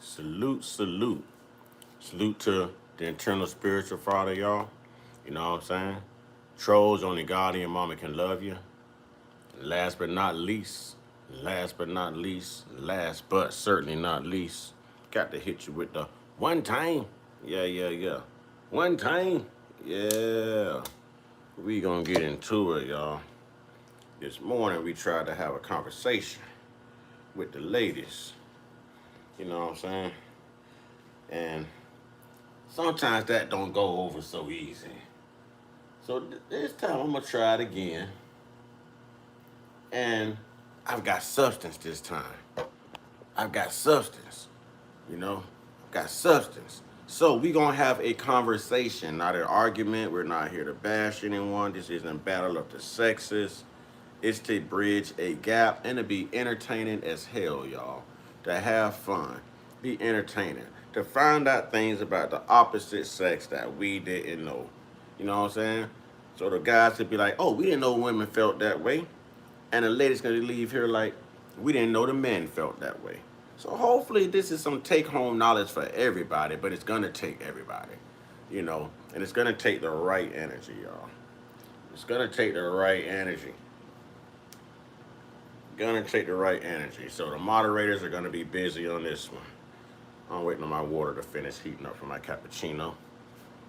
Salute, salute. Salute to the internal spiritual father, y'all. You know what I'm saying? Trolls, only God and your mama can love you. Last but not least, last but certainly not least, got to hit you with the one time. Yeah. One time. Yeah. We gonna get into it, y'all. This morning we tried to have a conversation with the ladies. You know what I'm saying? And sometimes that don't go over so easy. So this time I'm gonna try it again. And I've got substance this time. I've got substance. You know, got substance. So we gonna have a conversation, not an argument. We're not here to bash anyone. This isn't battle of the sexes. It's to bridge a gap and to be entertaining as hell, y'all. To have fun, be entertaining, to find out things about the opposite sex that we didn't know. You know what I'm saying? So the guys could be like, "Oh, we didn't know women felt that way," and the ladies gonna leave here like, "We didn't know the men felt that way." So hopefully this is some take-home knowledge for everybody, but it's gonna take everybody, you know, and it's gonna take the right energy, y'all. It's gonna take the right energy. Gonna take the right energy. So the moderators are gonna be busy on this one. I'm waiting on my water to finish heating up for my cappuccino.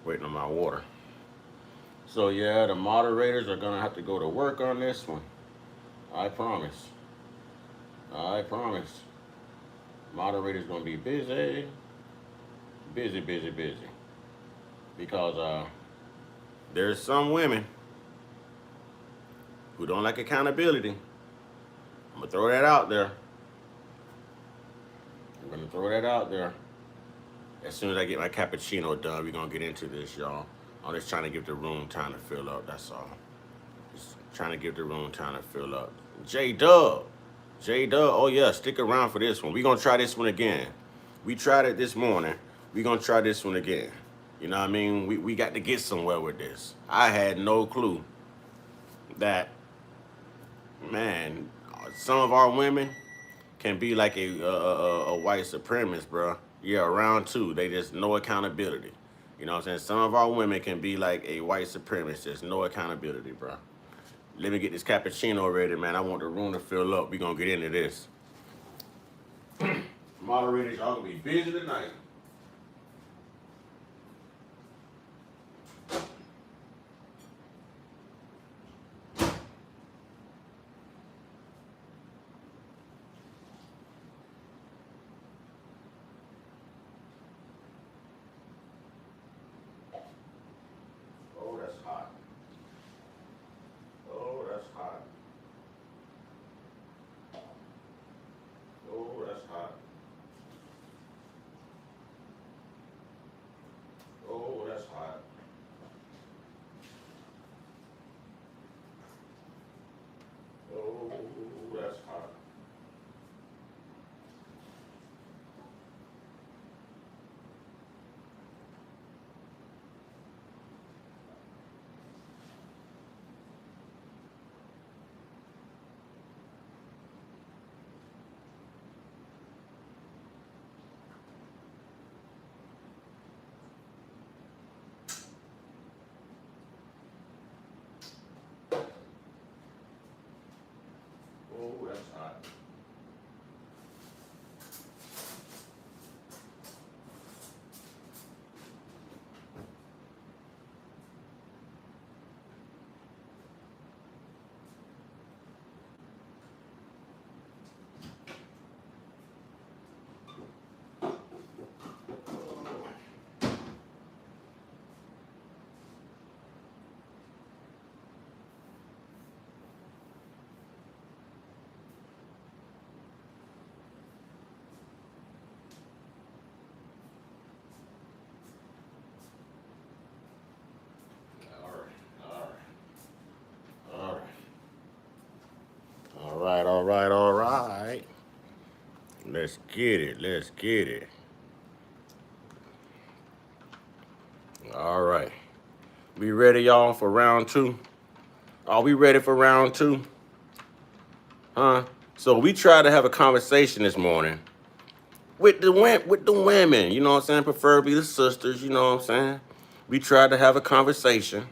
Waiting on my water. So yeah, the moderators are gonna have to go to work on this one. I promise. I promise. Moderators gonna be busy. Busy. Because there's some women who don't like accountability. I'm gonna throw that out there. As soon as I get my cappuccino done, we're gonna get into this, y'all. I'm just trying to give the room time to fill up, that's all. Just trying to give the room time to fill up. J-Dub, oh yeah, stick around for this one. We're gonna try this one again. We tried it this morning. We're gonna try this one again. You know what I mean? We got to get somewhere with this. I had no clue that, man, some of our women can be like a white supremacist, bro. Yeah, round two, they just no accountability. You know what I'm saying? Some of our women can be like a white supremacist, just no accountability, bro. Let me get this cappuccino ready, man. I want the room to fill up. We gonna get into this. Moderators, y'all gonna be busy tonight. Oh, that's hot. Oh, that's hot. Oh, that's hot. Oh, that's hot. Oh, that's hot. Oh, that's hot. All right. Let's get it. All right. We ready, y'all, for round two? Are we ready for round two? Huh? So we tried to have a conversation this morning with the women, you know what I'm saying? Preferably the sisters, you know what I'm saying? We tried to have a conversation,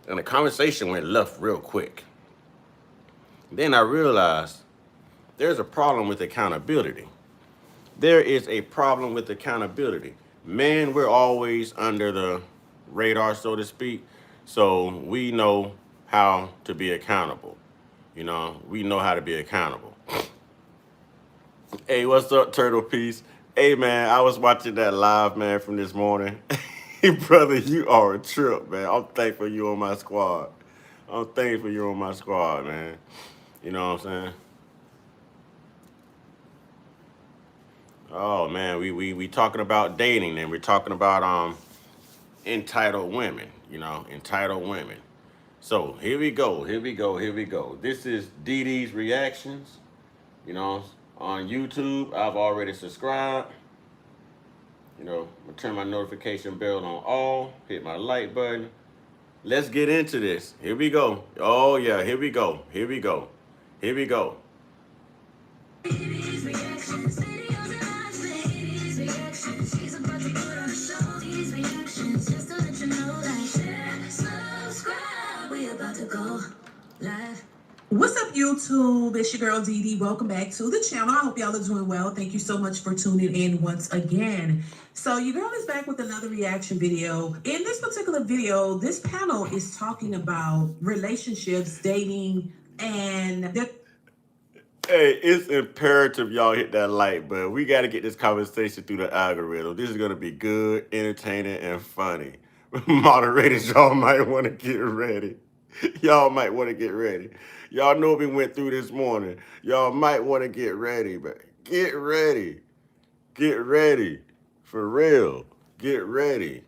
and the conversation went left real quick. Then I realized there's a problem with accountability. There is a problem with accountability. Men, we're always under the radar, so to speak. So we know how to be accountable. You know, we know how to be accountable. Hey, what's up, Turtle Piece? Hey, man, I was watching that live, man, from this morning. Brother, you are a trip, man. I'm thankful you on my squad. I'm thankful you're on my squad, man. You know what I'm saying? Oh man, we talking about dating, and we're talking about entitled women, you know, entitled women. So here we go, here we go, here we go. This is Dee Dee's reactions, you know, on YouTube. I've already subscribed. You know, I'm gonna turn my notification bell on all, hit my like button. Let's get into this. Here we go. Oh yeah, here we go. Here we go. Here we go. What's up, YouTube? It's your girl Dee Dee. Welcome back to the channel. I hope y'all are doing well. Thank you so much for tuning in once again. So your girl is back with another reaction video. In this particular video, this panel is talking about relationships, dating, and hey, it's imperative y'all hit that like button. We got to get this conversation through the algorithm. This is going to be good, entertaining, and funny. Moderators, y'all might want to get ready. Y'all might want to get ready. Y'all know we went through this morning. Y'all might want to get ready, but get ready. Get ready. For real. Get ready.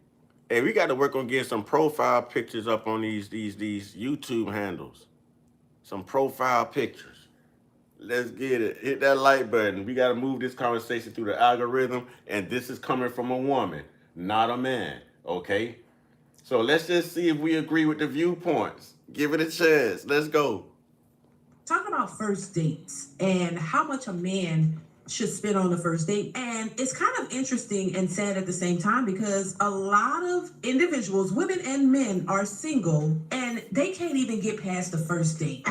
Hey, we got to work on getting some profile pictures up on these YouTube handles. Some profile pictures. Let's get it. Hit that like button. We got to move this conversation through the algorithm, and this is coming from a woman, not a man, okay? So let's just see if we agree with the viewpoints. Give it a chance. Let's go. Talk about first dates and how much a man should spend on the first date. And it's kind of interesting and sad at the same time because a lot of individuals, women and men, are single and they can't even get past the first date.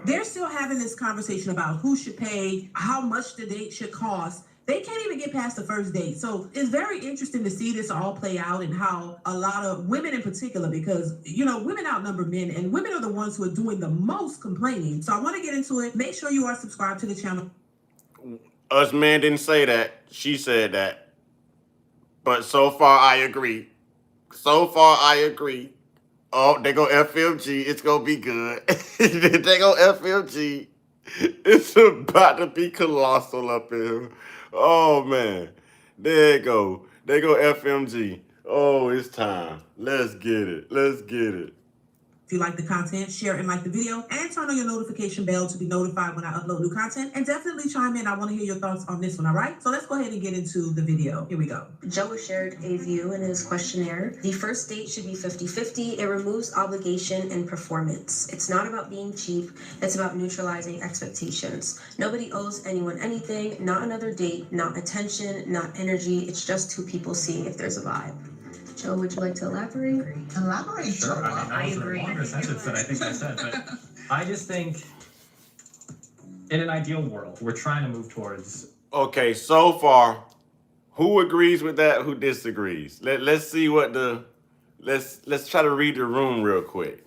They're still having this conversation about who should pay, how much the date should cost. They can't even get past the first date. So it's very interesting to see this all play out and how a lot of women in particular, because, you know, women outnumber men and women are the ones who are doing the most complaining. So I want to get into it. Make sure you are subscribed to the channel. Us men didn't say that. She said that. But so far, I agree. So far, I agree. Oh, they go FMG. It's going to be good. They go FMG. It's about to be colossal up here. Oh, man. There you go. They go FMG. Oh, it's time. Let's get it. Let's get it. If you like the content, share and like the video, and turn on your notification bell to be notified when I upload new content. And definitely chime in. I want to hear your thoughts on this one, all right? So let's go ahead and get into the video. Here we go. Joe shared a view in his questionnaire. The first date should be 50-50. It removes obligation and performance. It's not about being cheap. It's about neutralizing expectations. Nobody owes anyone anything. Not another date, not attention, not energy. It's just two people seeing if there's a vibe. Joe, would you like to elaborate? Elaborate, Sure. Joe. I mean, that was a longer sentence than I think I said, but I just think in an ideal world, we're trying to move towards. Okay, so far, who agrees with that? Who disagrees? Let's see what the let's try to read the room real quick.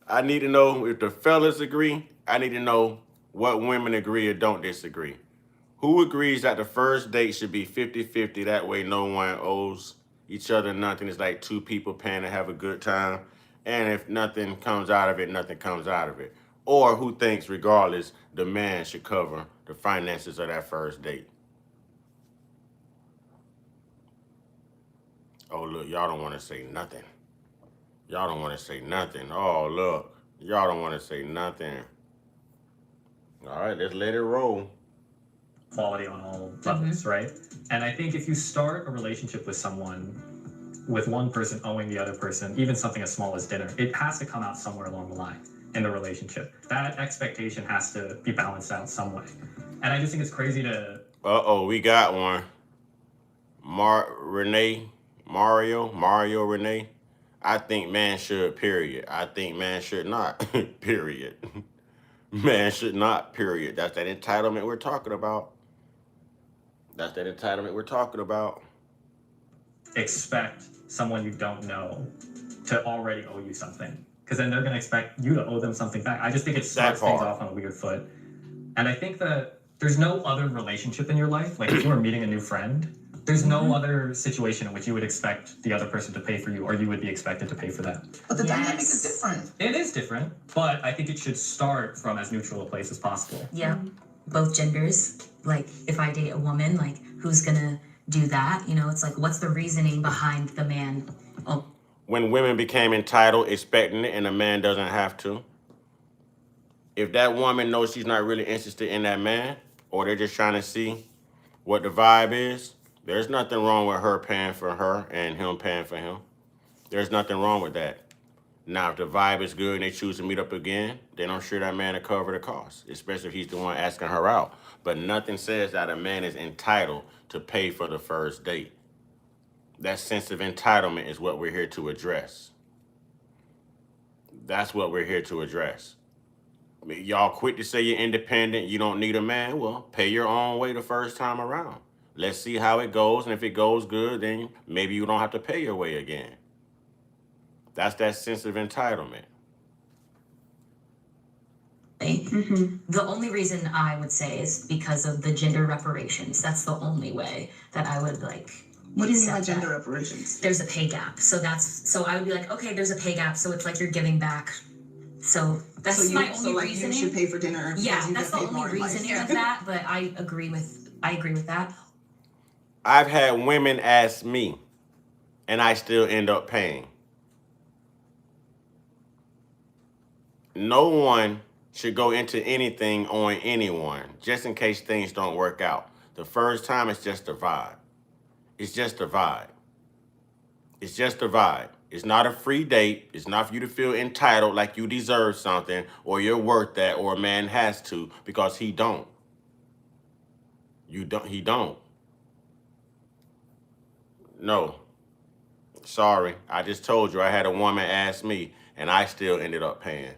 I need to know if the fellas agree. I need to know what women agree or don't disagree. Who agrees that the first date should be 50-50? That way no one owes each other nothing. It's like two people paying to have a good time. And if nothing comes out of it, nothing comes out of it. Or who thinks regardless, the man should cover the finances of that first date. Oh, look, y'all don't want to say nothing. Y'all don't want to say nothing. Oh, look, y'all don't want to say nothing. All right, let's let it roll. Quality on all levels, right? And I think if you start a relationship with someone, with one person owing the other person, even something as small as dinner, it has to come out somewhere along the line in the relationship. That expectation has to be balanced out some way. And I just think it's crazy to We got one. Mario Renee. I think man should, period. I think man should not, period. Man should not, period. That's that entitlement we're talking about. That's that entitlement we're talking about. Expect someone you don't know to already owe you something, because then they're going to expect you to owe them something back. I just think it starts things off on a weird foot. And I think that there's no other relationship in your life, like if you were meeting a new friend, there's no other situation in which you would expect the other person to pay for you, or you would be expected to pay for them. But the dynamic is different. It is different, but I think it should start from as neutral a place as possible. Yeah, both genders. Like, if I date a woman, like, who's gonna do that? You know, it's like, what's the reasoning behind the man? Oh. When women became entitled, expecting it, and a man doesn't have to. If that woman knows she's not really interested in that man, or they're just trying to see what the vibe is, there's nothing wrong with her paying for her and him paying for him. There's nothing wrong with that. Now, if the vibe is good and they choose to meet up again, then I'm sure that man will cover the cost, especially if he's the one asking her out. But nothing says that a man is entitled to pay for the first date. That sense of entitlement is what we're here to address. That's what we're here to address. Y'all quick to say you're independent, you don't need a man. Well, pay your own way the first time around. Let's see how it goes, and if it goes good, then maybe you don't have to pay your way again. That's that sense of entitlement. The only reason I would say is because of the gender reparations. That's the only way that I would like. What do you mean by gender reparations? There's a pay gap. So I would be like, okay, there's a pay gap. So it's like you're giving back. So that's my only reasoning. You should pay for dinner. Yeah, that's the only reasoning of that. But I agree with that. I've had women ask me, and I still end up paying. No one should go into anything on anyone, just in case things don't work out. The first time, it's just a vibe. It's just a vibe. It's just a vibe. It's not a free date. It's not for you to feel entitled like you deserve something or you're worth that or a man has to, because he don't. He don't. No. Sorry. I just told you I had a woman ask me and I still ended up paying.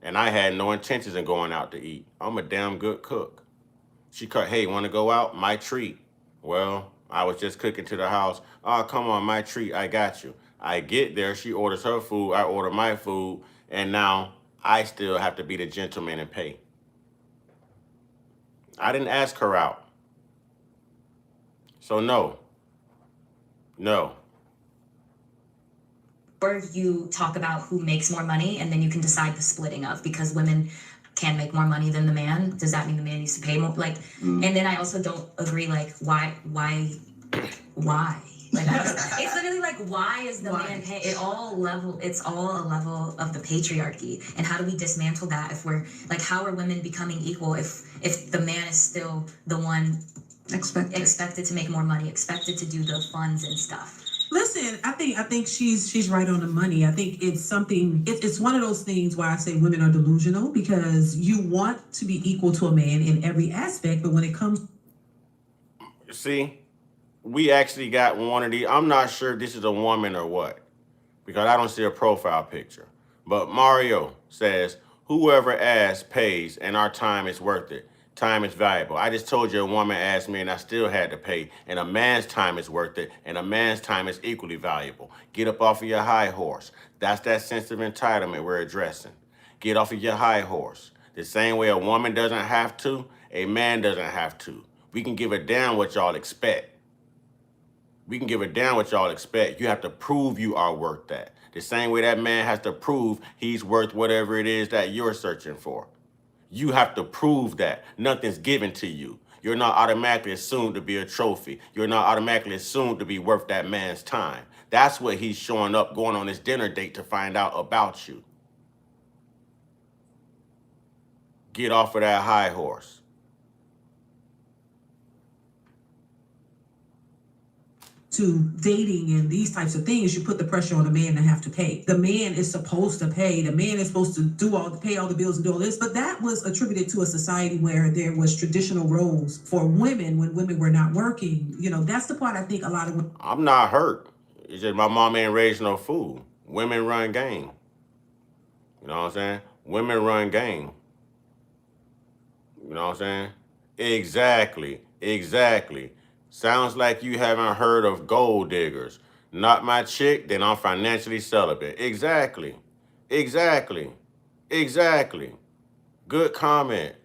And I had no intentions of going out to eat. I'm a damn good cook. She cut, hey, want to go out? My treat. Well, I was just cooking to the house. Oh, come on, my treat. I got you. I get there. She orders her food. I order my food. And now I still have to be the gentleman and pay. I didn't ask her out. So no. No. Or you talk about who makes more money, and then you can decide the splitting of, because women can make more money than the man. Does that mean the man needs to pay more? Like, and then I also don't agree. Like, why? Like, it's literally like, why is the man paying? It's all a level of the patriarchy. And how do we dismantle that? If we're like, how are women becoming equal if the man is still the one expected to make more money, expected to do the funds and stuff? Listen, I think she's right on the money. I think it's something. It's one of those things where I say women are delusional, because you want to be equal to a man in every aspect, but when it comes, see, we actually got one of these. I'm not sure if this is a woman or what, because I don't see a profile picture. But Mario says, whoever asks pays, and our time is worth it. Time is valuable. I just told you a woman asked me and I still had to pay. And a man's time is worth it. And a man's time is equally valuable. Get up off of your high horse. That's that sense of entitlement we're addressing. Get off of your high horse. The same way a woman doesn't have to, a man doesn't have to. We can give a damn what y'all expect. We can give a damn what y'all expect. You have to prove you are worth that. The same way that man has to prove he's worth whatever it is that you're searching for. You have to prove that. Nothing's given to you. You're not automatically assumed to be a trophy. You're not automatically assumed to be worth that man's time. That's what he's showing up, going on his dinner date to find out about you. Get off of that high horse. to dating and these types of things, you put the pressure on the man to have to pay. The man is supposed to pay. The man is supposed to pay all the bills and do all this. But that was attributed to a society where there was traditional roles for women when women were not working. You know, that's the part I think a lot of women. I'm not hurt. It's just my mom ain't raised no fool. Women run game. You know what I'm saying? Women run game. You know what I'm saying? Exactly. Sounds like you haven't heard of gold diggers. Not my chick, then I'm financially celibate. Exactly. Good comment.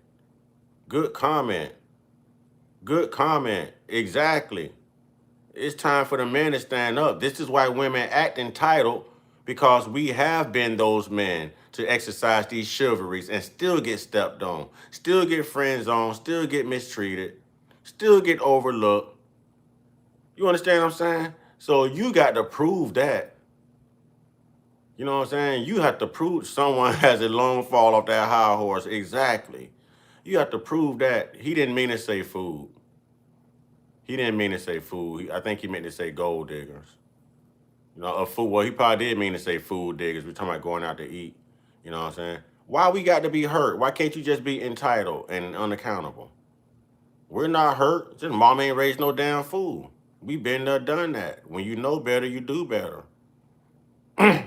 Exactly. It's time for the men to stand up. This is why women act entitled, because we have been those men to exercise these chivalries and still get stepped on, still get friend zoned, still get mistreated, still get overlooked. You understand what I'm saying? So you got to prove that. You know what I'm saying? You have to prove someone has a long fall off that high horse. Exactly. You have to prove that. He didn't mean to say food. I think he meant to say gold diggers. You know, well, he probably did mean to say food diggers. We're talking about going out to eat. You know what I'm saying? Why we got to be hurt? Why can't you just be entitled and unaccountable? We're not hurt. Just mom ain't raised no damn fool. We been there, done that. When you know better, you do better.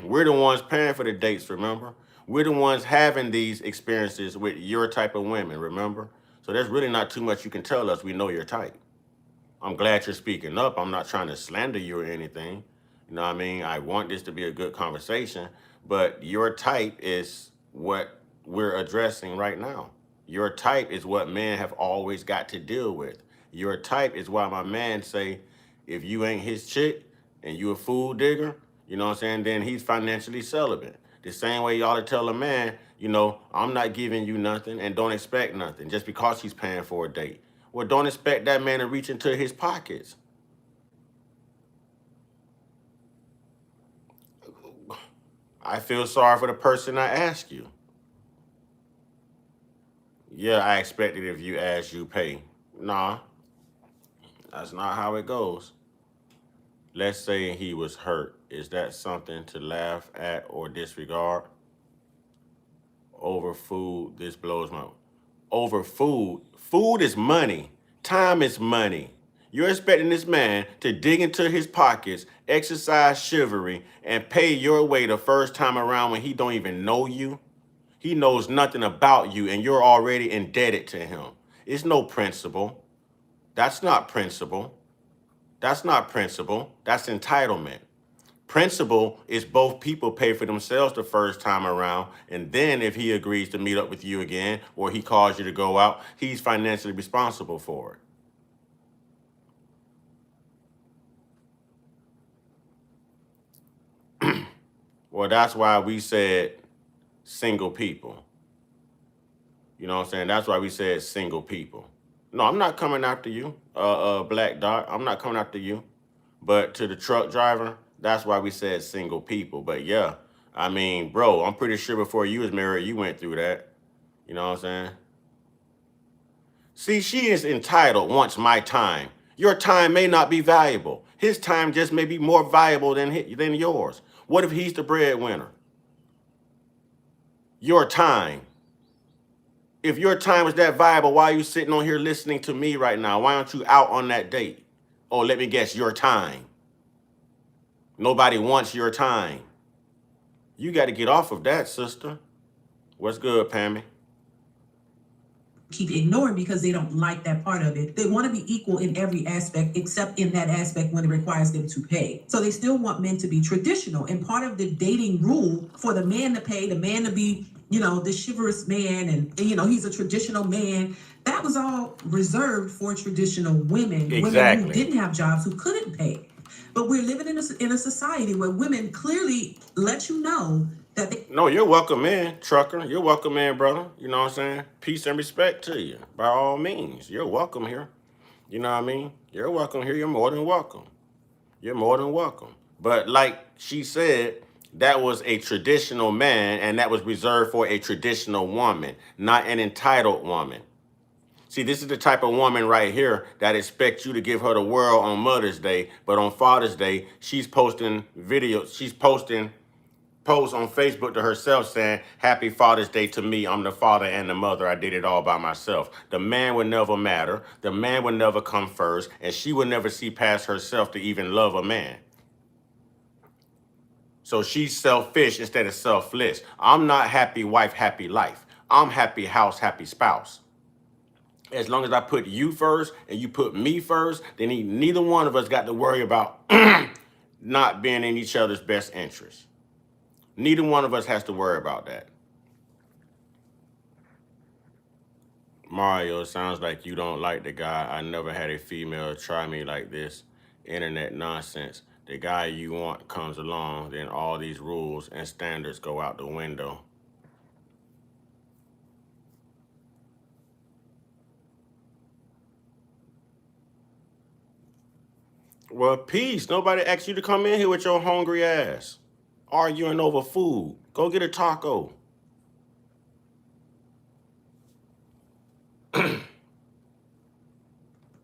We're the ones paying for the dates, remember? We're the ones having these experiences with your type of women, remember? So there's really not too much you can tell us. We know your type. I'm glad you're speaking up. I'm not trying to slander you or anything. You know what I mean? I want this to be a good conversation, but your type is what we're addressing right now. Your type is what men have always got to deal with. Your type is why my man say, if you ain't his chick and you a food digger, you know what I'm saying, then he's financially celibate. The same way y'all to tell a man, you know, I'm not giving you nothing and don't expect nothing just because he's paying for a date. Well, don't expect that man to reach into his pockets. I feel sorry for the person I asked you. Yeah, I expected if you ask, you pay. Nah, that's not how it goes. Let's say he was hurt. Is that something to laugh at or disregard? Over food, this blows my... Over food. Food is money. Time is money. You're expecting this man to dig into his pockets, exercise chivalry, and pay your way the first time around when he don't even know you? He knows nothing about you and you're already indebted to him. It's no principle. That's not principle. That's entitlement. Principle is both people pay for themselves the first time around, and then if he agrees to meet up with you again or he calls you to go out, he's financially responsible for it. Well, that's why we said single people. You know what I'm saying? That's why we said single people. No, I'm not coming after you, Black Dot. I'm not coming after you. But to the truck driver, that's why we said single people. But yeah, I mean, bro, I'm pretty sure before you was married, you went through that. You know what I'm saying? See, she is entitled, wants my time. Your time may not be valuable. His time just may be more valuable than yours. What if he's the breadwinner? Your time. If your time is that valuable, why are you sitting on here listening to me right now? Why aren't you out on that date? Oh, let me guess, your time. Nobody wants your time. You got to get off of that, sister. What's good, Pammy? Keep ignoring because they don't like that part of it. They want to be equal in every aspect except in that aspect when it requires them to pay. So they still want men to be traditional. And part of the dating rule for the man to pay, the man to be, you know, the chivalrous man and you know, he's a traditional man. That was all reserved for traditional women. Exactly. Women who didn't have jobs, who couldn't pay. But we're living in a society where women clearly let you know that they... No, you're welcome in, trucker. You're welcome in, brother. You know what I'm saying? Peace and respect to you. By all means, you're welcome here. You know what I mean? You're welcome here. You're more than welcome. You're more than welcome. But like she said, that was a traditional man and that was reserved for a traditional woman, not an entitled woman. See, this is the type of woman right here that expects you to give her the world on Mother's Day, but on Father's Day, she's posting videos, she's posting posts on Facebook to herself saying, "Happy Father's Day to me. I'm the father and the mother. I did it all by myself." The man would never matter. The man would never come first, and she would never see past herself to even love a man. So she's selfish instead of selfless. I'm not happy wife, happy life. I'm happy house, happy spouse. As long as I put you first and you put me first, then neither one of us got to worry about not being in each other's best interest. Neither one of us has to worry about that. Mario, sounds like you don't like the guy. I never had a female try me like this. Internet nonsense. The guy you want comes along, then all these rules and standards go out the window. Well, peace. Nobody asked you to come in here with your hungry ass, arguing over food. Go get a taco. And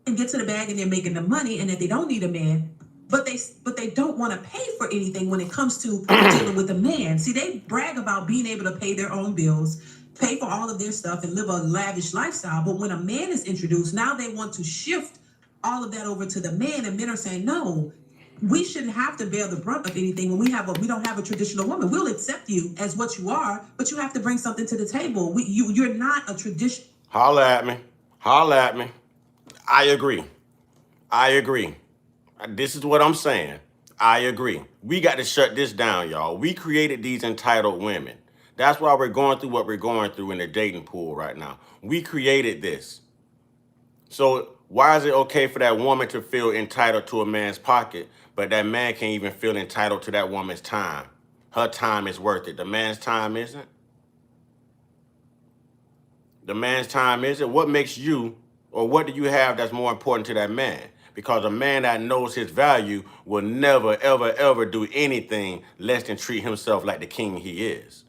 get to the bag and they're making the money, and that they don't need a man, but they don't want to pay for anything when it comes to dealing with a man. See, they brag about being able to pay their own bills, pay for all of their stuff, and live a lavish lifestyle. But when a man is introduced, now they want to shift all of that over to the man, and men are saying, no, we shouldn't have to bear the brunt of anything when we don't have a traditional woman. We'll accept you as what you are, but you have to bring something to the table. You're not a tradition. Holla at me. Holla at me. I agree. I agree. This is what I'm saying. I agree. We got to shut this down, y'all. We created these entitled women. That's why we're going through what we're going through in the dating pool right now. We created this. So why is it okay for that woman to feel entitled to a man's pocket, but that man can't even feel entitled to that woman's time? Her time is worth it. The man's time isn't. The man's time isn't. What makes you, or what do you have that's more important to that man? Because a man that knows his value will never, ever, ever do anything less than treat himself like the king he is.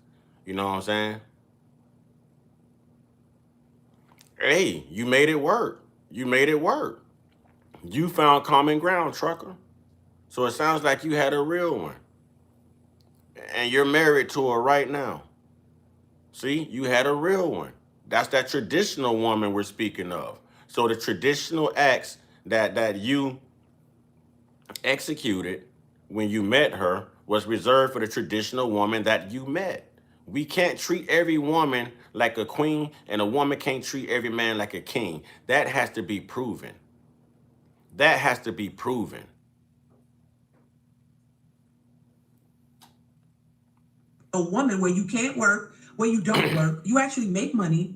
You know what I'm saying? Hey, you made it work. You made it work. You found common ground, trucker. So it sounds like you had a real one. And you're married to her right now. See, you had a real one. That's that traditional woman we're speaking of. So the traditional acts that you executed when you met her was reserved for the traditional woman that you met. We can't treat every woman like a queen, and a woman can't treat every man like a king. That has to be proven. That has to be proven. A woman where you can't work, where you don't work, you actually make money.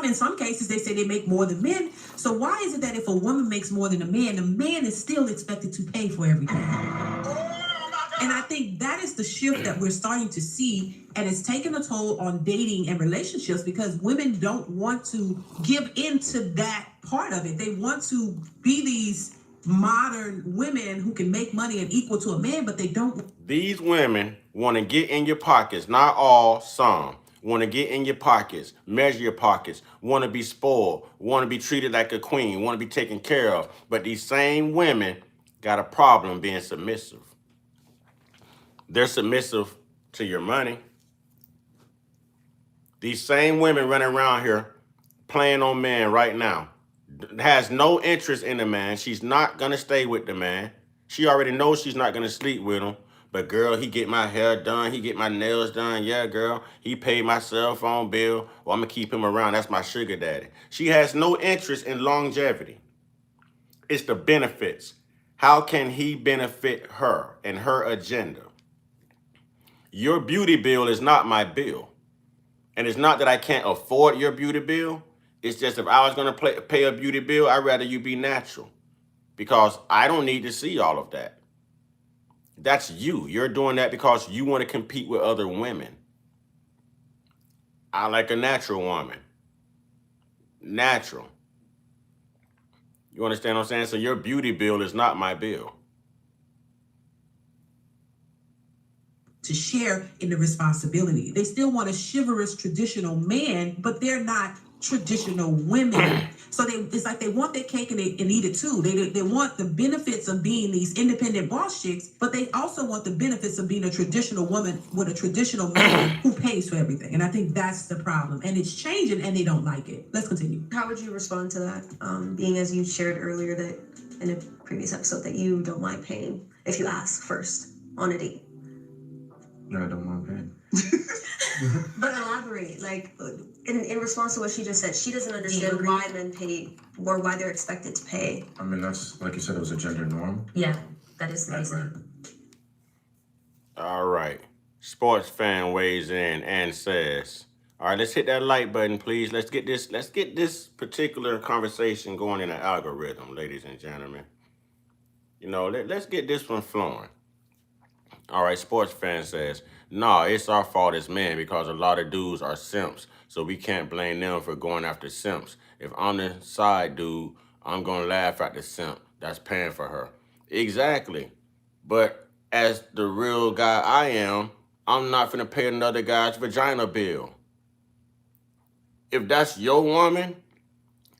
In some cases, they say they make more than men. So why is it that if a woman makes more than a man is still expected to pay for everything? And I think that is the shift that we're starting to see, and it's taken a toll on dating and relationships because women don't want to give into that part of it. They want to be these modern women who can make money and equal to a man, but they don't. These women want to get in your pockets, not all, some. Want to get in your pockets, measure your pockets, want to be spoiled, want to be treated like a queen, want to be taken care of. But these same women got a problem being submissive. They're submissive to your money. These same women running around here playing on men right now. Has no interest in the man. She's not going to stay with the man. She already knows she's not going to sleep with him. But girl, he get my hair done. He get my nails done. Yeah, girl, he paid my cell phone bill. Well, I'm going to keep him around. That's my sugar daddy. She has no interest in longevity. It's the benefits. How can he benefit her and her agenda? Your beauty bill is not my bill. And it's not that I can't afford your beauty bill. It's just if I was going to pay a beauty bill, I'd rather you be natural. Because I don't need to see all of that. That's you. You're doing that because you want to compete with other women. I like a natural woman. Natural. You understand what I'm saying? So your beauty bill is not my bill. To share in the responsibility. They still want a chivalrous traditional man, but they're not traditional women. So it's like they want their cake and eat it too. They want the benefits of being these independent boss chicks, but they also want the benefits of being a traditional woman with a traditional man who pays for everything. And I think that's the problem. And it's changing and they don't like it. Let's continue. How would you respond to that? Being as you shared earlier that in a previous episode that you don't mind paying if you ask first on a date. No, I don't mind paying. But elaborate, like in response to what she just said, she doesn't understand why men pay or why they're expected to pay. I mean, that's, like you said, it was a gender norm. Yeah, that is the reason. All right. Sports fan weighs in and says, all right, let's hit that like button, please. Let's get this particular conversation going in an algorithm, ladies and gentlemen. You know, let's get this one flowing. All right, sports fan says, nah, it's our fault as men because a lot of dudes are simps, so we can't blame them for going after simps. If I'm the side dude, I'm going to laugh at the simp that's paying for her. Exactly. But as the real guy I am, I'm not finna pay another guy's vagina bill. If that's your woman,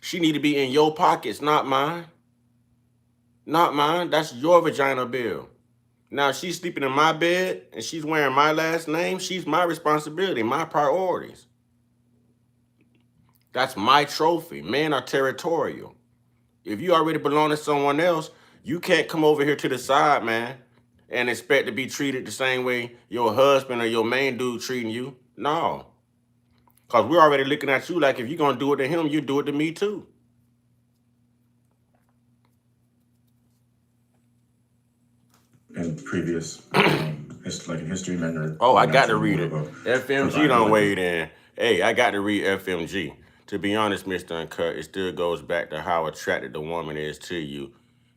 she need to be in your pockets, not mine. Not mine. That's your vagina bill. Now, if she's sleeping in my bed and she's wearing my last name, she's my responsibility, my priorities. That's my trophy. Men are territorial. If you already belong to someone else, you can't come over here to the side, man, and expect to be treated the same way your husband or your main dude treating you. No. Because we're already looking at you like if you're going to do it to him, you do it to me too. In previous, like in history, men are... Oh, I got to read it. about FMG done weighed in. Hey, I got to read FMG. To be honest, Mr. Uncut, it still goes back to how attracted the woman is to you.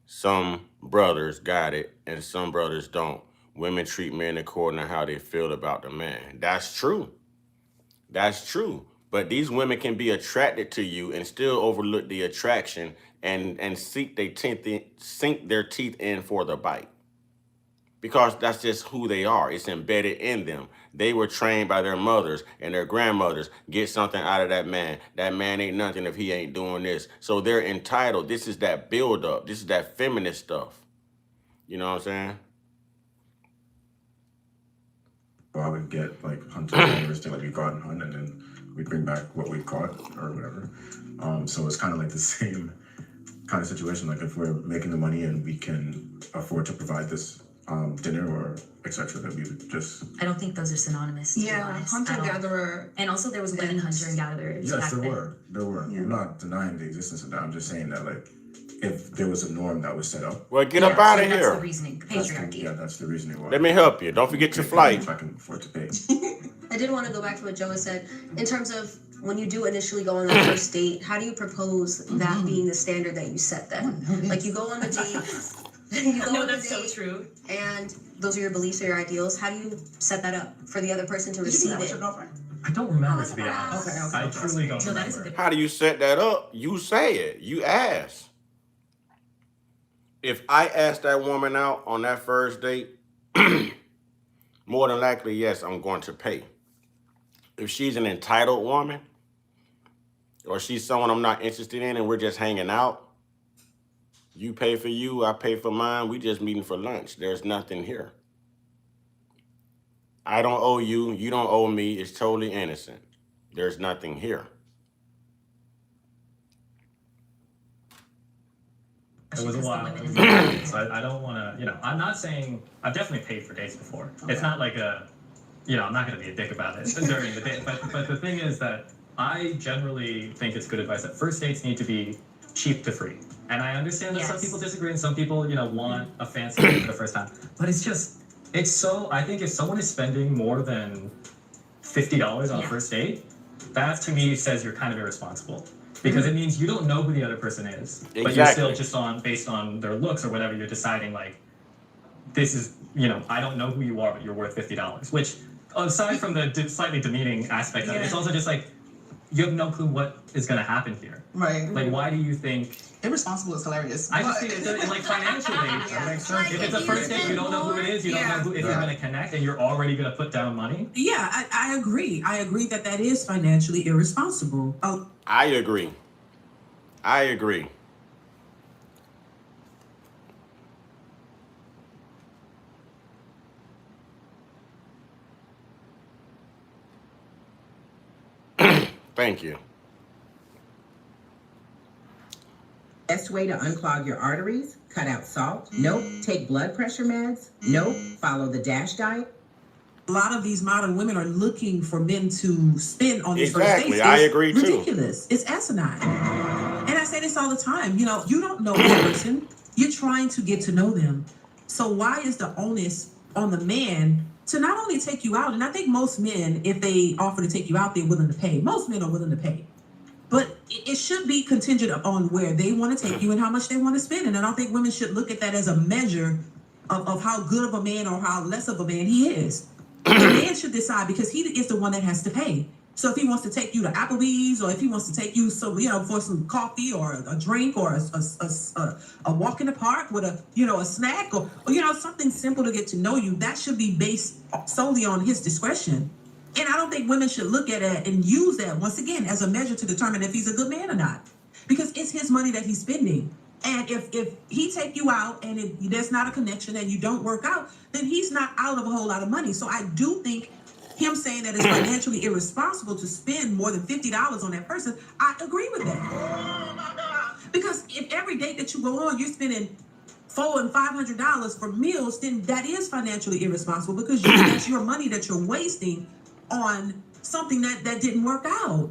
Some brothers got it, and some brothers don't. Women treat men according to how they feel about the man. That's true. That's true. But these women can be attracted to you and still overlook the attraction and sink their teeth in for the bite. Because that's just who they are. It's embedded in them. They were trained by their mothers and their grandmothers. Get something out of that man. That man ain't nothing if he ain't doing this. So they're entitled. This is that build-up. This is that feminist stuff. You know what I'm saying? Well, I would get like hunting animals to like we go out and hunt, and then we bring back what we caught or whatever. So it's kind of like the same kind of situation. Like if we're making the money and we can afford to provide this dinner or etc., that we would just... I don't think those are synonymous, to be honest. Hunter-gatherer. And also there was women hunter and gatherers. Yes, back there then. were. Yeah. I'm not denying the existence of that. I'm just saying that like if there was a norm that was set up... Well, get up out of That's here. the reasoning, patriarchy. That's the reasoning why. Let me help you. Don't forget your flight. If I can afford to pay. I did want to go back to what Joe said in terms of when you do initially go on the first date. How do you propose that being the standard that you set then? Like you go on the date, you go No, on the that's so date, true. and those are your beliefs or your ideals. How do you set that up for the other person to receive it? I don't remember, to be honest. Okay. I truly don't No, that is a remember. good How do you set that up? You say it. You ask. If I ask that woman out on that first date, more than likely, yes, I'm going to pay. If she's an entitled woman, or she's someone I'm not interested in and we're just hanging out, you pay for you, I pay for mine, we just meeting for lunch. There's nothing here. I don't owe you, you don't owe me, it's totally innocent. There's nothing here. It was a Because the while. women It was in a the- while. So I don't want to, I'm not saying, I've definitely paid for dates before. It's not like I'm not going to be a dick about it during the date. But the thing is that I generally think it's good advice that first dates need to be cheap to free. And I understand that some Yes. people disagree and some people, want a fancy date for the first time. But I think if someone is spending more than $50 on a Yeah. first date, that to me says you're kind of irresponsible. Because it means you don't know who the other person is, but you're still Exactly. just based on their looks or whatever, you're deciding like, this is, I don't know who you are, but you're worth $50. Which, aside from the slightly demeaning aspect of it, it's also just like, you have no clue what is going to happen here. Right. Like, why do you think? Irresponsible is hilarious. I just but- think it's like financially. That makes sense. If it's a first date, you don't know who it is, you don't know who, if you're going to connect, and you're already going to put down money. Yeah, I agree. I agree that is financially irresponsible. I agree. I agree. Thank you. Best way to unclog your arteries? Cut out salt? Nope. Take blood pressure meds? Nope. Follow the DASH diet? A lot of these modern women are looking for men to spend on these first Exactly. dates. I It's agree, too. ridiculous. It's asinine. And I say this all the time. You know, you don't know the person. You're trying to get to know them. So why is the onus on the man to not only take you out? And I think most men, if they offer to take you out, they're willing to pay. Most men are willing to pay. But it should be contingent on where they want to take you and how much they want to spend. And I don't think women should look at that as a measure of how good of a man or how less of a man he is. The man should decide because he is the one that has to pay. So if he wants to take you to Applebee's or if he wants to take you for some coffee or a drink or a walk in the park with a snack or something simple to get to know you, that should be based solely on his discretion. And I don't think women should look at it and use that once again as a measure to determine if he's a good man or not, because it's his money that he's spending. And if he take you out and there's not a connection and you don't work out, then he's not out of a whole lot of money. So I do think him saying that it's financially irresponsible to spend more than $50 on that person, I agree with that. Because if every date that you go on, you're spending $400 and $500 for meals, then that is financially irresponsible because that's your money that you're wasting on something that didn't work out.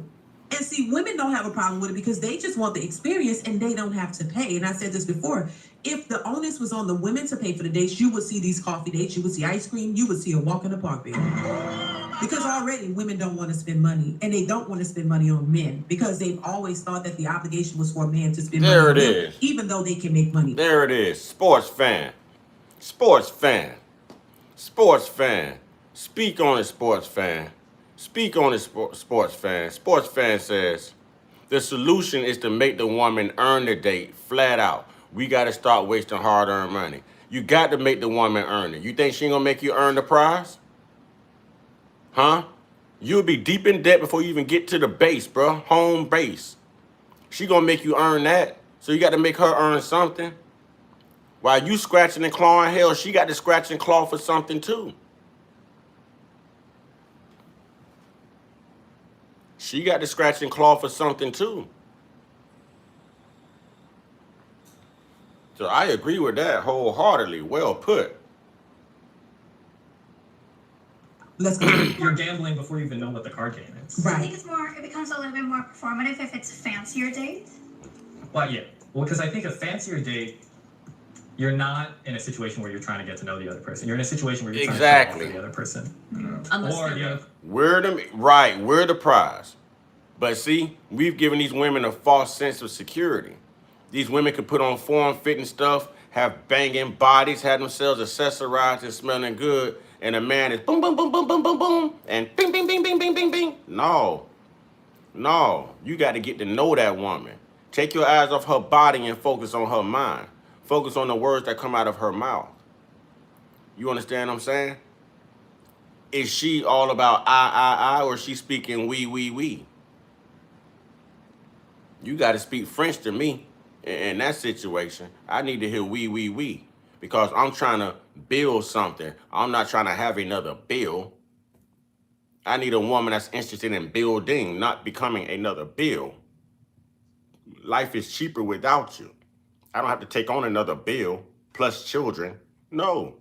And see, women don't have a problem with it because they just want the experience and they don't have to pay. And I said this before, if the onus was on the women to pay for the dates, you would see these coffee dates, you would see ice cream, you would see a walk in the park bill. Because already women don't want to spend money, and they don't want to spend money on men because they've always thought that the obligation was for a man to spend money There on it them, is. even though they can make money. There it is. Sports fan. Sports fan. Sports fan. Speak on it, sports fan. Speak on it, sports fan. Sports fan says, the solution is to make the woman earn the date flat out. We got to start wasting hard-earned money. You got to make the woman earn it. You think she ain't going to make you earn the prize? Huh? You'll be deep in debt before you even get to the base, bro. Home base. She going to make you earn that. So you got to make her earn something. While you scratching and clawing, hell, she got to scratch and claw for something too. She got to scratch and claw for something too. So I agree with that wholeheartedly. Well put. Let's go. You're gambling before you even know what the card game is. I think it becomes a little bit more performative if it's a fancier date. Well, yeah. Well, because I think a fancier date, you're not in a situation where you're trying to get to know the other person. You're in a situation where you're trying to show off for the other person. Unless Or, they're yeah. We're the prize. But see, we've given these women a false sense of security. These women can put on form-fitting stuff, have banging bodies, have themselves accessorized and smelling good, and a man is boom, boom, boom, boom, boom, boom, boom, and bing, bing, bing, bing, bing, bing, bing. No, you got to get to know that woman. Take your eyes off her body and focus on her mind. Focus on the words that come out of her mouth. You understand what I'm saying? Is she all about I, or is she speaking we? You got to speak French to me in that situation. I need to hear we. Because I'm trying to build something. I'm not trying to have another bill. I need a woman that's interested in building, not becoming another bill. Life is cheaper without you. I don't have to take on another bill plus children. No.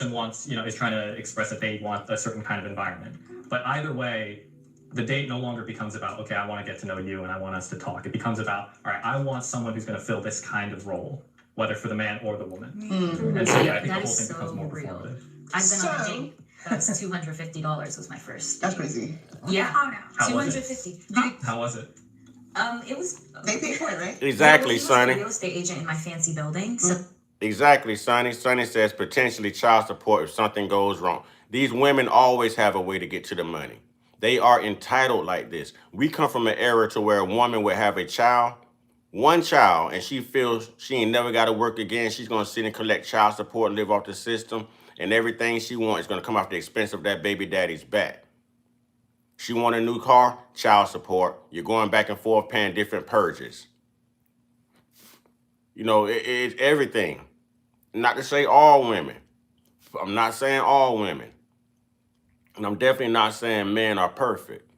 And wants, is trying to express that they want a certain kind of environment. But either way, the date no longer becomes about, okay, I want to get to know you and I want us to talk. It becomes about, all right, I want someone who's going to fill this kind of role, whether for the man or the woman. And so, yeah, I think That the whole is thing becomes so more real. performative. I've been on a date. That was $250 was my first. That's crazy. Yeah. Oh no. How was it? $250. How was it? It was. They pay for it, right? Exactly, He was Sonny. a real estate agent in my fancy building. So Exactly, Sonny. Sonny says potentially child support if something goes wrong. These women always have a way to get to the money. They are entitled like this. We come from an era to where a woman would have a child, one child, and she feels she ain't never got to work again. She's going to sit and collect child support and live off the system, and everything she wants is going to come off the expense of that baby daddy's back. She want a new car, child support. You're going back and forth paying different purges. You know, it's everything. Not to say all women. I'm not saying all women. And I'm definitely not saying men are perfect.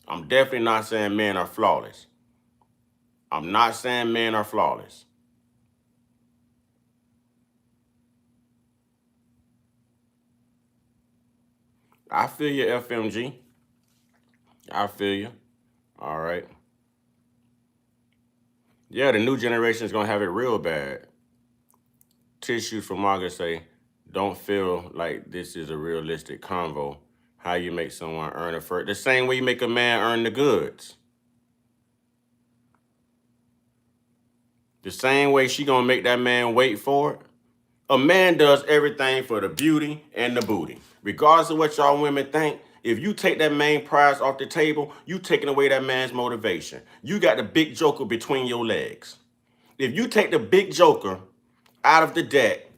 I'm definitely not saying men are flawless. I'm not saying men are flawless. I feel you, FMG. I feel you. All right. Yeah, the new generation is going to have it real bad. Tissues from Margaret say, don't feel like this is a realistic convo. How you make someone earn it first. The same way you make a man earn the goods. The same way she going to make that man wait for it. A man does everything for the beauty and the booty. Regardless of what y'all women think, if you take that main prize off the table, you taking away that man's motivation. You got the big joker between your legs. If you take the big joker out of the deck,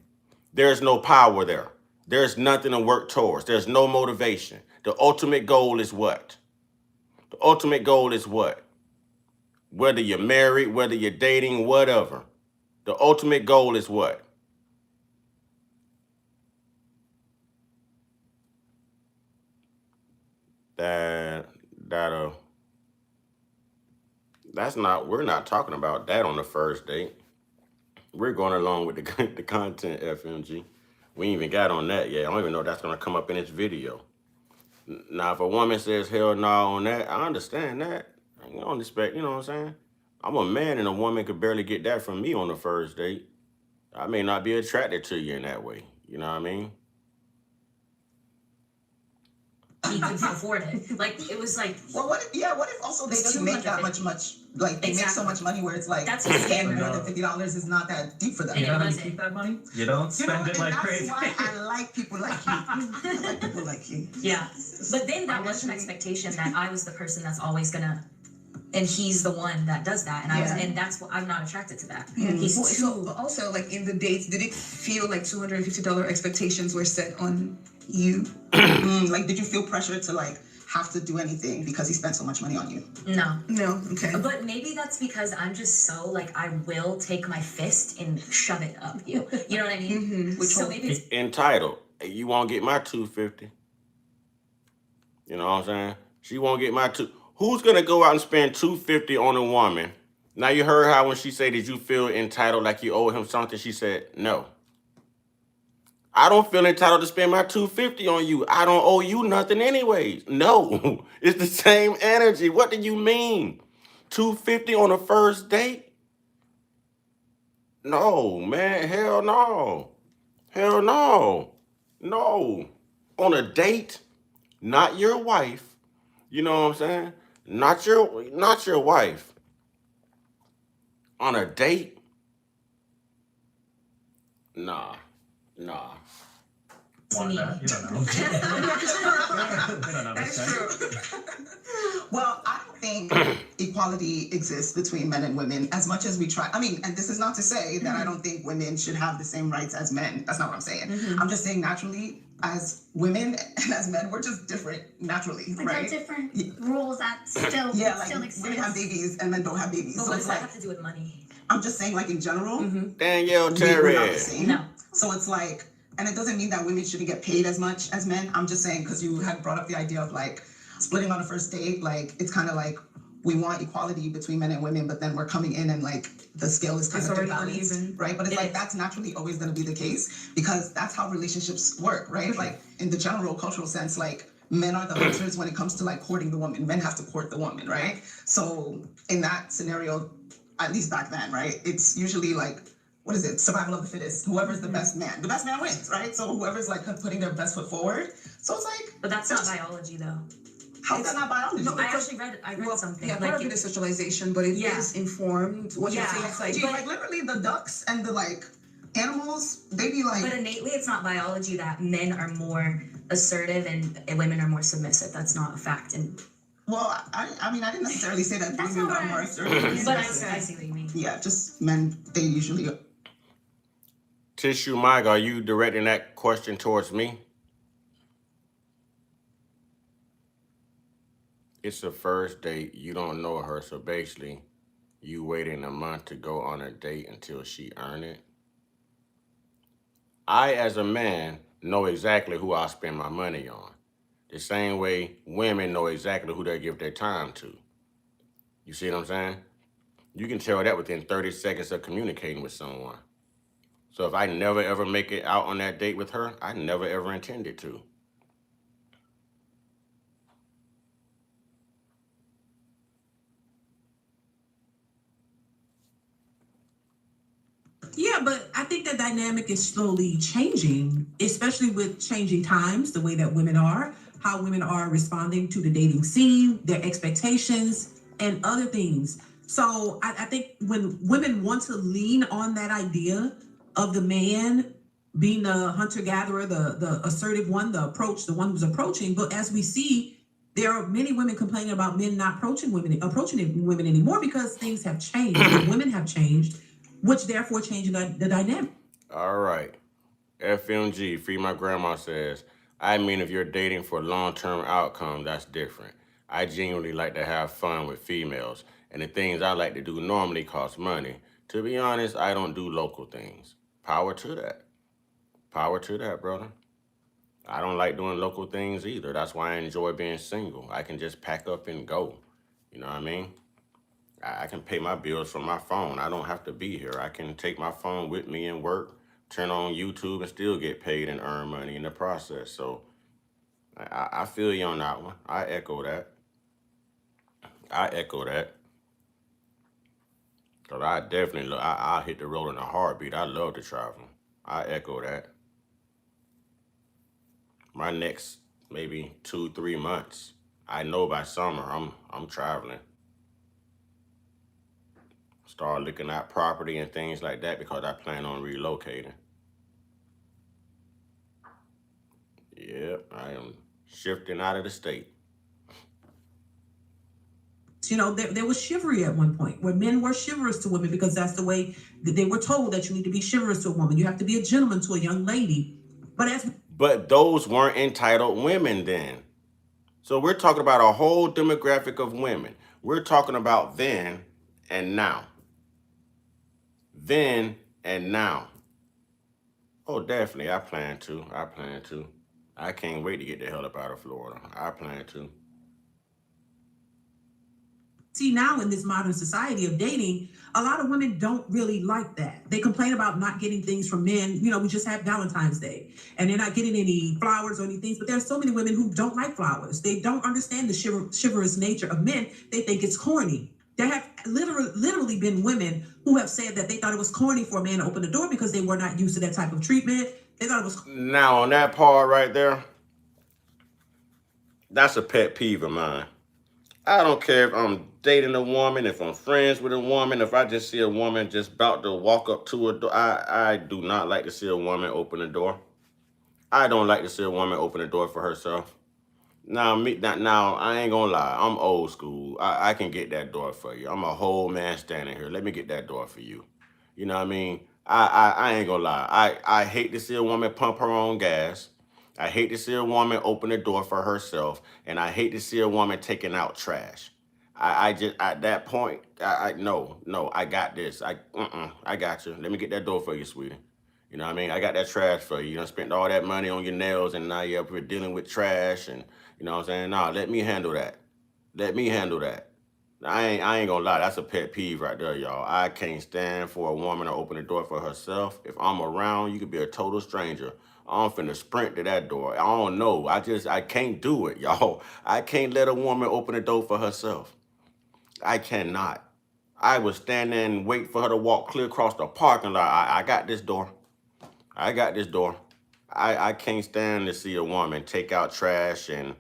there's no power there. There's nothing to work towards. There's no motivation. The ultimate goal is what? The ultimate goal is what? Whether you're married, whether you're dating, whatever. The ultimate goal is what? We're not talking about that on the first date. We're going along with the content, FMG. We ain't even got on that yet. I don't even know if that's going to come up in this video. Now, if a woman says hell no on that, I understand that. I don't expect, you know what I'm saying? I'm a man and a woman could barely get that from me on the first date. I may not be attracted to you in that way. You know what I mean? He couldn't afford it. Like, it was like... Well, what if also they doesn't make that much, like, they make so much money where it's like, that's spending more than $50 is not that deep for them. You know how you keep that money? You don't spend it like crazy. That's why I like people like you. I like people like you. Yeah. But then that was an expectation that I was the person that's always gonna... And he's the one that does that, and that's what I'm not attracted to that. He's so also, like, in the dates, did it feel like $250 expectations were set on you? Like, did you feel pressure to like have to do anything because he spent so much money on you? No. Okay. But maybe that's because I'm just so like I will take my fist and shove it up you. You know what I mean? So maybe it's entitled. You won't get my $250. You know what I'm saying? She won't get my $2. Who's gonna go out and spend $250 on a woman? Now you heard how when she said, did you feel entitled like you owe him something? She said, no. I don't feel entitled to spend my $250 on you. I don't owe you nothing anyways. No, it's the same energy. What do you mean? $250 on a first date? No, man, hell no. Hell no. No. On a date, not your wife. You know what I'm saying? Not your wife. On a date? Nah. Want that? You don't know. We don't understand. Well, I don't think equality exists between men and women as much as we try. I mean, and this is not to say that I don't think women should have the same rights as men. That's not what I'm saying. I'm just saying naturally, as women and as men, we're just different naturally, Like right? different rules that still still exist. Women have babies and men don't have babies. But So what it's does that like, have to do with money? I'm just saying, like in general, Danielle we're Terry. not the same. No. So it's like, and it doesn't mean that women shouldn't get paid as much as men. I'm just saying, because you had brought up the idea of like splitting on a first date, like it's kind of like we want equality between men and women, but then we're coming in and like the scale is kind It's of already imbalanced, uneven. right? But it's like that's naturally always going to be the case because that's how relationships work, right? Like in the general cultural sense, like men are the hunters when it comes to like courting the woman. Men have to court the woman, right? So in that scenario, at least back then, right? It's usually like, what is it? Survival of the fittest. Whoever's the best man wins, right? So whoever's like putting their best foot forward. So it's like, But that's not biology though. how's that not biology? No, I actually read something. Yeah, part of it is socialization, but it is informed. What you're saying is like, Like literally the ducks and the like Animals, they be like. But innately, it's not biology that men are more assertive and women are more submissive. That's not a fact. And Well, I mean, I didn't necessarily say that That's women not are what more I- assertive. but I see what you mean. Yeah, just men, they usually. Tissue Mike, are you directing that question towards me? It's a first date. You don't know her, so basically, you waiting a month to go on a date until she earn it. I, as a man, know exactly who I spend my money on. The same way women know exactly who they give their time to. You see what I'm saying? You can tell that within 30 seconds of communicating with someone. So if I never ever make it out on that date with her, I never ever intended to. Yeah, but I think the dynamic is slowly changing, especially with changing times, the way that women are, how women are responding to the dating scene, their expectations, and other things. So I think when women want to lean on that idea of the man being the hunter-gatherer, the assertive one, the one who's approaching, but as we see, there are many women complaining about men not approaching women anymore because things have changed and women have changed, which therefore changing the dynamic. All right. FMG, Free My Grandma says, I mean, if you're dating for long-term outcome, that's different. I genuinely like to have fun with females, and the things I like to do normally cost money. To be honest, I don't do local things. Power to that. Power to that, brother. I don't like doing local things either. That's why I enjoy being single. I can just pack up and go. You know what I mean? I can pay my bills from my phone. I don't have to be here. I can take my phone with me and work, turn on YouTube, and still get paid and earn money in the process. So I feel you on that one. I echo that. Because I definitely, I hit the road in a heartbeat. I love to travel. I echo that. My next maybe 2-3 months, I know by summer I'm traveling. Start looking at property and things like that because I plan on relocating. Yep, I am shifting out of the state. You know, there was chivalry at one point where men were chivalrous to women because that's the way that they were told that you need to be chivalrous to a woman. You have to be a gentleman to a young lady. But those weren't entitled women then. So we're talking about a whole demographic of women. We're talking about then and now. Then and now. Oh, definitely. I plan to. I can't wait to get the hell up out of Florida. I plan to. See, now in this modern society of dating, a lot of women don't really like that. They complain about not getting things from men. You know, we just had Valentine's Day and they're not getting any flowers or any things, but there are so many women who don't like flowers. They don't understand the chivalrous nature of men. They think it's corny. There have literally been women who have said that they thought it was corny for a man to open the door because they were not used to that type of treatment. They thought it was. Now, on that part right there, that's a pet peeve of mine. I don't care if I'm dating a woman, if I'm friends with a woman, if I just see a woman just about to walk up to a door. I do not like to see a woman open the door. I don't like to see a woman open the door for herself. Now, I ain't gonna lie. I'm old school. I can get that door for you. I'm a whole man standing here. Let me get that door for you. You know what I mean? I ain't gonna lie. I hate to see a woman pump her own gas. I hate to see a woman open the door for herself, and I hate to see a woman taking out trash. I just at that point, no, I got this. I got you. Let me get that door for you, sweetie. You know what I mean? I got that trash for you. You done spent all that money on your nails, and now you're up here dealing with trash, and you know what I'm saying? Nah, let me handle that. Let me handle that. I ain't gonna lie, that's a pet peeve right there, y'all. I can't stand for a woman to open the door for herself. If I'm around, you could be a total stranger. I'm finna sprint to that door. I don't know. I can't do it, y'all. I can't let a woman open the door for herself. I cannot. I would stand there and wait for her to walk clear across the parking lot. I got this door. I got this door. I can't stand to see a woman take out trash and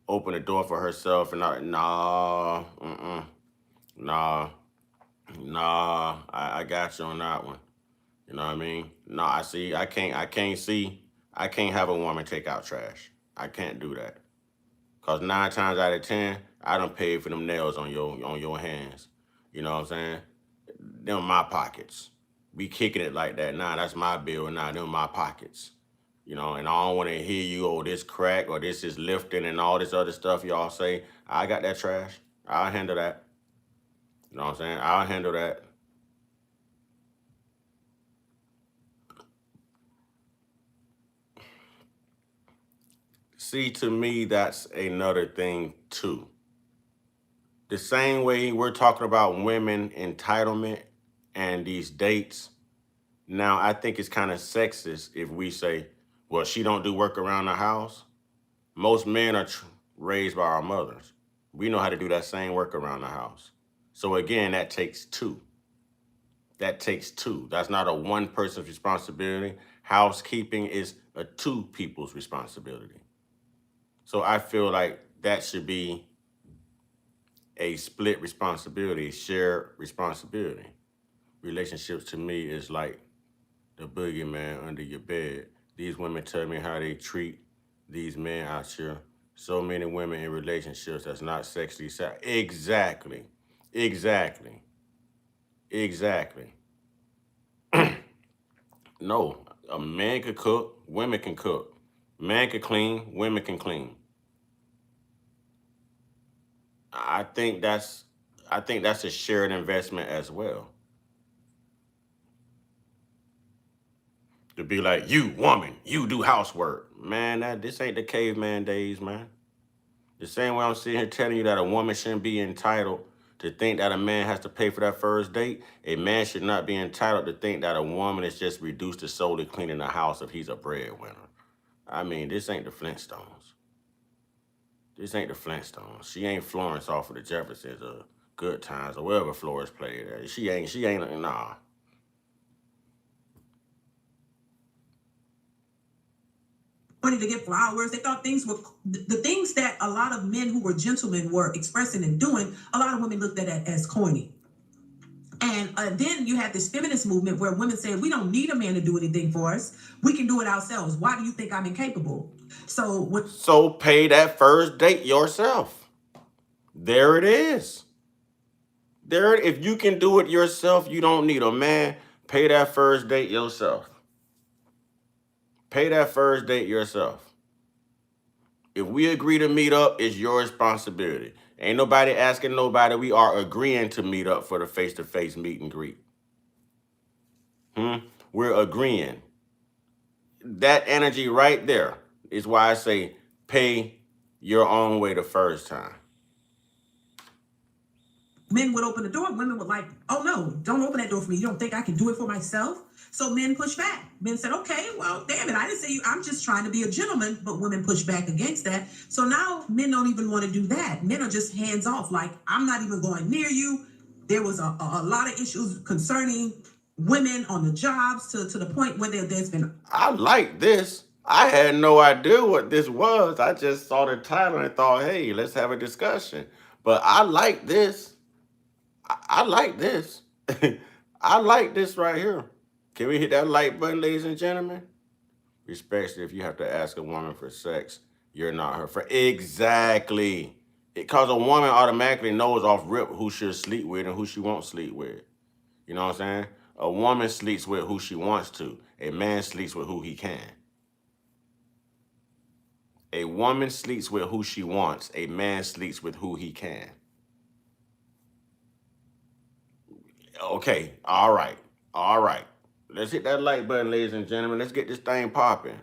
open the door for herself and nah. I got you on that one. You know what I mean? No, I can't have a woman take out trash. I can't do that. Cause 9 times out of 10, I done paid for them nails on your hands. You know what I'm saying? Them my pockets. We kicking it like that. Nah, that's my bill, and nah, them my pockets. You know, and I don't want to hear you, oh, this crack or this is lifting and all this other stuff y'all say. I got that trash. I'll handle that. You know what I'm saying? I'll handle that. See, to me, that's another thing too. The same way we're talking about women entitlement and these dates. Now, I think it's kind of sexist if we say, well, she don't do work around the house. Most men are raised by our mothers. We know how to do that same work around the house. So again, that takes two. That takes two. That's not a one person's responsibility. Housekeeping is a 2 people's responsibility. So I feel like that should be a split responsibility, shared responsibility. Relationships to me is like the boogeyman under your bed. These women tell me how they treat these men out here. So many women in relationships that's not sexually Exactly. No, a man could cook, women can cook. Man can clean, women can clean. I think that's a shared investment as well. To be like, you woman, you do housework. Man, this ain't the caveman days, man. The same way I'm sitting here telling you that a woman shouldn't be entitled to think that a man has to pay for that first date, a man should not be entitled to think that a woman is just reduced to solely cleaning the house if he's a breadwinner. I mean, this ain't the Flintstones. She ain't Florence off of the Jeffersons or Good Times or wherever Flores played at. She ain't, nah. Money to get flowers. They thought things were the things that a lot of men who were gentlemen were expressing and doing. A lot of women looked at it as corny. And then you had this feminist movement where women said, we don't need a man to do anything for us. We can do it ourselves. Why do you think I'm incapable? So pay that first date yourself. There it is. If you can do it yourself, you don't need a man. Pay that first date yourself. Pay that first date yourself. If we agree to meet up, it's your responsibility. Ain't nobody asking nobody. We are agreeing to meet up for the face-to-face meet and greet. We're agreeing. That energy right there is why I say pay your own way the first time. Men would open the door. Women would like, oh no, don't open that door for me. You don't think I can do it for myself? So men push back. Men said, okay, well, damn it. I didn't say I'm just trying to be a gentleman, but women push back against that. So now men don't even want to do that. Men are just hands off. Like, I'm not even going near you. There was a lot of issues concerning women on the jobs to the point where there's been. I like this. I had no idea what this was. I just saw the title and thought, hey, let's have a discussion. But I like this. I like this. I like this right here. Can we hit that like button, ladies and gentlemen? Especially if you have to ask a woman for sex, you're not her friend. Exactly. Because a woman automatically knows off rip who she'll sleep with and who she won't sleep with. You know what I'm saying? A woman sleeps with who she wants to. A man sleeps with who he can. A woman sleeps with who she wants. A man sleeps with who he can. Okay, all right. Let's hit that like button, ladies and gentlemen. Let's get this thing popping.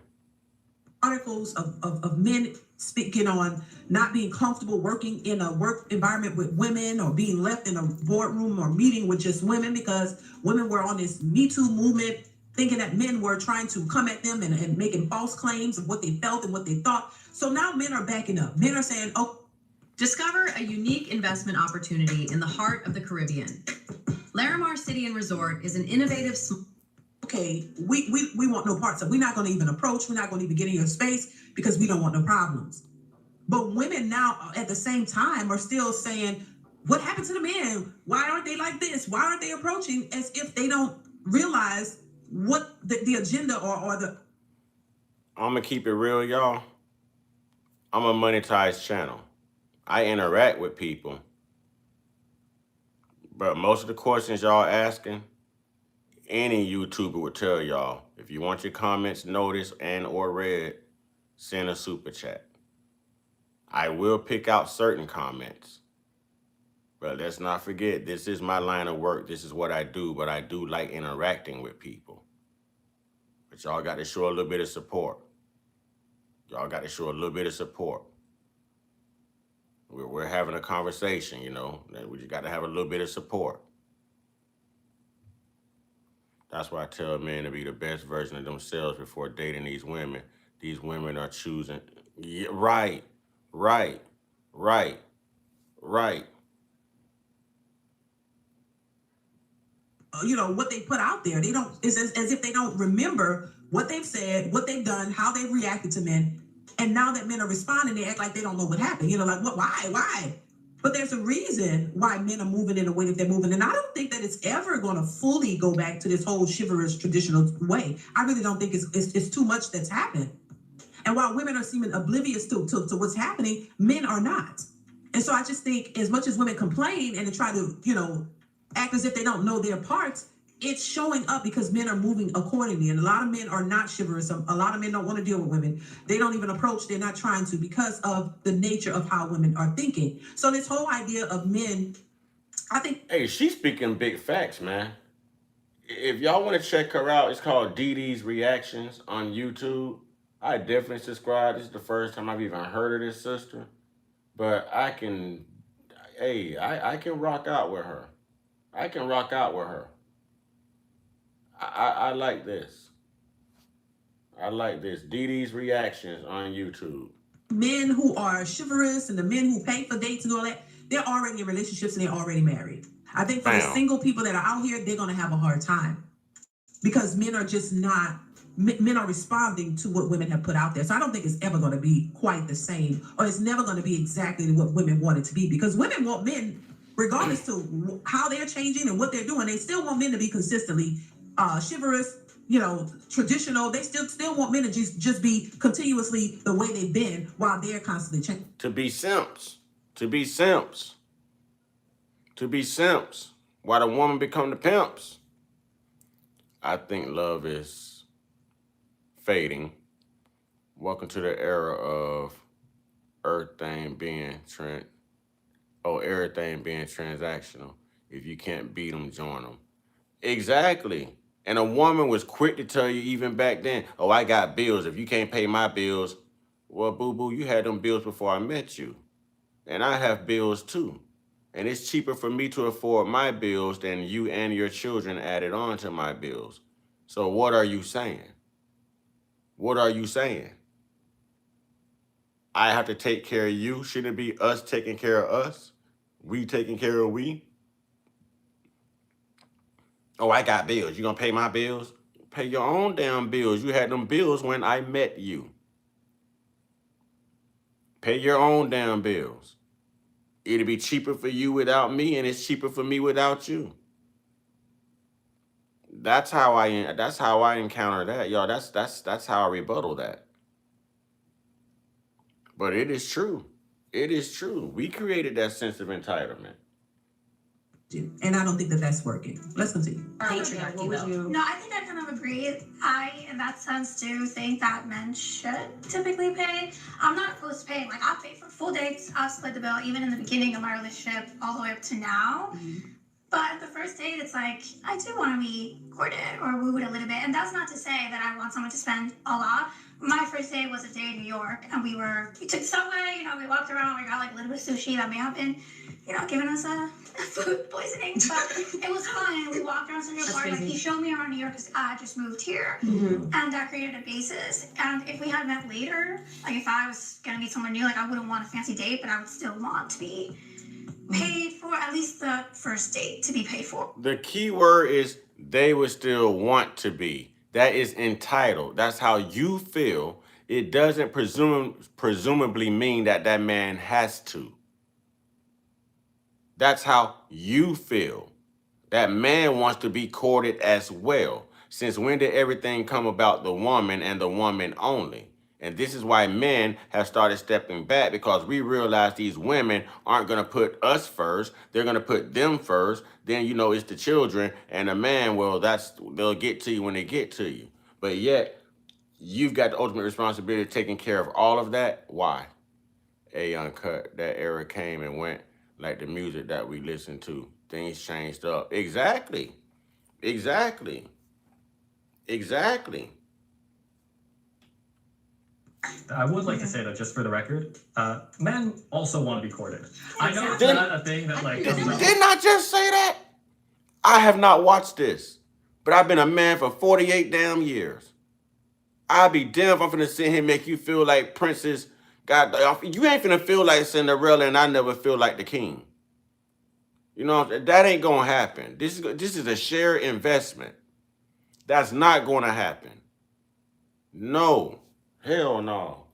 Articles of men speaking on not being comfortable working in a work environment with women or being left in a boardroom or meeting with just women because women were on this Me Too movement, thinking that men were trying to come at them and making false claims of what they felt and what they thought. So now men are backing up. Men are saying, oh. Discover a unique investment opportunity in the heart of the Caribbean. Larimar City and Resort is an innovative. Okay, we want no parts of. We're not going to even approach. We're not going to even get in your space because we don't want no problems. But women now, at the same time, are still saying, "What happened to the men? Why aren't they like this? Why aren't they approaching?" As if they don't realize what the agenda or the. I'm gonna keep it real, y'all. I'm a monetized channel. I interact with people, but most of the questions y'all asking, any YouTuber would tell y'all, if you want your comments noticed and or read, send a super chat. I will pick out certain comments, but let's not forget, this is my line of work. This is what I do, but I do like interacting with people. But y'all got to show a little bit of support. Y'all got to show a little bit of support. We're having a conversation, you know. We just got to have a little bit of support. That's why I tell men to be the best version of themselves before dating these women. These women are choosing. Yeah, right. You know, what they put out there. They don't. It's as if they don't remember what they've said, what they've done, how they've reacted to men. And now that men are responding, they act like they don't know what happened. You know, like, what? Why? But there's a reason why men are moving in the way that they're moving. And I don't think that it's ever going to fully go back to this whole chivalrous traditional way. I really don't think it's too much that's happened. And while women are seeming oblivious to what's happening, men are not. And so I just think as much as women complain and try to, you know, act as if they don't know their parts, it's showing up because men are moving accordingly. And a lot of men are not chivalrous. A lot of men don't want to deal with women. They don't even approach. They're not trying to because of the nature of how women are thinking. So this whole idea of men, I think. Hey, she's speaking big facts, man. If y'all want to check her out, it's called Dee Dee's Reactions on YouTube. I definitely subscribe. This is the first time I've even heard of this sister. But I can rock out with her. I like this. Dee Dee's Reactions on YouTube. Men who are chivalrous and the men who pay for dates and all that, they're already in relationships and they're already married. I think for the single people that are out here, they're going to have a hard time because men are just not. Men are responding to what women have put out there. So I don't think it's ever going to be quite the same, or it's never going to be exactly what women want it to be, because women want men, regardless to how they're changing and what they're doing, they still want men to be consistently chivalrous, you know, traditional. They still want men to just be continuously the way they've been while they're constantly changing. To be simps. Why the woman become the pimps? I think love is fading. Welcome to the era of everything being transactional. If you can't beat them, join them. Exactly. And a woman was quick to tell you even back then, oh, I got bills. If you can't pay my bills, well, boo-boo, you had them bills before I met you. And I have bills too. And it's cheaper for me to afford my bills than you and your children added on to my bills. So what are you saying? I have to take care of you. Shouldn't it be us taking care of us? We taking care of we? Oh, I got bills. You gonna pay my bills? Pay your own damn bills. You had them bills when I met you. Pay your own damn bills. It'll be cheaper for you without me, and it's cheaper for me without you. That's how I encounter that, y'all. That's how I rebuttal that. But it is true. We created that sense of entitlement. And I don't think that that's working. Let's continue. Patriarchy, though. No, I think I kind of agree. I, in that sense, do think that men should typically pay. I'm not opposed to paying. Like, I'll pay for full dates. I'll split the bill, even in the beginning of my relationship, all the way up to now. Mm-hmm. But at the first date, it's like, I do want to be courted or wooed a little bit. And that's not to say that I want someone to spend a lot. My first date was a day in New York, and we took the subway, you know, we walked around, we got like a little bit of sushi that may have been, you know, giving us a food poisoning, but it was fun. We walked around Central Park, like he showed me around New York because I just moved here, and that created a basis. And if we had met later, like if I was gonna meet someone new, like I wouldn't want a fancy date, but I would still want to be paid for, at least the first date to be paid for. The key word is they would still want to be. That is entitled. That's how you feel. It doesn't presumably mean that man has to. That's how you feel. That man wants to be courted as well. Since when did everything come about the woman and the woman only? And this is why men have started stepping back, because we realize these women aren't going to put us first. They're going to put them first. Then, you know, it's the children and the man. Well, they'll get to you when they get to you. But yet, you've got the ultimate responsibility of taking care of all of that. Why? A Uncut, that era came and went like the music that we listen to. Things changed up. Exactly. Exactly. Exactly. I would like to say though, just for the record, men also want to be courted. I know it's Didn't- not a thing that like comes up. Didn't I just say that? I have not watched this, but I've been a man for 48 damn years. I'll be damned if I'm finna sit here and make you feel like Princess. God, you ain't finna feel like Cinderella, and I never feel like the king. You know, that ain't gonna happen. This is a shared investment. That's not gonna happen. No. Hell no.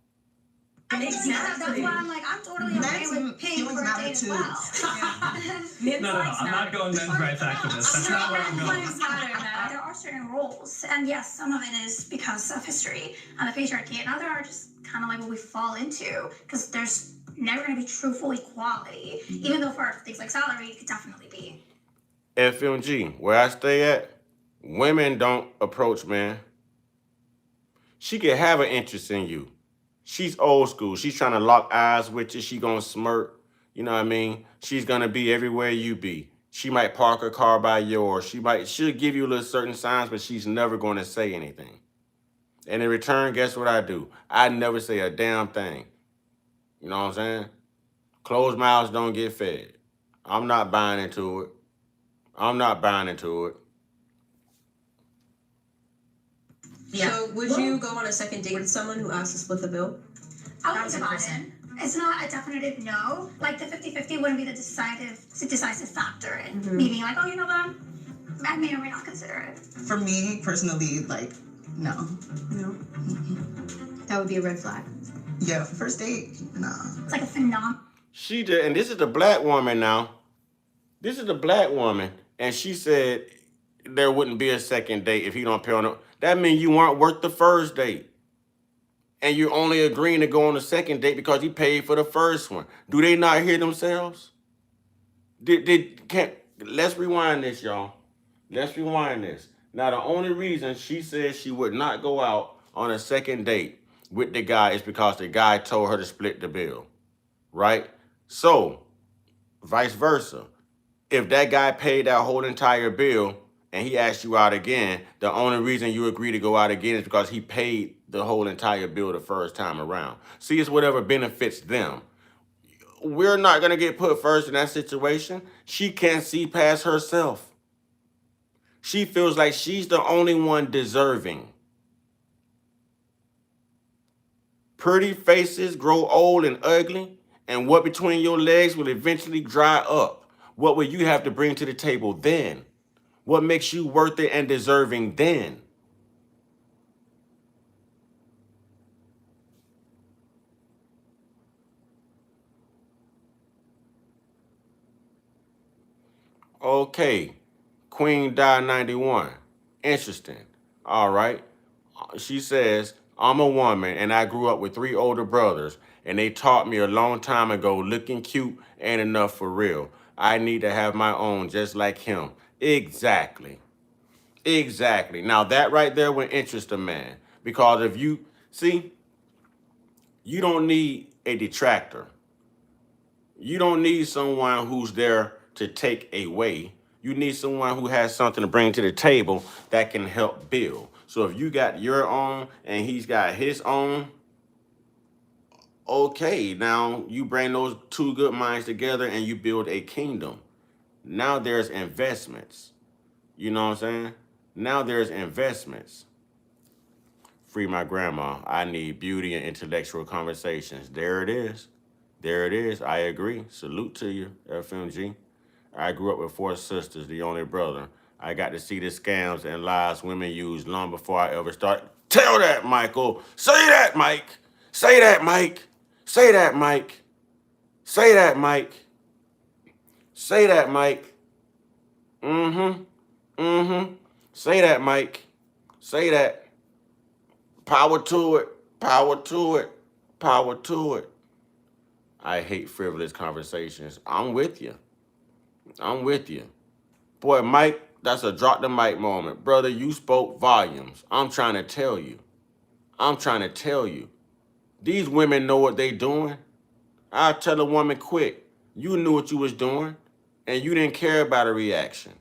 That's why I'm like, I'm totally okay with paying for a date as well. No, I'm not going men's rights activist. That's not where I'm going. There are certain rules, and yes, some of it is because of history and the patriarchy, and other are just kind of like what we fall into, because there's never going to be true full equality, even though for things like salary, it could definitely be. FMG, where I stay at, women don't approach men. She could have an interest in you. She's old school. She's trying to lock eyes with you. She gonna smirk. You know what I mean? She's gonna be everywhere you be. She might park her car by yours. She'll give you little certain signs, but she's never gonna say anything. And in return, guess what I do? I never say a damn thing. You know what I'm saying? Closed mouths don't get fed. I'm not buying into it. I'm not buying into it. Yeah. So would you go on a second date with someone who asked to split the bill? I would think about it. It's not a definitive no. Like the 50-50 wouldn't be the decisive factor in me being like, oh, you know what? I may or may not consider it. For me personally, like, no. No. That would be a red flag. Yeah, for first date, nah. It's like a phenomenon. She did, and this is the black woman now. This is the black woman, and she said there wouldn't be a second date if he don't pay on it. That means you weren't worth the first date. And you're only agreeing to go on the second date because he paid for the first one. Do they not hear themselves? Let's rewind this, y'all. Let's rewind this. Now, the only reason she said she would not go out on a second date with the guy is because the guy told her to split the bill, right? So, vice versa. If that guy paid that whole entire bill and he asked you out again, the only reason you agree to go out again is because he paid the whole entire bill the first time around. See, it's whatever benefits them. We're not going to get put first in that situation. She can't see past herself. She feels like she's the only one deserving. Pretty faces grow old and ugly, and what between your legs will eventually dry up. What will you have to bring to the table then? What makes you worth it and deserving then? Okay, Queen Die 91. Interesting. All right. She says, I'm a woman and I grew up with 3 older brothers and they taught me a long time ago looking cute ain't enough for real. I need to have my own just like him. Exactly. Exactly. Now that right there would interest a man, because if you see, you don't need a detractor. You don't need someone who's there to take away. You need someone who has something to bring to the table that can help build. So if you got your own and he's got his own, okay, now you bring those 2 good minds together and you build a kingdom. Now there's investments. You know what I'm saying? Now there's investments. Free my grandma. I need beauty and intellectual conversations. There it is. There it is. I agree. Salute to you, FMG. I grew up with 4 sisters, the only brother. I got to see the scams and lies women use long before I ever start. Tell that, Michael. Say that, Mike. Say that, Mike. Say that, Mike. Say that, Mike. Say that, Mike. Mm-hmm. Mm-hmm. Say that, Mike. Say that. Power to it. Power to it. Power to it. I hate frivolous conversations. I'm with you. I'm with you. Boy, Mike, that's a drop the mic moment. Brother, you spoke volumes. I'm trying to tell you. I'm trying to tell you. These women know what they doing. I'll tell a woman quick. You knew what you was doing, and you didn't care about a reaction.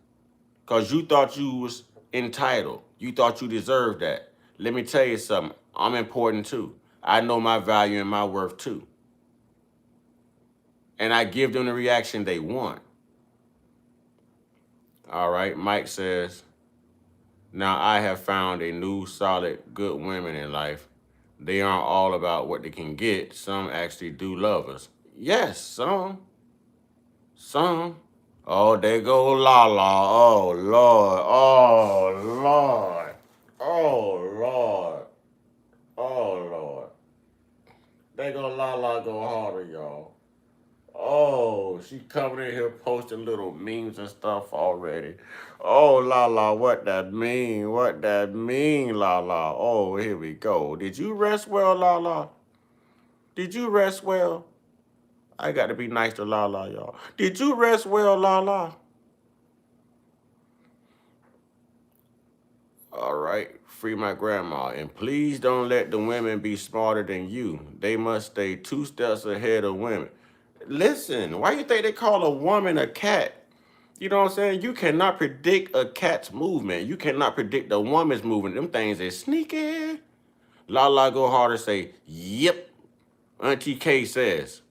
Because you thought you was entitled. You thought you deserved that. Let me tell you something. I'm important too. I know my value and my worth too. And I give them the reaction they want. All right, Mike says, now I have found a new solid good women in life. They aren't all about what they can get. Some actually do love us. Yes, some. Some. Oh, there go Lala. Oh, Lord. Oh, Lord. Oh, Lord. Oh, Lord. There go Lala go harder, y'all. Oh, she coming in here posting little memes and stuff already. Oh, Lala, what that mean? What that mean, Lala? Oh, here we go. Did you rest well, Lala? Did you rest well? I got to be nice to Lala, y'all. Did you rest well, Lala? All right, free my grandma. And please don't let the women be smarter than you. They must stay 2 steps ahead of women. Listen, why you think they call a woman a cat? You know what I'm saying? You cannot predict a cat's movement. You cannot predict a woman's movement. Them things is sneaky. Lala go harder say, yep. Auntie K says,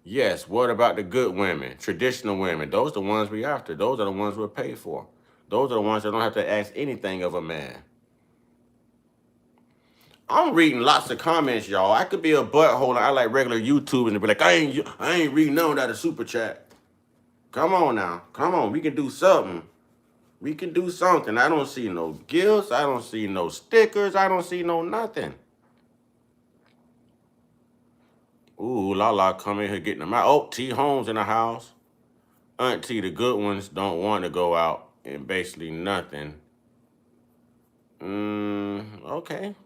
yes, what about the good women, traditional women? Those are the ones we after. Those are the ones we're paid for. Those are the ones that don't have to ask anything of a man. I'm reading lots of comments, y'all. I could be a butthole. I like regular YouTube and be like, I ain't reading none of that super chat. Come on now. Come on. We can do something. We can do something. I don't see no gifts. I don't see no stickers. I don't see no nothing. Ooh, Lala come in here getting them out. Oh, T Holmes in the house. Auntie, the good ones don't want to go out and basically nothing. Okay.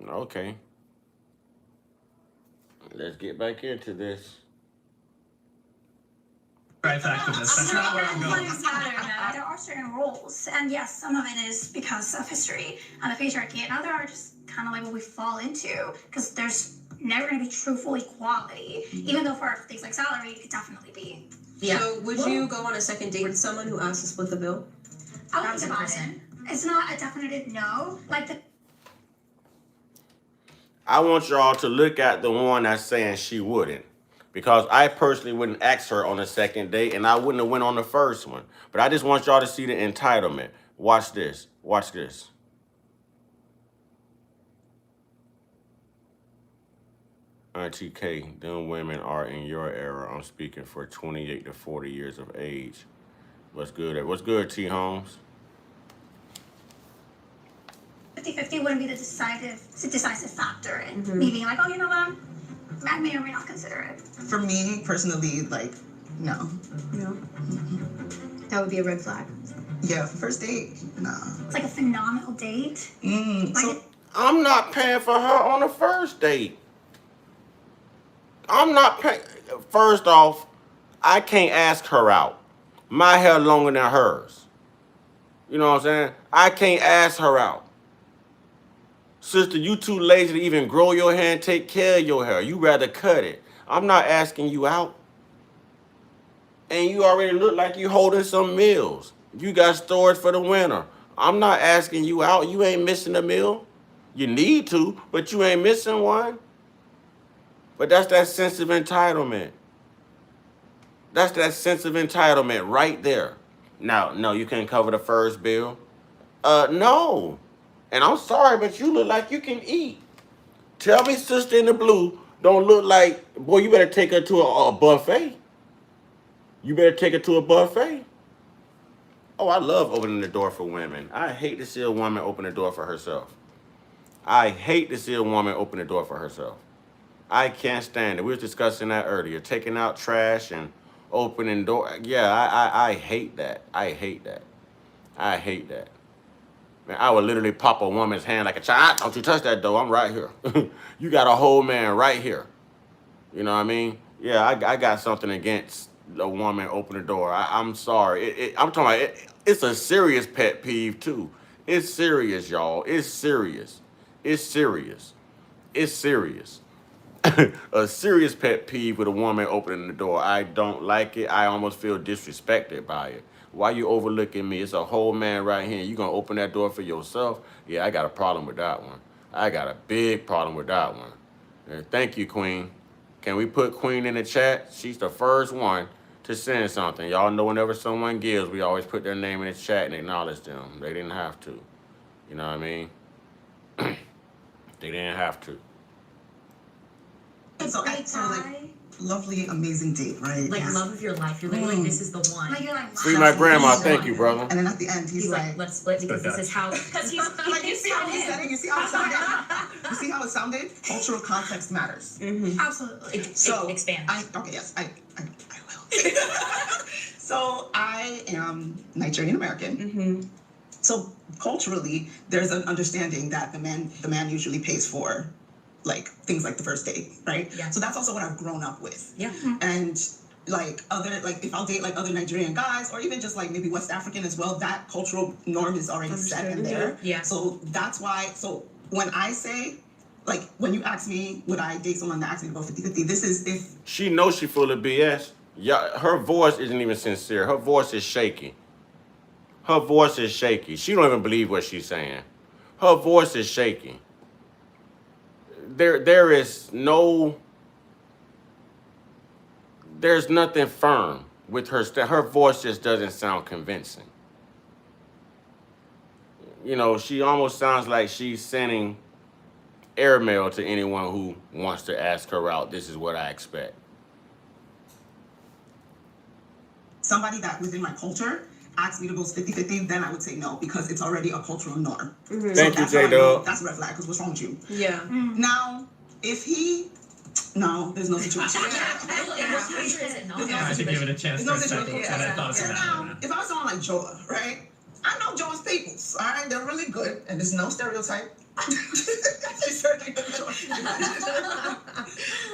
Okay. Let's get back into this. Right back to this. That's not where I'm going. There are certain rules, and yes, some of it is because of history and the patriarchy, and other are just kind of like what we fall into, because there's never going to be true full equality, even though for things like salary, it could definitely be. Yeah. So would you go on a second date with someone who asked to split the bill? I would think about it. It's not a definitive no. I want y'all to look at the one that's saying she wouldn't. Because I personally wouldn't ask her on a second date, and I wouldn't have went on the first one. But I just want y'all to see the entitlement. Watch this. Watch this. Auntie K, them women are in your era. I'm speaking for 28 to 40 years of age. What's good? What's good, T. Holmes? 50-50 wouldn't be the decisive factor in me being like, oh, you know what? I may or may not consider it. For me personally, like, no. No. That would be a red flag. Yeah, first date, nah. It's like a phenomenal date. So I'm not paying for her on the first date. I'm not paying. First off, I can't ask her out. My hair longer than hers. You know what I'm saying? I can't ask her out. Sister, you too lazy to even grow your hair and take care of your hair. You rather cut it. I'm not asking you out. And you already look like you holding some meals. You got storage for the winter. I'm not asking you out. You ain't missing a meal. You need to, but you ain't missing one. But that's that sense of entitlement. That's that sense of entitlement right there. Now, no, you can't cover the first bill. No. And I'm sorry, but you look like you can eat. Tell me sister in the blue don't look like, boy, you better take her to a buffet. You better take her to a buffet. Oh, I love opening the door for women. I hate to see a woman open the door for herself. I hate to see a woman open the door for herself. I can't stand it. We were discussing that earlier. Taking out trash and opening door. Yeah, I hate that. I hate that. I hate that. Man, I would literally pop a woman's hand like a child. Don't you touch that door. I'm right here. You got a whole man right here. You know what I mean? Yeah, I got something against a woman open the door. I'm sorry. I'm talking about it's a serious pet peeve too. It's serious, y'all. It's serious. It's serious. It's serious. A serious pet peeve with a woman opening the door. I don't like it. I almost feel disrespected by it. Why you overlooking me? It's a whole man right here. You gonna open that door for yourself? Yeah, I got a problem with that one. I got a big problem with that one. And thank you, Queen. Can we put Queen in the chat? She's the first one to send something. Y'all know whenever someone gives, we always put their name in the chat and acknowledge them. They didn't have to. You know what I mean? They didn't have to. So lovely, amazing date, right? Like love of your life. You're like this is the one. Like you're like, Free my grandma. Thank you, brother. And then at the end, he's like, let's split because this is how. Because he's like, you see how he said it? You see how it sounded? You see how it sounded? Cultural context matters. absolutely. So expand. I will. So I am Nigerian American. So culturally, there's an understanding that the man usually pays for, like things like the first date, right? Yeah. So that's also what I've grown up with. Yeah. And like if I'll date like other Nigerian guys or even just like maybe West African as well, that cultural norm is already set in there. Yeah. So that's why. So when I say, like, when you ask me, would I date someone that asks me to go 50-50? This is if She knows she full of BS. Yeah, her voice isn't even sincere. Her voice is shaky. Her voice is shaky. She don't even believe what she's saying. Her voice is shaky. There's nothing firm with her. Her voice just doesn't sound convincing. You know, she almost sounds like she's sending airmail to anyone who wants to ask her out. This is what I expect. somebody that within my culture asked me to go 50-50, then I would say no, because it's already a cultural norm. Mm-hmm. Thank you, J-Dub. That's a red flag, because what's wrong with you? Yeah. Now, if he... No, there's no situation. I should give it a chance for a second. And I thought Now, if I was someone like Joa, right? I know Joa's peoples, all right? They're really good, and there's no stereotype. She's certainly good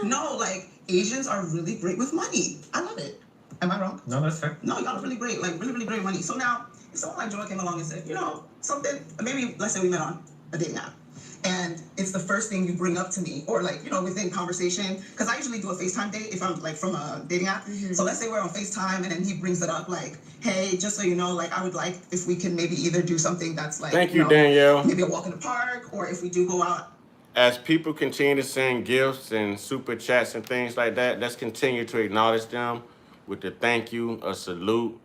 No, like, Asians are really great with money. I love it. Am I wrong? No, that's fair. No, y'all are really great, like, really, really great with money. So now, if someone like Joa came along and said, you know, something, maybe, let's say we met on a dating app, and it's the first thing you bring up to me, or like, you know, within conversation, because I usually do a FaceTime date if I'm like from a dating app. So let's say we're on FaceTime and then he brings it up like, hey, just so you know, like I would like if we can maybe either do something that's like, Thank you, know, Danielle. maybe a walk in the park, or if we do go out. As people continue to send gifts and super chats and things like that, let's continue to acknowledge them with the thank you, a salute.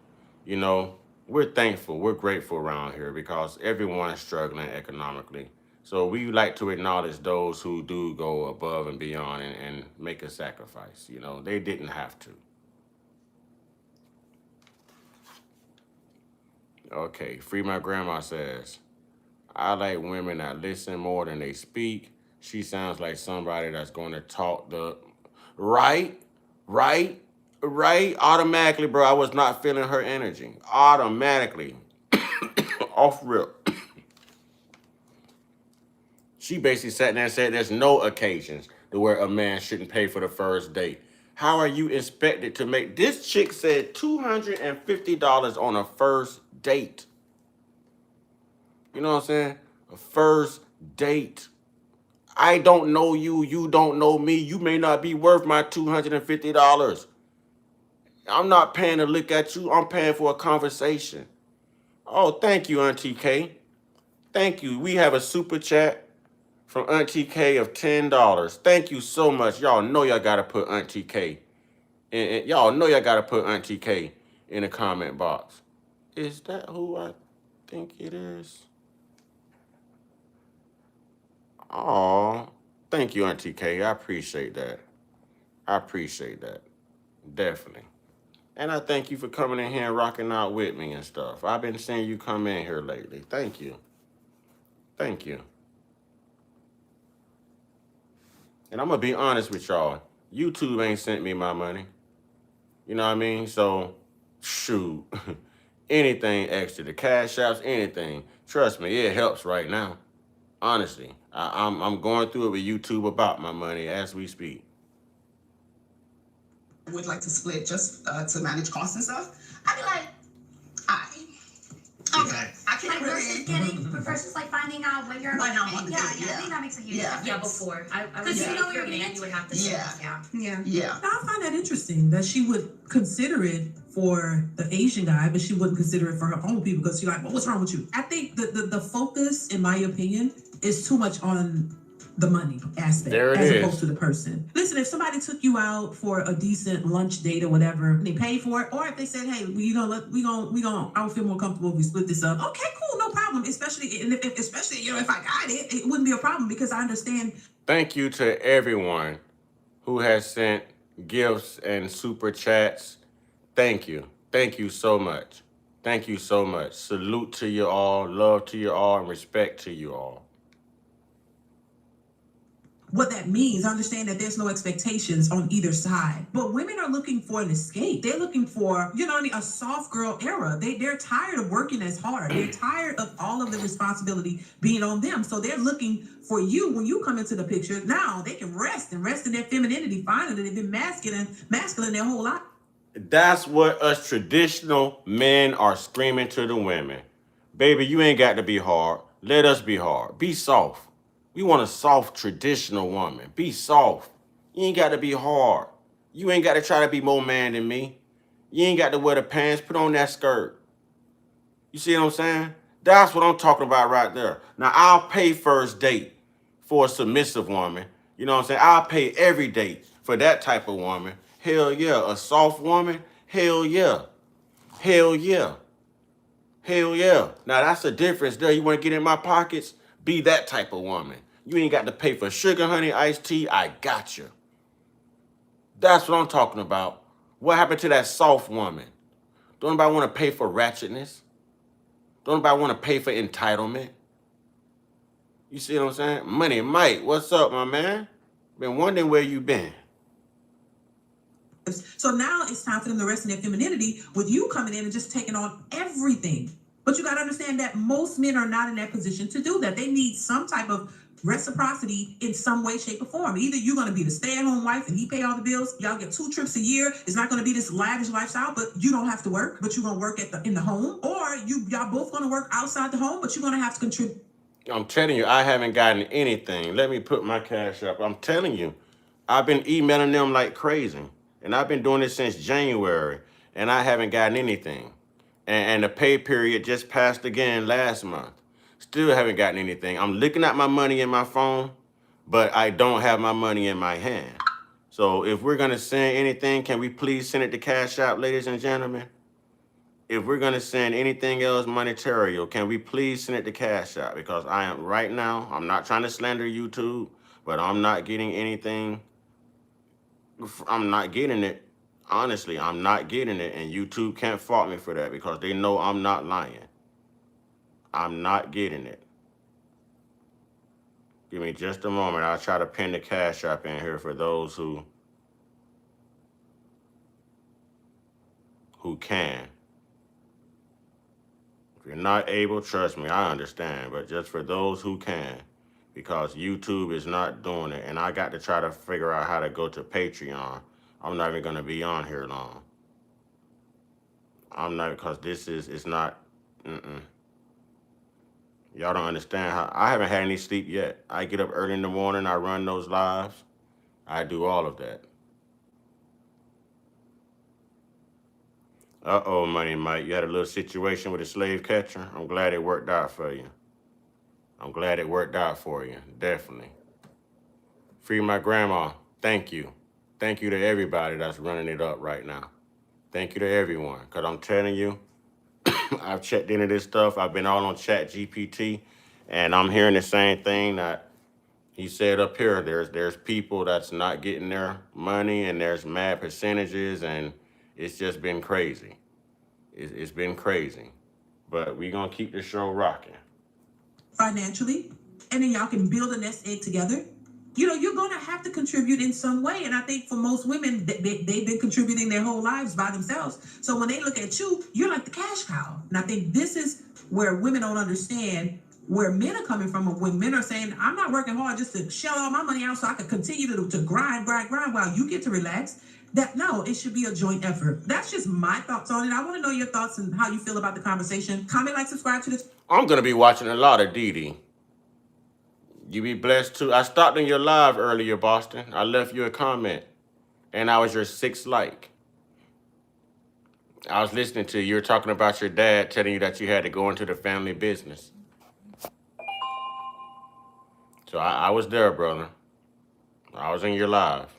You know, we're thankful, we're grateful around here because everyone is struggling economically. So we like to acknowledge those who do go above and beyond and make a sacrifice. You know, they didn't have to. Okay, Free My Grandma says, I like women that listen more than they speak. She sounds like somebody that's going to talk the right. Automatically, bro, I was not feeling her energy. Automatically. Off rip. She basically sat there and said there's no occasions to where a man shouldn't pay for the first date. How are you expected to make... This chick said $250 on a first date. You know what I'm saying? A first date. I don't know you. You don't know me. You may not be worth my $250. I'm not paying to look at you. I'm paying for a conversation. Oh, thank you, Auntie K. Thank you. We have a super chat from Auntie K of $10. Thank you so much. Y'all know y'all got to put Auntie K. And y'all know y'all got to put Auntie K in the comment box. Is that who I think it is? Oh, thank you, Auntie K. I appreciate that. I appreciate that. Definitely. And I thank you for coming in here and rocking out with me and stuff. I've been seeing you come in here lately. Thank you. Thank you. And I'm going to be honest with y'all. YouTube ain't sent me my money. You know what I mean? So, shoot. Anything extra, the cash apps, anything. Trust me, it helps right now. Honestly, I'm going through it with YouTube about my money as we speak. Would like to split just to manage costs and stuff. I'd be like, I can't versus really. versus like finding out what you're Right now, paying. on the Yeah, date, yeah, I yeah. think that makes a huge Yeah. difference. Yeah, before. I would Because say you know if you're you're getting it, you would have to Yeah. say, yeah. Yeah. Yeah. Now, I find that interesting that she would consider it for the Asian guy, but she wouldn't consider it for her own people because she's like, well, what's wrong with you? I think the focus, in my opinion, is too much on the money aspect There it as is. opposed to the person. Listen, if somebody took you out for a decent lunch date or whatever, and they paid for it, or if they said, hey, we gonna, I would feel more comfortable if we split this up. Okay, cool, no problem. Especially if I got it, it wouldn't be a problem because I understand. Thank you to everyone who has sent gifts and super chats. Thank you. Thank you so much. Thank you so much. Salute to you all, love to you all, and respect to you all. What that means, I understand that there's no expectations on either side. But women are looking for an escape. They're looking for, you know what I mean, a soft girl era. They're tired of working as hard. They're tired of all of the responsibility being on them. So they're looking for you when you come into the picture. Now they can rest in their femininity. Finally, they've been masculine their whole life. That's what us traditional men are screaming to the women. Baby, you ain't got to be hard. Let us be hard. Be soft. We want a soft, traditional woman. Be soft. You ain't got to be hard. You ain't got to try to be more man than me. You ain't got to wear the pants. Put on that skirt. You see what I'm saying? That's what I'm talking about right there. Now, I'll pay first date for a submissive woman. You know what I'm saying? I'll pay every date for that type of woman. Hell yeah. A soft woman? Hell yeah. Hell yeah. Hell yeah. Now, that's the difference there. You want to get in my pockets? Be that type of woman. You ain't got to pay for sugar, honey, iced tea. I got you. That's what I'm talking about. What happened to that soft woman? Don't nobody want to pay for ratchetness? Don't nobody want to pay for entitlement? You see what I'm saying? Money Mike, what's up, my man? Been wondering where you been. So now it's time for them to rest in their femininity with you coming in and just taking on everything. But you got to understand that most men are not in that position to do that. They need some type of reciprocity in some way, shape, or form. Either you're going to be the stay-at-home wife and he pay all the bills. Y'all get 2 trips a year. It's not going to be this lavish lifestyle, but you don't have to work. But you're going to work in the home, or y'all both going to work outside the home, but you're going to have to contribute. I'm telling you, I haven't gotten anything. Let me put my cash up. I'm telling you, I've been emailing them like crazy, and I've been doing this since January, and I haven't gotten anything. And the pay period just passed again last month. Still haven't gotten anything. I'm looking at my money in my phone, but I don't have my money in my hand. So if we're going to send anything, can we please send it to Cash App, ladies and gentlemen? If we're going to send anything else monetary, can we please send it to Cash App? Because I am right now, I'm not trying to slander YouTube, but I'm not getting anything. I'm not getting it. Honestly, I'm not getting it, and YouTube can't fault me for that because they know I'm not lying. I'm not getting it. Give me just a moment. I'll try to pin the Cash App in here for those who can. If you're not able, trust me, I understand, but just for those who can, because YouTube is not doing it, and I got to try to figure out how to go to Patreon. I'm not even going to be on here long. I'm not, because it's not, Y'all don't understand how, I haven't had any sleep yet. I get up early in the morning, I run those lives, I do all of that. Uh-oh, Money Mike, you had a little situation with a slave catcher? I'm glad it worked out for you. I'm glad it worked out for you, definitely. Free my grandma, thank you. Thank you to everybody that's running it up right now. Thank you to everyone, because I'm telling you, I've checked into this stuff. I've been all on ChatGPT, and I'm hearing the same thing that he said up here. There's people that's not getting their money, and there's mad percentages, and it's just been crazy. It's been crazy. But we're going to keep the show rocking. Financially, and then y'all can build a nest egg together. you're going to have to contribute in some way. And I think for most women, they've been contributing their whole lives by themselves. So when they look at you, you're like the cash cow. And I think this is where women don't understand where men are coming from, when men are saying, I'm not working hard just to shell all my money out so I can continue to grind while you get to relax. No, it should be a joint effort. That's just my thoughts on it. I want to know your thoughts and how you feel about the conversation. Comment, like, subscribe to this. I'm going to be watching a lot of Dee Dee. You be blessed too. I stopped in your live earlier, Boston. I left you a comment, and I was your 6th like. I was listening to you. You were talking about your dad telling you that you had to go into the family business. So I was there, brother. I was in your live.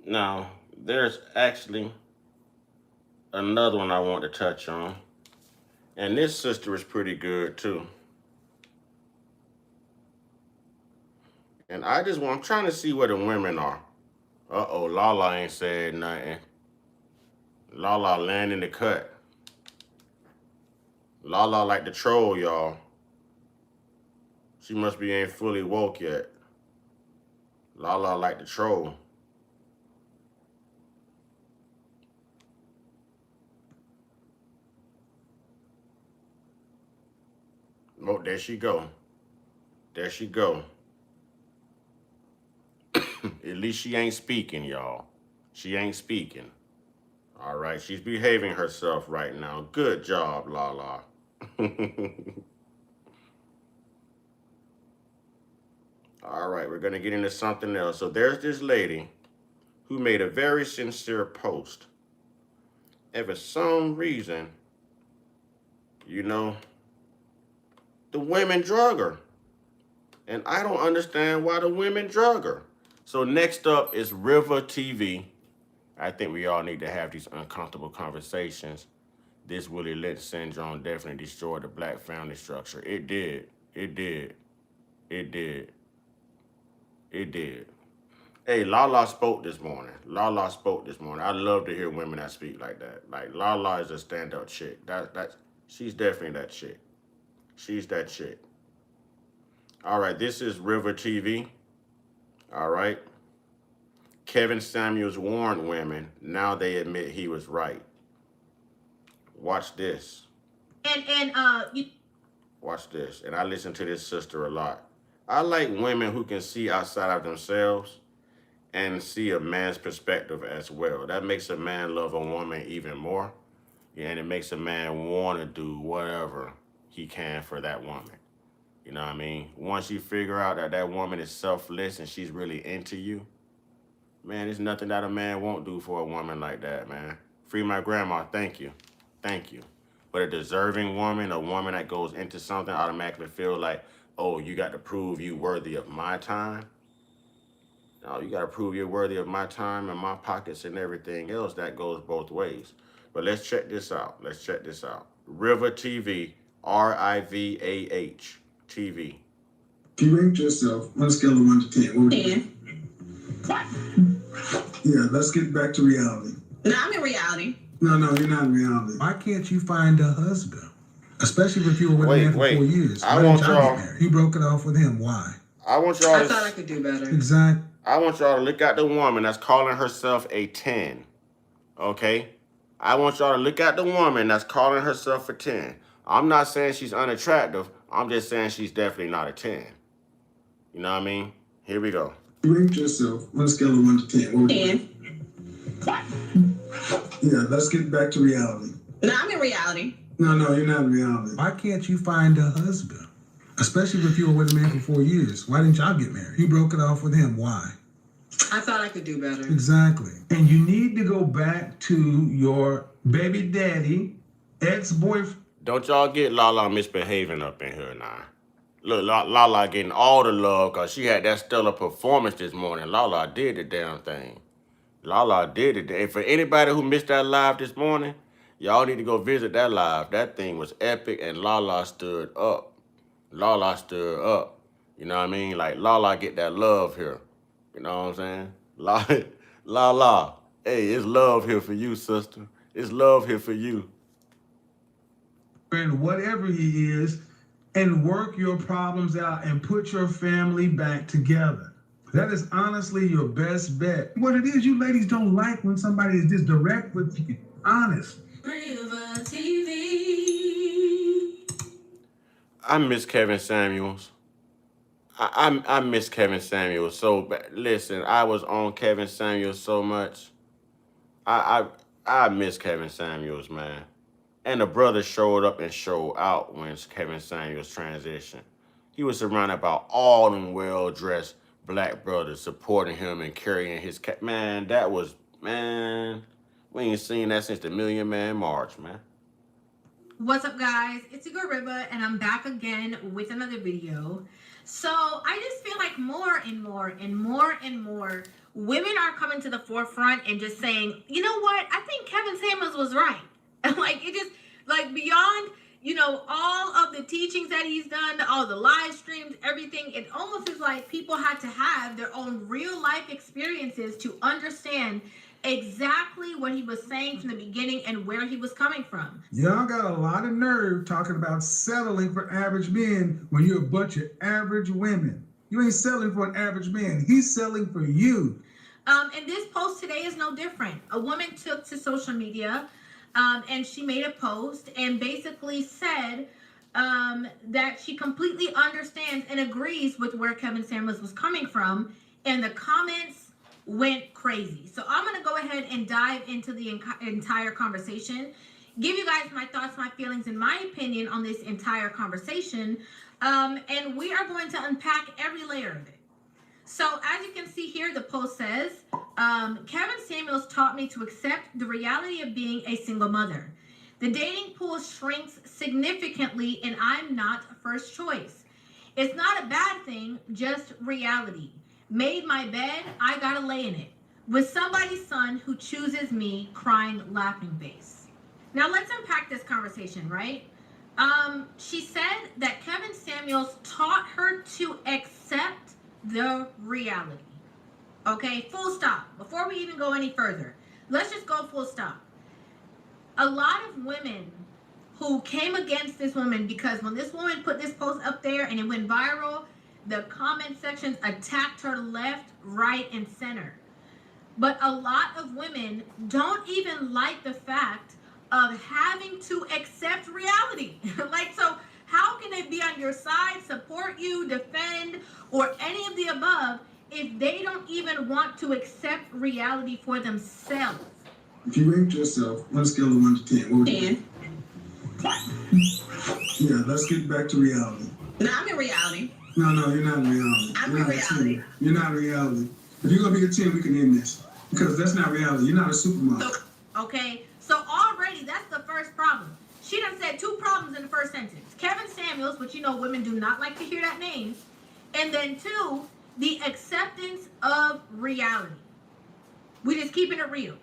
Now, there's actually another one I want to touch on. And this sister is pretty good too. And I'm trying to see where the women are. Uh-oh, Lala ain't said nothing. Lala landing the cut. Lala like the troll, y'all. She must be ain't fully woke yet. Lala like the troll. Oh, there she go. There she go. At least she ain't speaking, y'all. She ain't speaking. All right, she's behaving herself right now. Good job, Lala. All right, we're going to get into something else. So there's this lady who made a very sincere post. And for some reason, the women drug her. And I don't understand why the women drug her. So next up is River TV. I think we all need to have these uncomfortable conversations. This Willie Lynch syndrome definitely destroyed the black family structure. It did. It did. It did. It did. Hey, Lala spoke this morning. Lala spoke this morning. I love to hear women that speak like that. Like, Lala is a stand-up chick. She's definitely that chick. She's that chick. All right, this is River TV. All right. Kevin Samuels warned women. Now they admit he was right. Watch this. Watch this. And I listen to this sister a lot. I like women who can see outside of themselves and see a man's perspective as well. That makes a man love a woman even more. Yeah, and it makes a man want to do whatever he can for that woman. You know what I mean? Once you figure out that that woman is selfless and she's really into you, man, there's nothing that a man won't do for a woman like that, man. Free my grandma, thank you. Thank you. But a deserving woman, a woman that goes into something automatically feel like, oh, you got to prove you worthy of my time. No, you got to prove you're worthy of my time and my pockets and everything else. That goes both ways. But let's check this out. Let's check this out. River TV, RIVAH TV. If you rate yourself on a scale of 1 to 10, what would you do? Yeah, let's get back to reality. No, I'm in reality. No, you're not in reality. Why can't you find a husband? Especially if you were with a man for 4 years. I want y'all. You broke it off with him. Why? I want y'all. I thought I could do better. Exactly. I want y'all to look at the woman that's calling herself a 10. Okay? I want y'all to look at the woman that's calling herself a 10. I'm not saying she's unattractive. I'm just saying she's definitely not a 10. You know what I mean? Here we go. Rate yourself on a scale of 1 to 10. What would you do? Yeah, let's get back to reality. No, I'm in reality. No, you're not in reality. Why can't you find a husband? Especially if you were with a man for 4 years. Why didn't y'all get married? You broke it off with him. Why? I thought I could do better. Exactly. And you need to go back to your baby daddy, ex-boyfriend. Don't y'all get Lala misbehaving up in here now. Look, Lala getting all the love because she had that stellar performance this morning. Lala did the damn thing. Lala did it. And for anybody who missed that live this morning, y'all need to go visit that live. That thing was epic, and Lala stood up. Lala stood up. You know what I mean? Like, Lala get that love here. You know what I'm saying? Lala, hey, it's love here for you, sister. It's love here for you. And whatever he is, and work your problems out and put your family back together. That is honestly your best bet. What it is, you ladies don't like when somebody is just direct with you. Honest. River TV. I miss Kevin Samuels. I miss Kevin Samuels so bad. Listen, I was on Kevin Samuels so much. I miss Kevin Samuels, man. And the brother showed up and showed out when Kevin Samuels transitioned. He was surrounded by all them well-dressed black brothers supporting him and carrying his man. That was, man. We ain't seen that since the Million Man March, man. What's up, guys? It's your girl Riba, and I'm back again with another video. So I just feel like more and more women are coming to the forefront and just saying, you know what? I think Kevin Samuels was right. Like, it just, like, beyond, you know, all of the teachings that he's done, all the live streams, everything, it almost is like people had to have their own real life experiences to understand exactly what he was saying from the beginning and where he was coming from. Y'all got a lot of nerve talking about settling for average men when you're a bunch of average women. You ain't settling for an average man. He's settling for you. And this post today is no different. A woman took to social media and she made a post and basically said that she completely understands and agrees with where Kevin Samuels was coming from, and the comments went crazy. So I'm going to go ahead and dive into the entire conversation, give you guys my thoughts, my feelings, and my opinion on this entire conversation, and we are going to unpack every layer of it. So as you can see here, the post says, Kevin Samuels taught me to accept the reality of being a single mother. The dating pool shrinks significantly and I'm not first choice. It's not a bad thing, just reality. Made my bed, I gotta lay in it. With somebody's son who chooses me, crying, laughing face. Now let's unpack this conversation, right? She said that Kevin Samuels taught her to accept the reality. Okay, full stop. Before we even go any further, let's just go full stop. A lot of women who came against this woman, because when this woman put this post up there and it went viral, the comment sections attacked her left, right, and center. But a lot of women don't even like the fact of having to accept reality. Like, so how can they be on your side, support you, defend, or any of the above if they don't even want to accept reality for themselves? If you rate yourself on a scale of 1 to 10, what would you rate? Yeah, let's get back to reality. No, I'm in reality. No, you're not in reality. I'm in reality. You're not in reality. If you're gonna be a 10, we can end this. Because that's not reality. You're not a supermodel. Okay, so already that's the first problem. She done said 2 problems in the first sentence. Kevin Samuels, which you know women do not like to hear that name. And then 2, the acceptance of reality. We just keeping it real.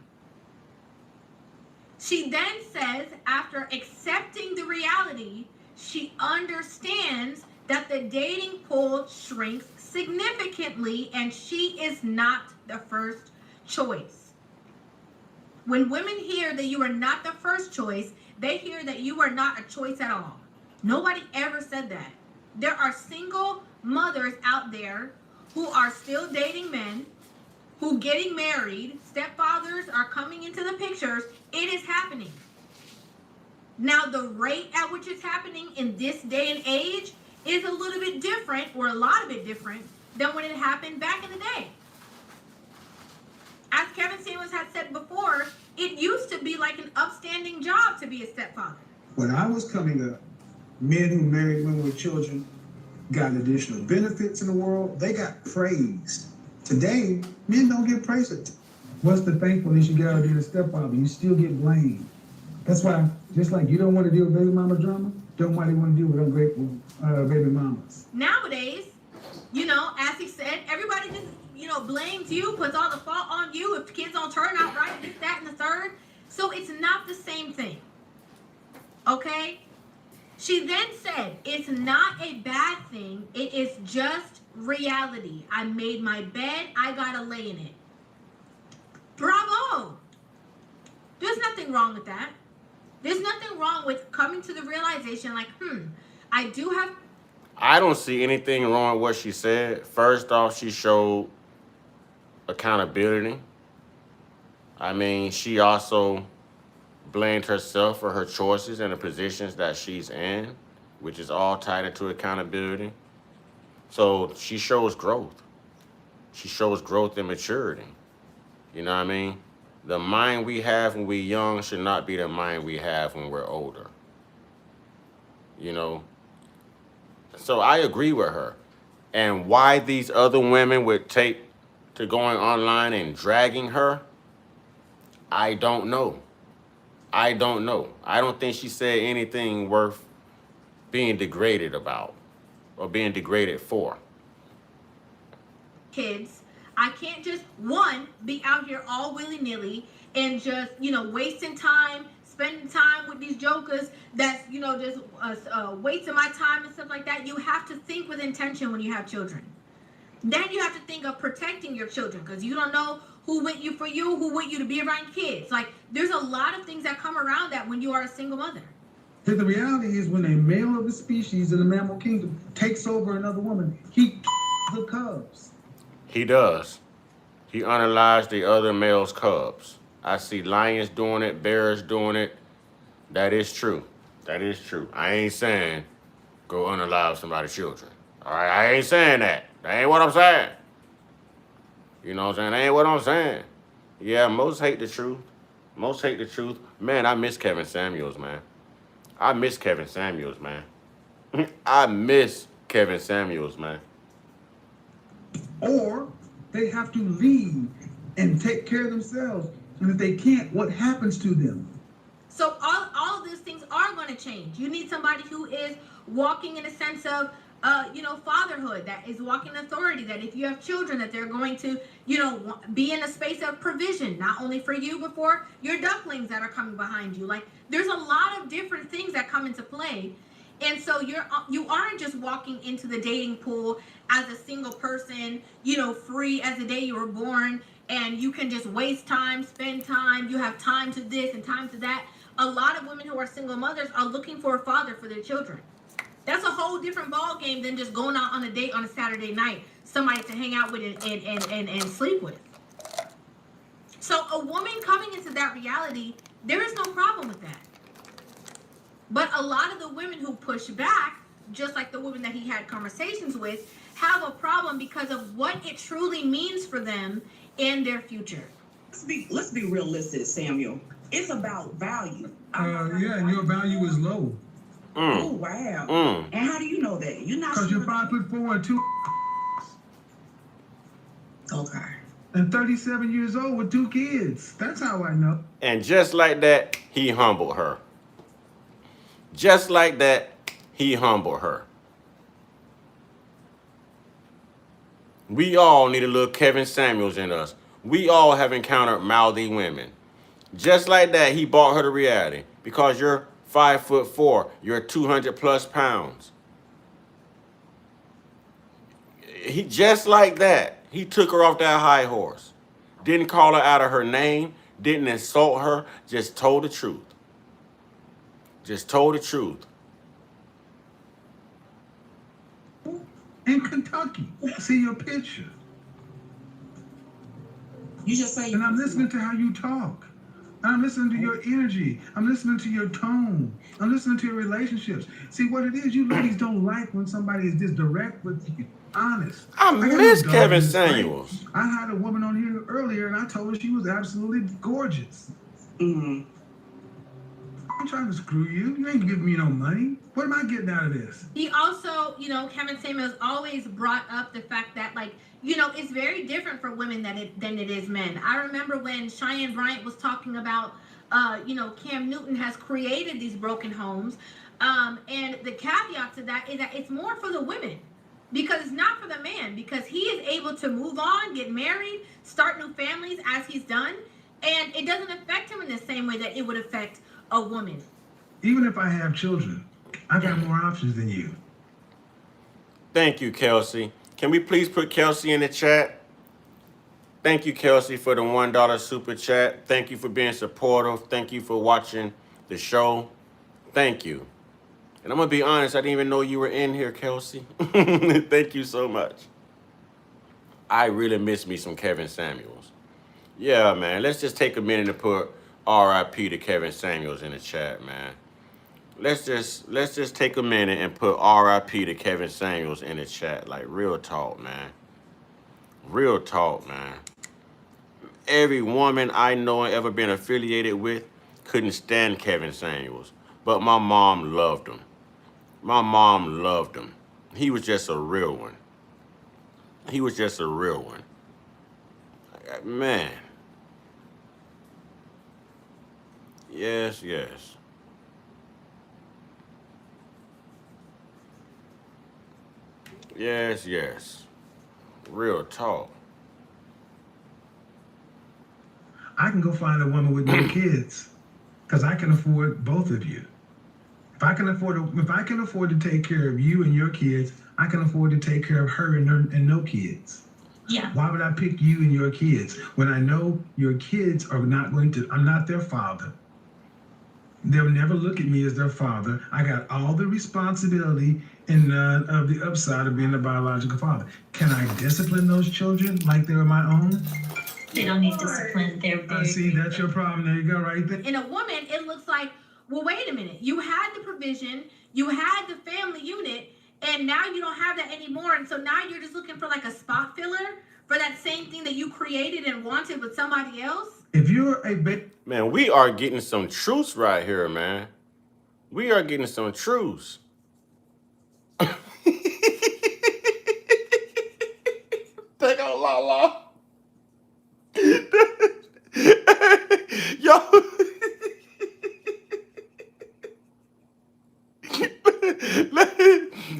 She then says, after accepting the reality, she understands that the dating pool shrinks significantly and she is not the first choice. When women hear that you are not the first choice, they hear that you are not a choice at all. Nobody ever said that. There are single mothers out there who are still dating men, who getting married, stepfathers are coming into the pictures. It is happening. Now, the rate at which it's happening in this day and age is a little bit different, or a lot of it different, than when it happened back in the day. As Kevin Samuels had said before, it used to be like an upstanding job to be a stepfather. When I was coming up, men who married women with children got additional benefits in the world. They got praised. Today, men don't get praised. What's the thankfulness you got to be a stepfather? You still get blamed. That's why, just like you don't want to deal with baby mama drama, don't nobody want to deal with ungrateful baby mamas. Nowadays, you know, as he said, everybody just, you know, blames you, puts all the fault on you if kids don't turn out right, this, that, and the third. So it's not the same thing. Okay? She then said, it's not a bad thing. It is just reality. I made my bed. I gotta lay in it. Bravo. There's nothing wrong with that. There's nothing wrong with coming to the realization like, I do have I don't see anything wrong with what she said. First off, she showed accountability. I mean, she also blamed herself for her choices and the positions that she's in, which is all tied into accountability. So she shows growth. She shows growth and maturity. You know what I mean? The mind we have when we're young should not be the mind we have when we're older. You know? So I agree with her. And why these other women would take to going online and dragging her, I don't know. I don't know. I don't think she said anything worth being degraded about or being degraded for. Kids, I can't just, one, be out here all willy-nilly and just, wasting time, spending time with these jokers that's, just wasting my time and stuff like that. You have to think with intention when you have children. Then you have to think of protecting your children, because you don't know who with you for you, who with you to be around kids. Like, there's a lot of things that come around that when you are a single mother. Because the reality is, when a male of the species in the mammal kingdom takes over another woman, he the cubs. He does. He unalives the other male's cubs. I see lions doing it, bears doing it. That is true. That is true. I ain't saying go unalive somebody's children. All right, I ain't saying that. That ain't what I'm saying. You know what I'm saying? That ain't what I'm saying. Yeah, most hate the truth. Most hate the truth. Man, I miss Kevin Samuels, man. I miss Kevin Samuels, man. I miss Kevin Samuels, man. Or they have to leave and take care of themselves. And if they can't, what happens to them? So all of these things are going to change. You need somebody who is walking in a sense of, fatherhood, that is walking authority, that if you have children, that they're going to, be in a space of provision, not only for you, but for your ducklings that are coming behind you. Like, there's a lot of different things that come into play. And so you aren't just walking into the dating pool as a single person, free as the day you were born, and you can just waste time, spend time, you have time to this and time to that. A lot of women who are single mothers are looking for a father for their children. That's a whole different ball game than just going out on a date on a Saturday night, somebody to hang out with and sleep with. So a woman coming into that reality, there is no problem with that. But a lot of the women who push back, just like the women that he had conversations with, have a problem because of what it truly means for them in their future. Let's be realistic, Samuel. It's about value. Yeah, and your value is low. Oh, wow. And how do you know that? You're not. Because you're 5'4" and 2. Okay. And 37 years old with 2 kids. That's how I know. And just like that, he humbled her. Just like that, he humbled her. We all need a little Kevin Samuels in us. We all have encountered mouthy women. Just like that, he brought her to reality. Because you're 5'4", you're 200 plus pounds. He just like that, he took her off that high horse. Didn't call her out of her name, didn't insult her, just told the truth. Just told the truth. In Kentucky, see your picture. You just say. And I'm listening to how you talk. I'm listening to your energy. I'm listening to your tone. I'm listening to your relationships. See, what it is, you ladies don't like when somebody is this direct with you, honest. I miss Kevin Samuels. I had a woman on here earlier, and I told her she was absolutely gorgeous. Mm-hmm. I'm trying to screw you. You ain't giving me no money. What am I getting out of this? He also, Kevin Samuels always brought up the fact that, it's very different for women than it is men. I remember when Cheyenne Bryant was talking about, Cam Newton has created these broken homes. And the caveat to that is that it's more for the women, because it's not for the man, because he is able to move on, get married, start new families as he's done. And it doesn't affect him in the same way that it would affect a woman. Even if I have children, I got more options than you. Thank you, Kelsey. Can we please put Kelsey in the chat? Thank you, Kelsey, for the $1 super chat. Thank you for being supportive. Thank you for watching the show. Thank you. And I'm gonna be honest, I didn't even know you were in here, Kelsey. Thank you so much. I really miss me some Kevin Samuels. Yeah, man. Let's just take a minute to put R.I.P. to Kevin Samuels in the chat, man. Let's just take a minute and put R.I.P. to Kevin Samuels in the chat. Like, real talk, man. Real talk, man. Every woman I know and ever been affiliated with couldn't stand Kevin Samuels. But my mom loved him. My mom loved him. He was just a real one. He was just a real one. Man. Yes, yes. Yes, yes. Real talk. I can go find a woman with no kids, because I can afford both of you. If I can afford to take care of you and your kids, I can afford to take care of her and no kids. Yeah. Why would I pick you and your kids when I know your kids are not going to? I'm not their father. They'll never look at me as their father. I got all the responsibility and none of the upside of being a biological father. Can I discipline those children like they're my own? They don't need discipline. They're very. See, that's your problem. There you go, right there. In a woman, it looks like, well, wait a minute. You had the provision, you had the family unit, and now you don't have that anymore. And so now you're just looking for like a spot filler for that same thing that you created and wanted with somebody else. If you're a man, we are getting some truths right here, man. We are getting some truths. Take out Lala. Yo.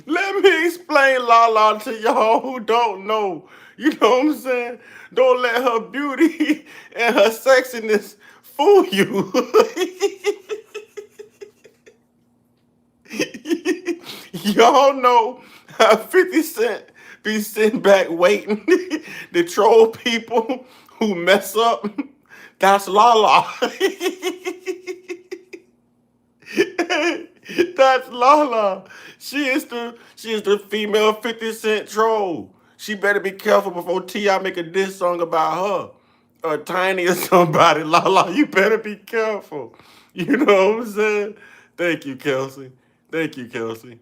Let me explain Lala to y'all who don't know. You know what I'm saying? Don't let her beauty and her sexiness fool you. Y'all know how 50 Cent be sitting back waiting to troll people who mess up. That's Lala. That's Lala. She is the female 50 Cent troll. She better be careful before T.I. make a diss song about her. Or Tiny or somebody. Lala, you better be careful. You know what I'm saying? Thank you, Kelsey. Thank you, Kelsey.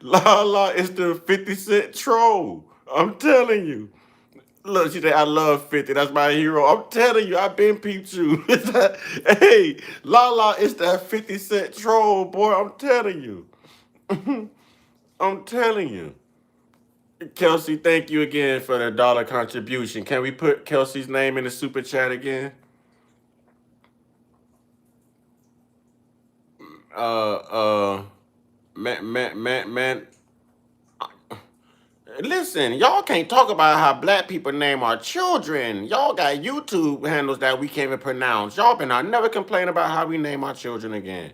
Lala is the 50 Cent troll. I'm telling you. Look, she said, I love 50. That's my hero. I'm telling you, I've been peeped you. Hey, Lala is that 50 Cent troll, boy. I'm telling you. I'm telling you. Kelsey, thank you again for the $1 contribution. Can we put Kelsey's name in the super chat again? Man. Listen, y'all can't talk about how black people name our children. Y'all got YouTube handles that we can't even pronounce. Y'all better never complain about how we name our children again.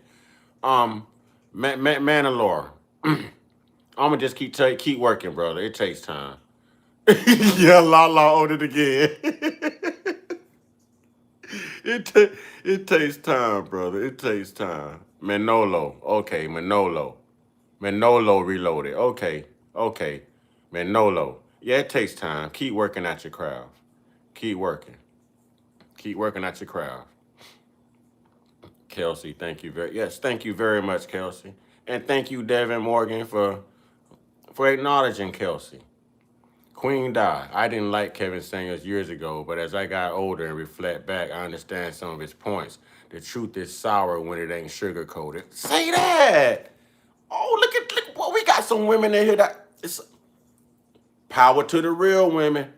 Mandalore. I'm gonna just keep working, brother. It takes time. Yeah, Lala on it again. It takes time, brother. It takes time. Manolo. Okay, Manolo. Manolo reloaded. Okay. Manolo. Yeah, it takes time. Keep working at your craft. Keep working. Keep working at your craft. Kelsey, thank you thank you very much, Kelsey. And thank you, Devin Morgan, for acknowledging Kelsey. Queen Di. I didn't like Kevin Samuels years ago, but as I got older and reflect back, I understand some of his points. The truth is sour when it ain't sugar-coated. Say that! Oh, look what we got some women in here that it's power to the real women.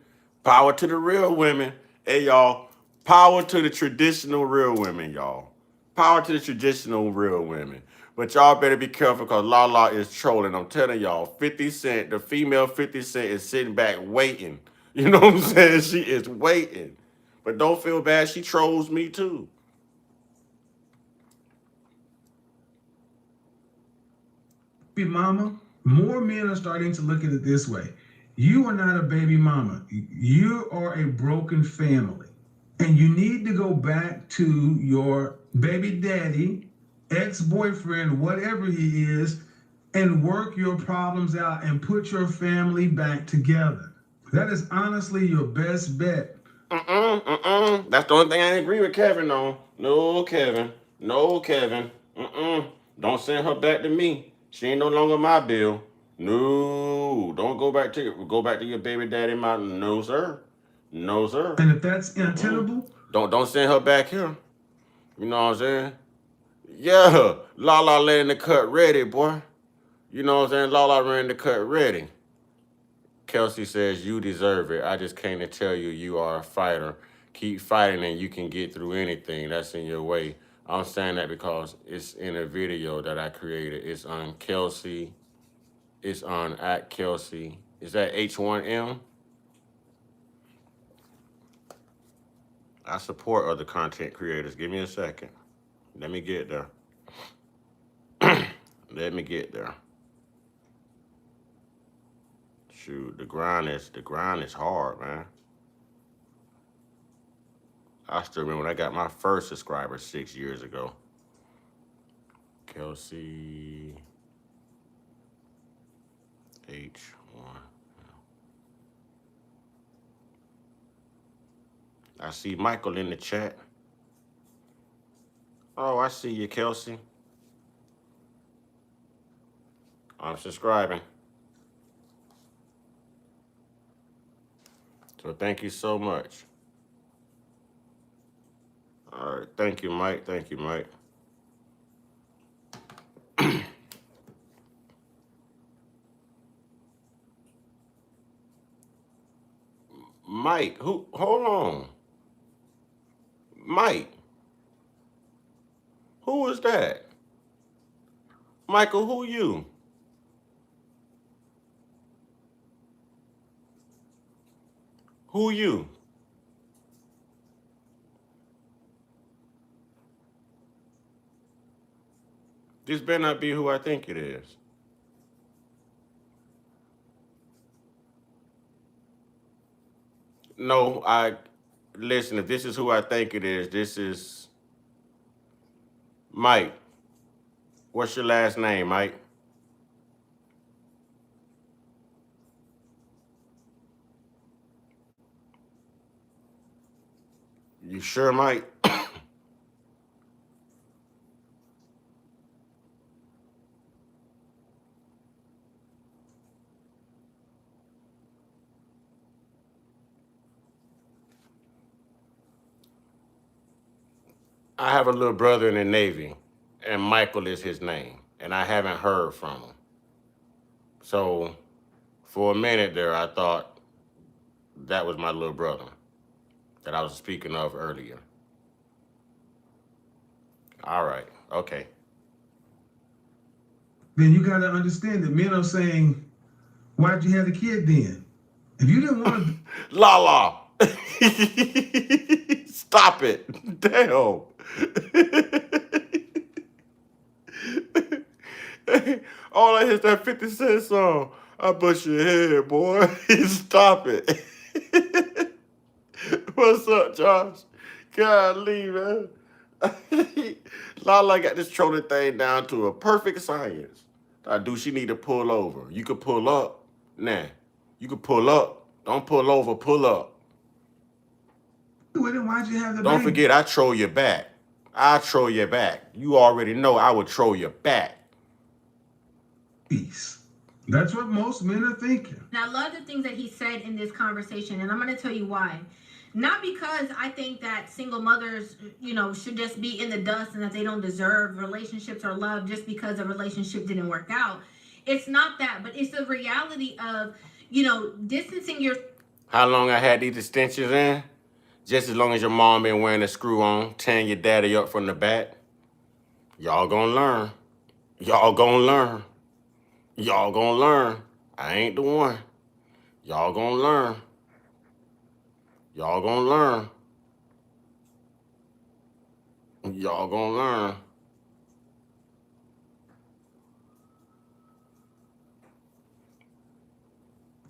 Power to the real women. Hey, y'all. Power to the traditional real women, y'all. Power to the traditional real women. But y'all better be careful because Lala is trolling. I'm telling y'all, 50 Cent, the female 50 Cent is sitting back waiting. You know what I'm saying? She is waiting. But don't feel bad. She trolls me too. Baby mama, more men are starting to look at it this way. You are not a baby mama. You are a broken family. And you need to go back to your baby daddy ex-boyfriend, whatever he is, and work your problems out and put your family back together. That is honestly your best bet. That's the only thing I agree with Kevin on. No, Kevin. No, Kevin. Don't send her back to me. She ain't no longer my bill. No, don't go back to your baby daddy mountain. No, sir. No, sir. And if that's untenable, don't send her back here. You know what I'm saying? Yeah, Lala letting the cut ready, boy. You know what I'm saying? Lala ran the cut ready. Kelsey says, you deserve it. I just came to tell you you are a fighter. Keep fighting and you can get through anything that's in your way. I'm saying that because it's in a video that I created. It's on Kelsey. It's on @Kelsey. Is that H1M? I support other content creators. Give me a second. Let me get there. Let me get there. Shoot, the grind is hard, man. I still remember when I got my first subscriber 6 years ago. Kelsey H1. I see Michael in the chat. Oh, I see you, Kelsey. I'm subscribing. So thank you so much. All right, thank you, Mike. Thank you, Mike. Mike, hold on. Mike, who is that? Michael, who you? Who you? This better not be who I think it is. No, listen, if this is who I think it is, this is Mike. What's your last name, Mike? You sure, Mike? I have a little brother in the Navy, and Michael is his name, and I haven't heard from him. So for a minute there, I thought that was my little brother that I was speaking of earlier. All right, okay. then you got to understand that men are saying, why'd you have the kid then? If you didn't want to... Lala! Stop it. Damn. All I hear is that 50 Cent song. I bust your head, boy. Stop it. What's up, Josh? Golly, man. Lala got this trolling thing down to a perfect science. She need to pull over. You could pull up. Nah. You could pull up. Don't pull over, pull up. Why'd you have the Don't baby? forget, I troll your back. I troll your back. You already know I would troll your back. Peace. That's what most men are thinking. And I love the things that he said in this conversation, and I'm going to tell you why. Not because I think that single mothers, should just be in the dust and that they don't deserve relationships or love just because a relationship didn't work out. It's not that, but it's the reality of, distancing your... How long I had these extensions in? Just as long as your mom been wearing a screw on, tearing your daddy up from the back. Y'all gonna learn. Y'all gonna learn. Y'all gonna learn. I ain't the one. Y'all gonna learn. Y'all gonna learn. Y'all gonna learn.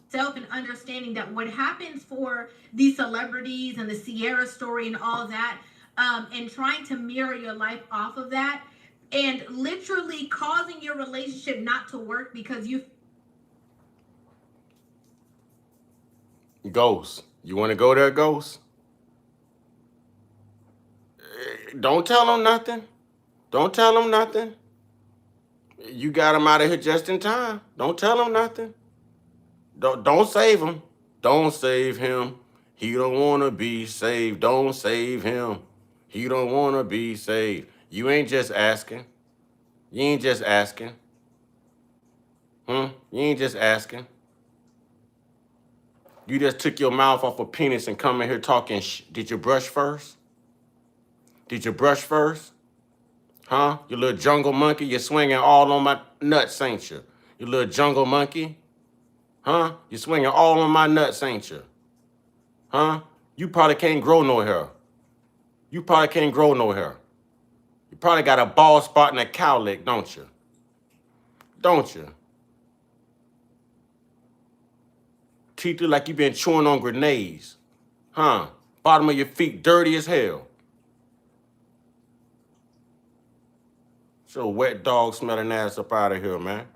Self and understanding that what happens for these celebrities and the Sierra story and all that, and trying to mirror your life off of that, and literally causing your relationship not to work because you Ghost. You want to go there, Ghost? Don't tell them nothing. Don't tell them nothing. You got him out of here just in time. Don't tell him nothing. Don't save him. Don't save him. He don't want to be saved. Don't save him. He don't want to be saved. You ain't just asking. You ain't just asking. You ain't just asking. You just took your mouth off a penis and come in here talking Did you brush first? Did you brush first? Huh? You little jungle monkey, you're swinging all on my nuts, ain't you? You little jungle monkey. Huh? You swinging all on my nuts, ain't you? Huh? You probably can't grow no hair. You probably can't grow no hair. You probably got a bald spot in a cowlick, don't you? Don't you? Teeth look like you been chewing on grenades. Huh? Bottom of your feet dirty as hell. So wet dog smelling ass up out of here, man.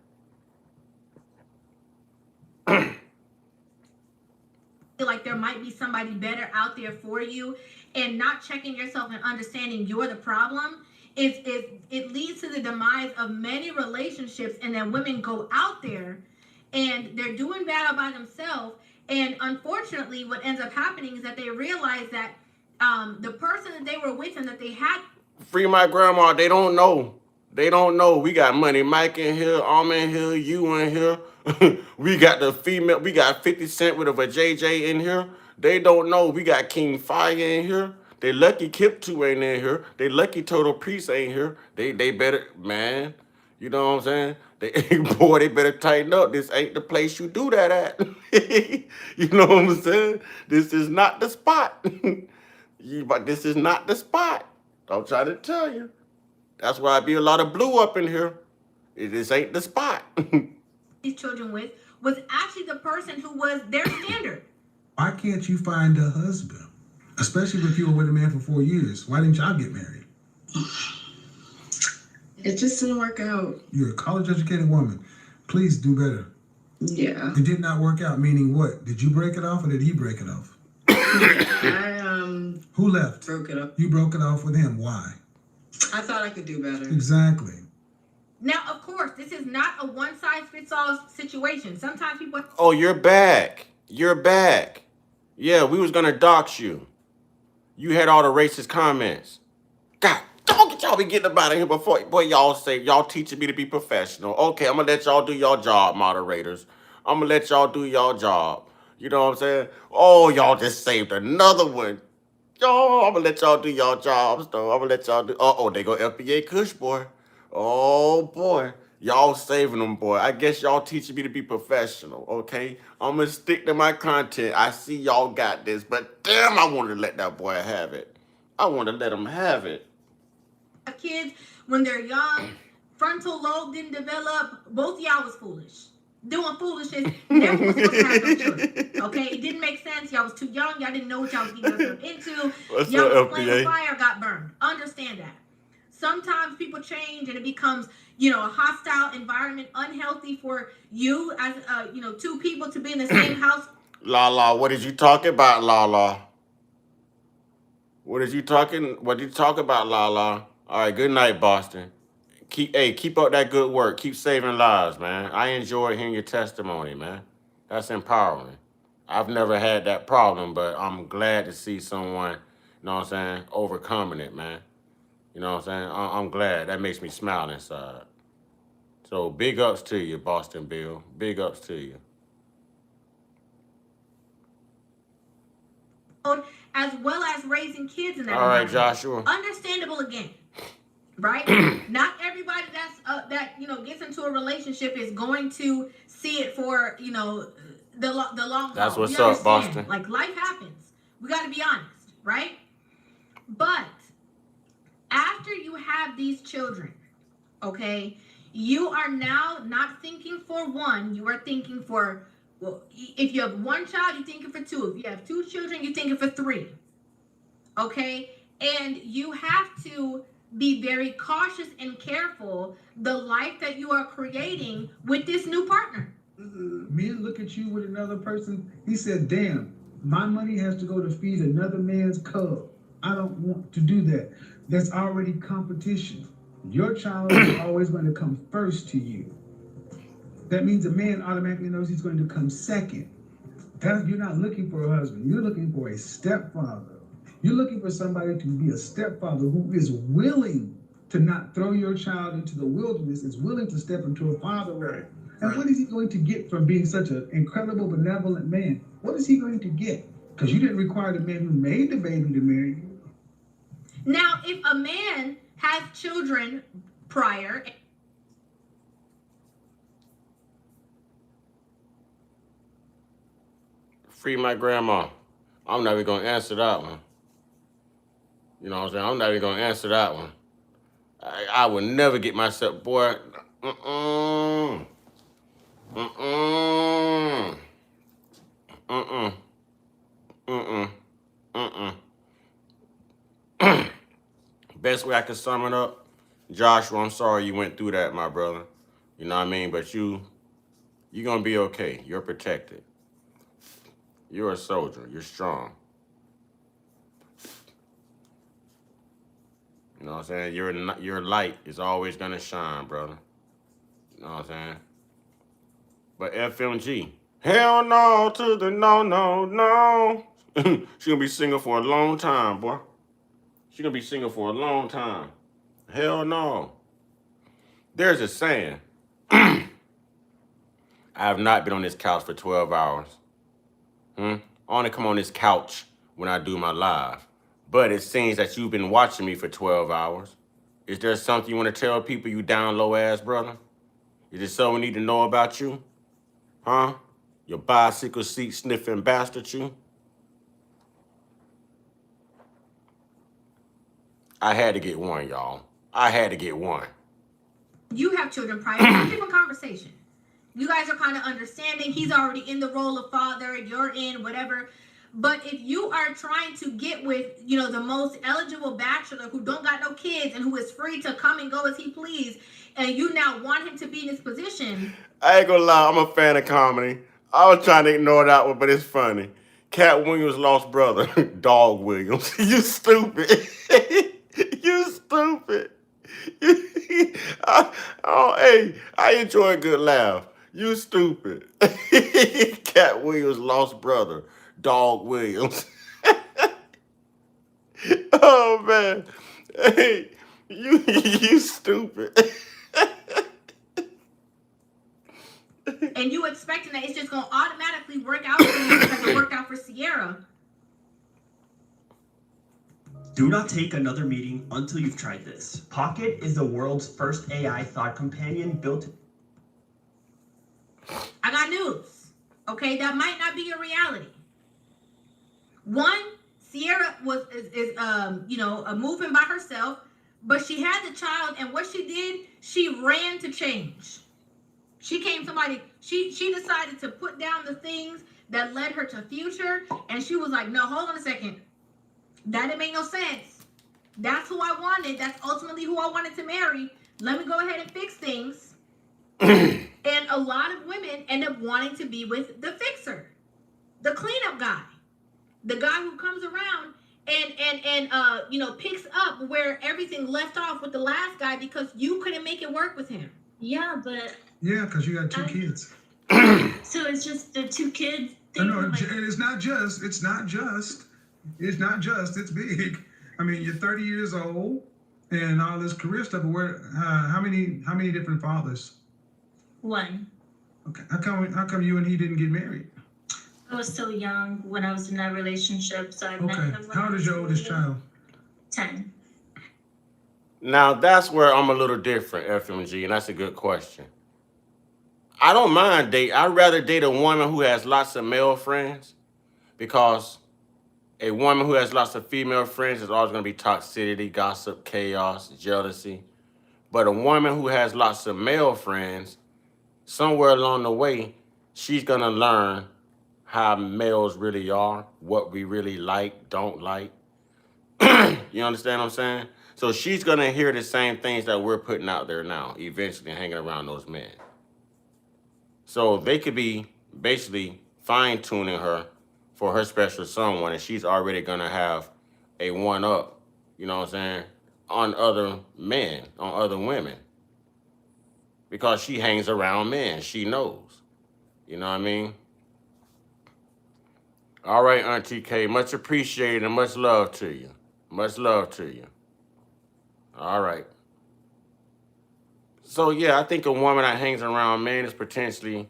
feel like there might be somebody better out there for you, and not checking yourself and understanding you're the problem it leads to the demise of many relationships. And then women go out there and they're doing bad by themselves, and unfortunately what ends up happening is that they realize that the person that they were with and that they had Free my grandma. They don't know. They don't know. We got Money Mike in here. I'm in here. You in here. We got the female. We got 50 Cent with a JJ in here. They don't know. We got King Fire in here. They lucky Kip 2 ain't in here. They lucky Total Priest ain't here. They better, man. You know what I'm saying? Boy, they better tighten up. This ain't the place you do that at. You know what I'm saying? This is not the spot. But this is not the spot. I'm trying to tell you. That's why I be a lot of blue up in here. This ain't the spot. these children with was actually the person who was their standard. Why can't you find a husband? Especially if you were with a man for 4 years. Why didn't y'all get married? It just didn't work out. You're a college-educated woman. Please do better. Yeah. It did not work out, meaning what? Did you break it off or did he break it off? Who left? Broke it up. You broke it off with him. Why? I thought I could do better. Exactly. Now, of course, this is not a one-size-fits-all situation. Sometimes people... Oh, you're back. You're back. Yeah, we was gonna dox you. You had all the racist comments. God, don't get y'all be getting up out of here before, boy, y'all say, y'all teaching me to be professional. Okay, I'm gonna let y'all do your job, moderators. I'm gonna let y'all do your job. You know what I'm saying? Oh, y'all just saved another one. Yo, I'm gonna let y'all do y'all jobs, though. I'm gonna let y'all do. Oh, they go FBA Kush, boy. Oh, boy. Y'all saving them, boy. I guess y'all teaching me to be professional, okay? I'm gonna stick to my content. I see y'all got this, but damn, I wanted to let that boy have it. I want to let him have it. Kids, when they're young, frontal lobe didn't develop. Both of y'all was foolish. Doing foolishness. Never was supposed to have no children. Okay? It didn't make sense. Y'all was too young. Y'all didn't know what y'all was getting yourself into. What's Y'all up, was playing FBA? fire, got burned. Understand that. Sometimes people change and it becomes, a hostile environment, unhealthy for you as, two people to be in the same house. Lala, what did you talk about, Lala? What did you talk about, Lala? All right, good night, Boston. Keep up that good work. Keep saving lives, man. I enjoy hearing your testimony, man. That's empowering. I've never had that problem, but I'm glad to see someone, overcoming it, man. You know what I'm saying? I'm glad. That makes me smile inside. So big ups to you, Boston Bill. Big ups to you. As well as raising kids in that All right, environment. Joshua. Understandable again, right? Not everybody that gets into a relationship is going to see it for the long haul. That's what's We up, understand. Boston. Like, life happens. We got to be honest, right? But after you have these children, okay, you are now not thinking for one. You are thinking for. Well, if you have one child, you're thinking for two. If you have two children, you're thinking for three. Okay? And you have to be very cautious and careful the life that you are creating with this new partner. Men look at you with another person. He said, damn, my money has to go to feed another man's cub. I don't want to do that. That's already competition. Your child is always going to come first to you. That means a man automatically knows he's going to come second. You're not looking for a husband. You're looking for a stepfather. You're looking for somebody to be a stepfather who is willing to not throw your child into the wilderness, is willing to step into a father role. And what is he going to get from being such an incredible, benevolent man? What is he going to get? Because you didn't require the man who made the baby to marry you. Now, if a man has children prior, Free my grandma. I'm not even gonna answer that one. You know what I'm saying? I'm not even gonna answer that one. I would never get myself, boy. Mm-mm. Mm-mm. Mm-mm. Mm-mm. Mm-mm. Best way I can sum it up, Joshua, I'm sorry you went through that, my brother. You know what I mean? But you're gonna be okay. You're protected. You're a soldier. You're strong. You know what I'm saying? Your light is always gonna shine, brother. You know what I'm saying? But FMG, hell no to the no, no, no. She gonna be singing for a long time, boy. She gonna be singing for a long time. Hell no. There's a saying. I have not been on this couch for 12 hours. I only come on this couch when I do my live. But it seems that you've been watching me for 12 hours. Is there something you want to tell people, you down low ass brother? Is there something we need to know about you? Huh? Your bicycle seat sniffing bastard you? I had to get one, y'all. I had to get one. you have children prior, it's a different conversation. You guys are kind of understanding. He's already in the role of father. You're in whatever. But if you are trying to get with, the most eligible bachelor who don't got no kids and who is free to come and go as he please, and you now want him to be in this position. I ain't gonna lie, I'm a fan of comedy. I was trying to ignore that one, but it's funny. Cat Williams' lost brother, Dog Williams. You stupid. You stupid. I enjoy a good laugh. You stupid. Cat Williams' lost brother, Dog Williams. Oh man. Hey, you stupid. And you expecting that it's just gonna automatically work out for you because it worked out for Sierra. Do not take another meeting until you've tried this. Pocket is the world's first AI thought companion built. I got news. Okay, that might not be your reality. One, Sierra is moving by herself, but she had the child, and what she did, she ran to change. She decided to put down the things that led her to future, and she was like, no, hold on a second. That didn't make no sense. That's who I wanted. That's ultimately who I wanted to marry. Let me go ahead and fix things. And a lot of women end up wanting to be with the fixer, the cleanup guy, the guy who comes around and picks up where everything left off with the last guy because you couldn't make it work with him. Yeah, but Yeah, because you got two kids. so it's just the two kids. No, it's not just. It's big. I mean, you're 30 years old and all this career stuff. But how many different fathers? One. Okay. How come you and he didn't get married? I was still young when I was in that relationship, so I met him. How old is your oldest child? 10. Now, that's where I'm a little different, FMG, and that's a good question. I don't mind date. I'd rather date a woman who has lots of male friends, because a woman who has lots of female friends is always going to be toxicity, gossip, chaos, jealousy. But a woman who has lots of male friends, somewhere along the way, she's going to learn how males really are, what we really like, don't like. You understand what I'm saying? So she's gonna hear the same things that we're putting out there now, eventually hanging around those men. So they could be basically fine-tuning her for her special someone, and she's already gonna have a one-up, you know what I'm saying, on other men, on other women. Because she hangs around men, she knows. You know what I mean? All right, Auntie K, much appreciated and much love to you. Much love to you. All right. So yeah, I think a woman that hangs around men is potentially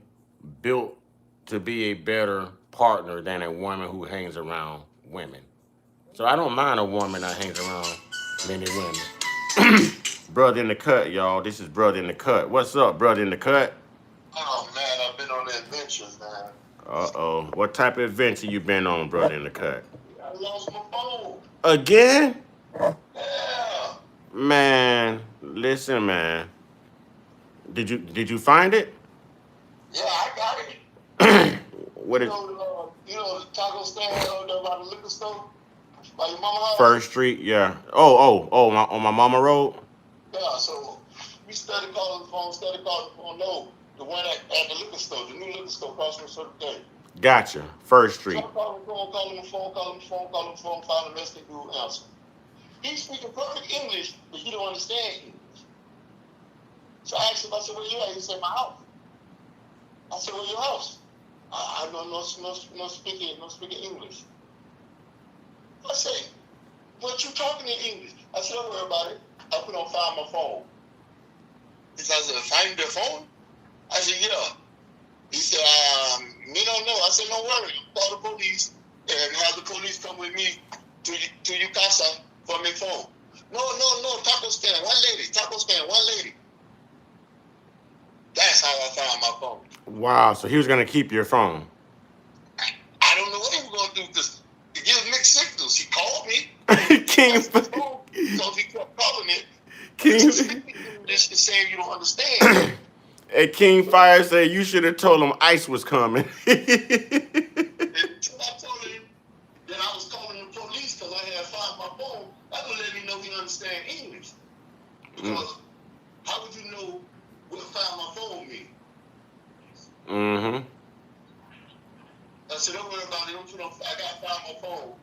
built to be a better partner than a woman who hangs around women. So I don't mind a woman that hangs around many women. Brother in the cut, y'all. This is Brother in the cut. What's up, Brother in the cut? Oh man, I've been on the adventures, man. Uh-oh. What type of adventure you been on, Brother in the cut? I lost my phone. Again? Yeah. Man, listen, man. Did you find it? Yeah, I got it. What you is know the taco stand over there by the liquor store? By your mama house? First Street? Yeah. Oh, on my mama road? Yeah, so we started calling the phone. No, the one at the liquor store, the new liquor store across from Circle K. Gotcha. First Street. So I calling the phone, calling the message, dude answer. He's speaking perfect English, but he don't understand English. So I asked him, I said, where you at? He said, my house. I said, where your house? I know no speaking English. I said, what you talking in English? I said, don't worry about it. I put on Find My Phone. He said, find the phone? I said, yeah. He said, me don't know. I said, don't worry. Call the police and have the police come with me to your casa for my phone. No, taco stand, one lady. That's how I found my phone. Wow, so he was gonna keep your phone. I don't know what he was gonna do because it gives mixed signals. He called me. King, because he kept calling it. King. This is saying you don't understand. And King Fire said you should have told him ICE was coming. Until I told him that I was calling the police because I had found my phone, that would let me know he understand English. Because how would you know what find my phone means? Mm-hmm. I said, don't worry about it. I got find my phone.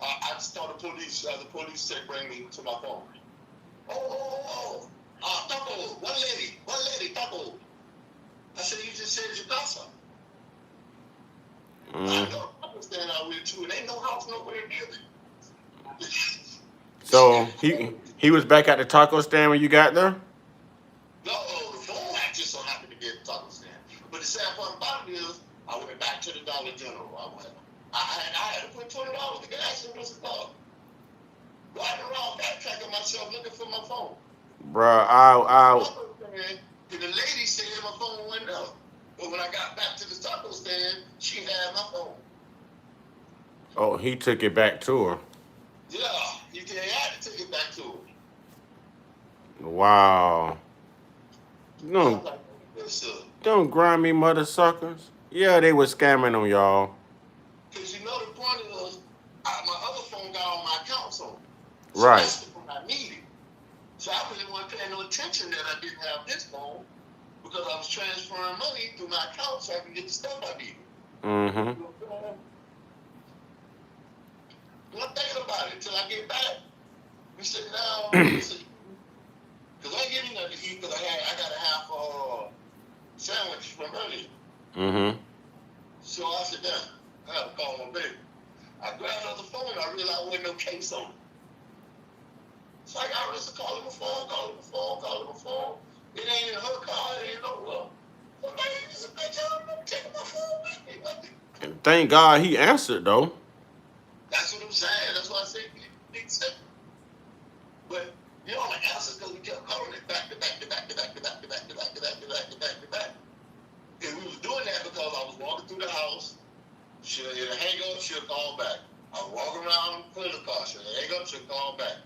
I just told the police. The police said, bring me to my phone. Taco, one lady, taco. I said, you just said your casa. I know, I understand out with too, and ain't no house nowhere near it. So he was back at the taco stand when you got there? No, the phone I just so happened to be at the taco stand. But the sad part about it is, I went back to the Dollar General. I had to put $20 to gas in this car. Riding around backtracking myself looking for my phone. Bruh, The lady said my phone went up. But when I got back to the taco stand, she had my phone. Oh, he took it back to her. Yeah, he had to take it back to her. Wow. Don't grind me, mother suckers. Yeah, they was scamming them, y'all. Because you know the point is, my other phone got all my accounts on. So Right. that's the phone I needed. So I really wasn't paying no attention that I didn't have this phone because I was transferring money through my account so I could get the stuff I needed. Mm-hmm. I'm not thinking about it until I get back. We sit down, because I ain't getting nothing to eat because I got a half sandwich from earlier. Mm-hmm. So I said, damn, I gotta call my baby. I grabbed another phone and I realized there wasn't no case on it. So I got rid of calling my phone. It ain't in her car, it ain't no well. Somebody is a bitch, I'm taking my phone with me. And thank God he answered, though. That's what I'm saying. That's why I say big step. But you know, the answer because we kept calling it back to back. And we was doing that because I was walking through the house. She'll hang up, she'll call back. I was walking around in the car. She'll hang up, she'll call back.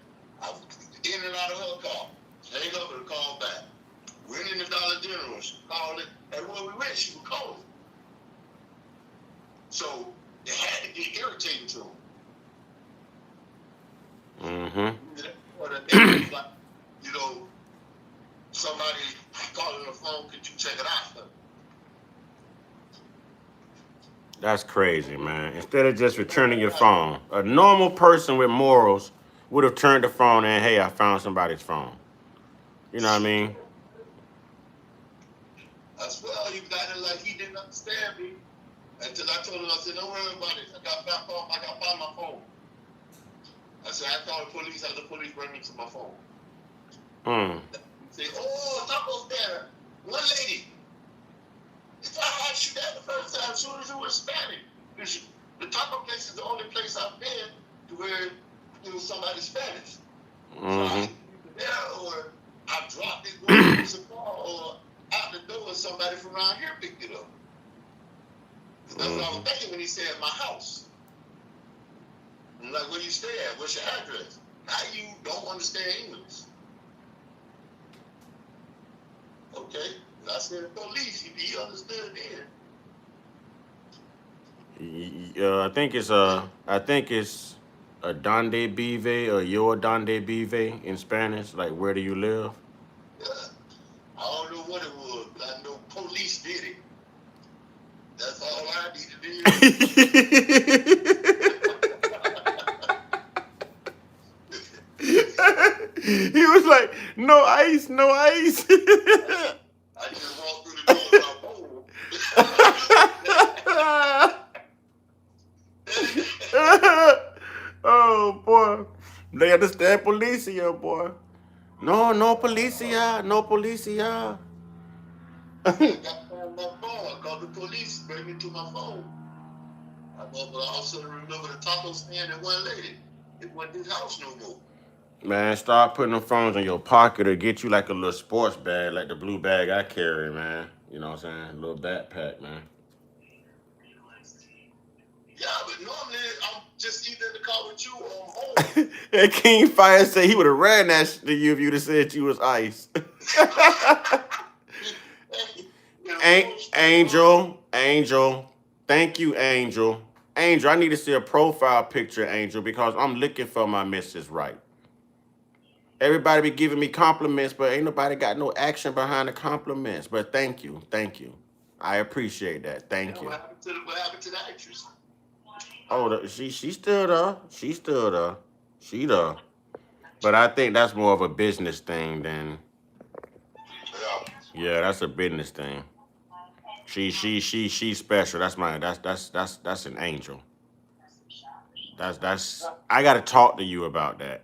I was in and out of her car. She'll hang up and call back. Went in the Dollar General. She called it. Everywhere we went, she would call it. So it had to get irritating to him. Mm-hmm. Like, That's crazy, man. Instead of just returning your phone, a normal person with morals would have turned the phone in. Hey, I found somebody's phone. You know what I mean? As well, he got it like he didn't understand me until I told him, I said, don't worry about it. I got to find my phone. I said, I called the police, had the police bring me to my phone. He said, oh, taco stand. One lady. If I asked you that the first time, as soon as you were Spanish, the taco place is the only place I've been to where it was somebody Spanish. So I there, or I dropped it when it was a car, or out the door, and somebody from around here picked it up. That's what I was thinking when he said my house. I'm like, where you stay at? What's your address? Now you don't understand English. Okay. I said police. He understood then. I think it's a donde vive or yo donde vive in Spanish. Like, where do you live? Yeah. I don't know what it was, but I know police did it. That's all I need to do. He was like, no ice, no ice. I just walked through the door with my phone. Oh boy, they understand policia, boy. No policia, no policia. I got my phone. I called the police, bring me to my phone. I also remember the taco stand and one lady. It wasn't his house no more. Man, start putting them phones in your pocket or get you like a little sports bag, like the blue bag I carry, man. You know what I'm saying? A little backpack, man. Yeah, but normally I'm just either in the car with you or I'm home. And King Fire said he would have ran that shit to you if you'd have said you was ice. Angel. Thank you, Angel. Angel, I need to see a profile picture, Angel, because I'm looking for my Mrs. Right. Everybody be giving me compliments, but ain't nobody got no action behind the compliments. But thank you. I appreciate that. Thank you. What happened to the actress? Oh, she's still there. She there. But I think that's more of a business thing than. Yeah, that's a business thing. She's special. That's an angel. That's I gotta talk to you about that.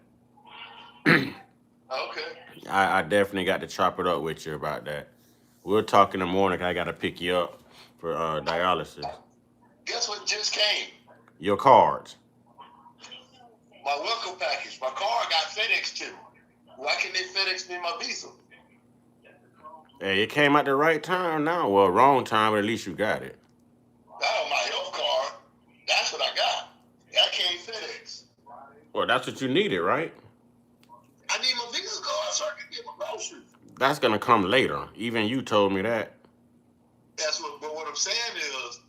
Okay. I definitely got to chop it up with you about that. We'll talk in the morning. I gotta pick you up for dialysis. Guess what just came? Your cards. My welcome package. My car got FedEx to me. Why can't they FedEx me my visa? Hey, it came at the right time now. Well, wrong time, but at least you got it. That was my health card. That's what I got. I can't FedEx. Well, that's what you needed, right? I need my visa card so I can get my groceries. That's gonna come later. Even you told me that. But what I'm saying is,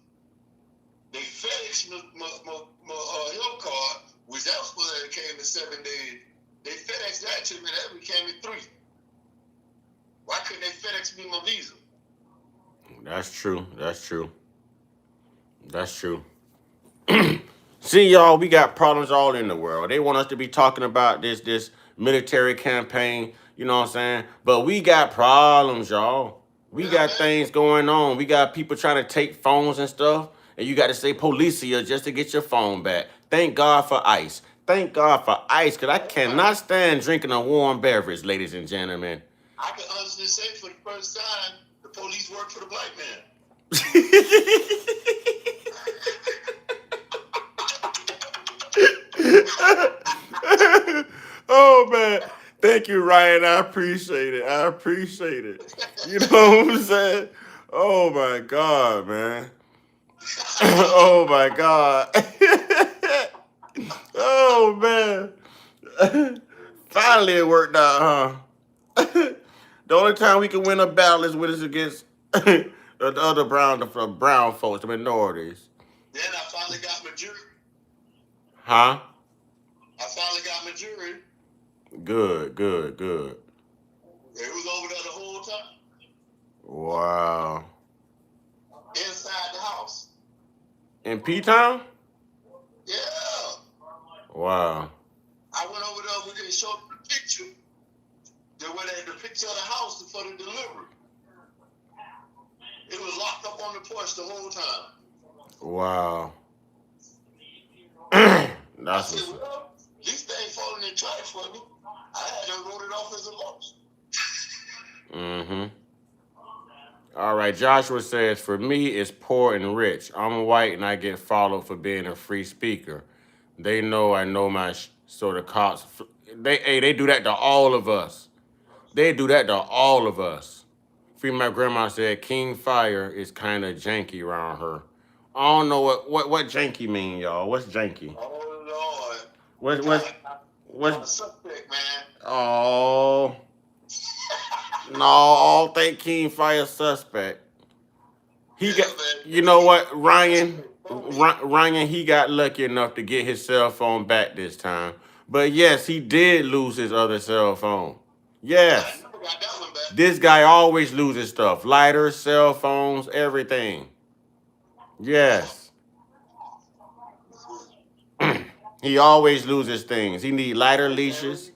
they FedEx my health card, which that was supposed to came in 7 days. They FedEx that to me, that became in 3. Why couldn't they FedEx me my visa? That's true. See, y'all, we got problems all in the world. They want us to be talking about this military campaign, you know what I'm saying? But we got problems, y'all. We got things going on. We got people trying to take phones and stuff, and you got to say policia just to get your phone back. Thank God for ice. Thank God for ice, because I cannot stand drinking a warm beverage, ladies and gentlemen. I can honestly say for the first time, the police work for the black man. Oh, man. Thank you, Ryan. I appreciate it. You know what I'm saying? Oh, my God, man. Oh, my God. Oh, man. Finally, it worked out, huh? The only time we can win a battle is when it's against the other brown folks, the minorities. Then I finally got my jury. Huh? I finally got my jury. Good. It was over there the whole time. Wow. Inside the house. In P-Town? Yeah. Wow. I went over there when they showed the picture. They went at the picture of the house for the delivery. It was locked up on the porch the whole time. Wow. I That's said, what's well, these things falling in trash for me. I had to wrote it off as a loss. Mm-hmm. All right, Joshua says, for me, it's poor and rich. I'm white and I get followed for being a free speaker. They know I know my so the cops, they do that to all of us. They do that to all of us. Free my grandma said King Fire is kind of janky around her. I don't know what janky mean, y'all. What's janky? Oh, What's Lord. Suspect, man. Oh no, I don't think King Fire suspect. He got, you know what, Ryan, he got lucky enough to get his cell phone back this time. But yes, he did lose his other cell phone. Yes. This guy always loses stuff. Lighters, cell phones, everything. Yes. He always loses things. He need lighter leashes.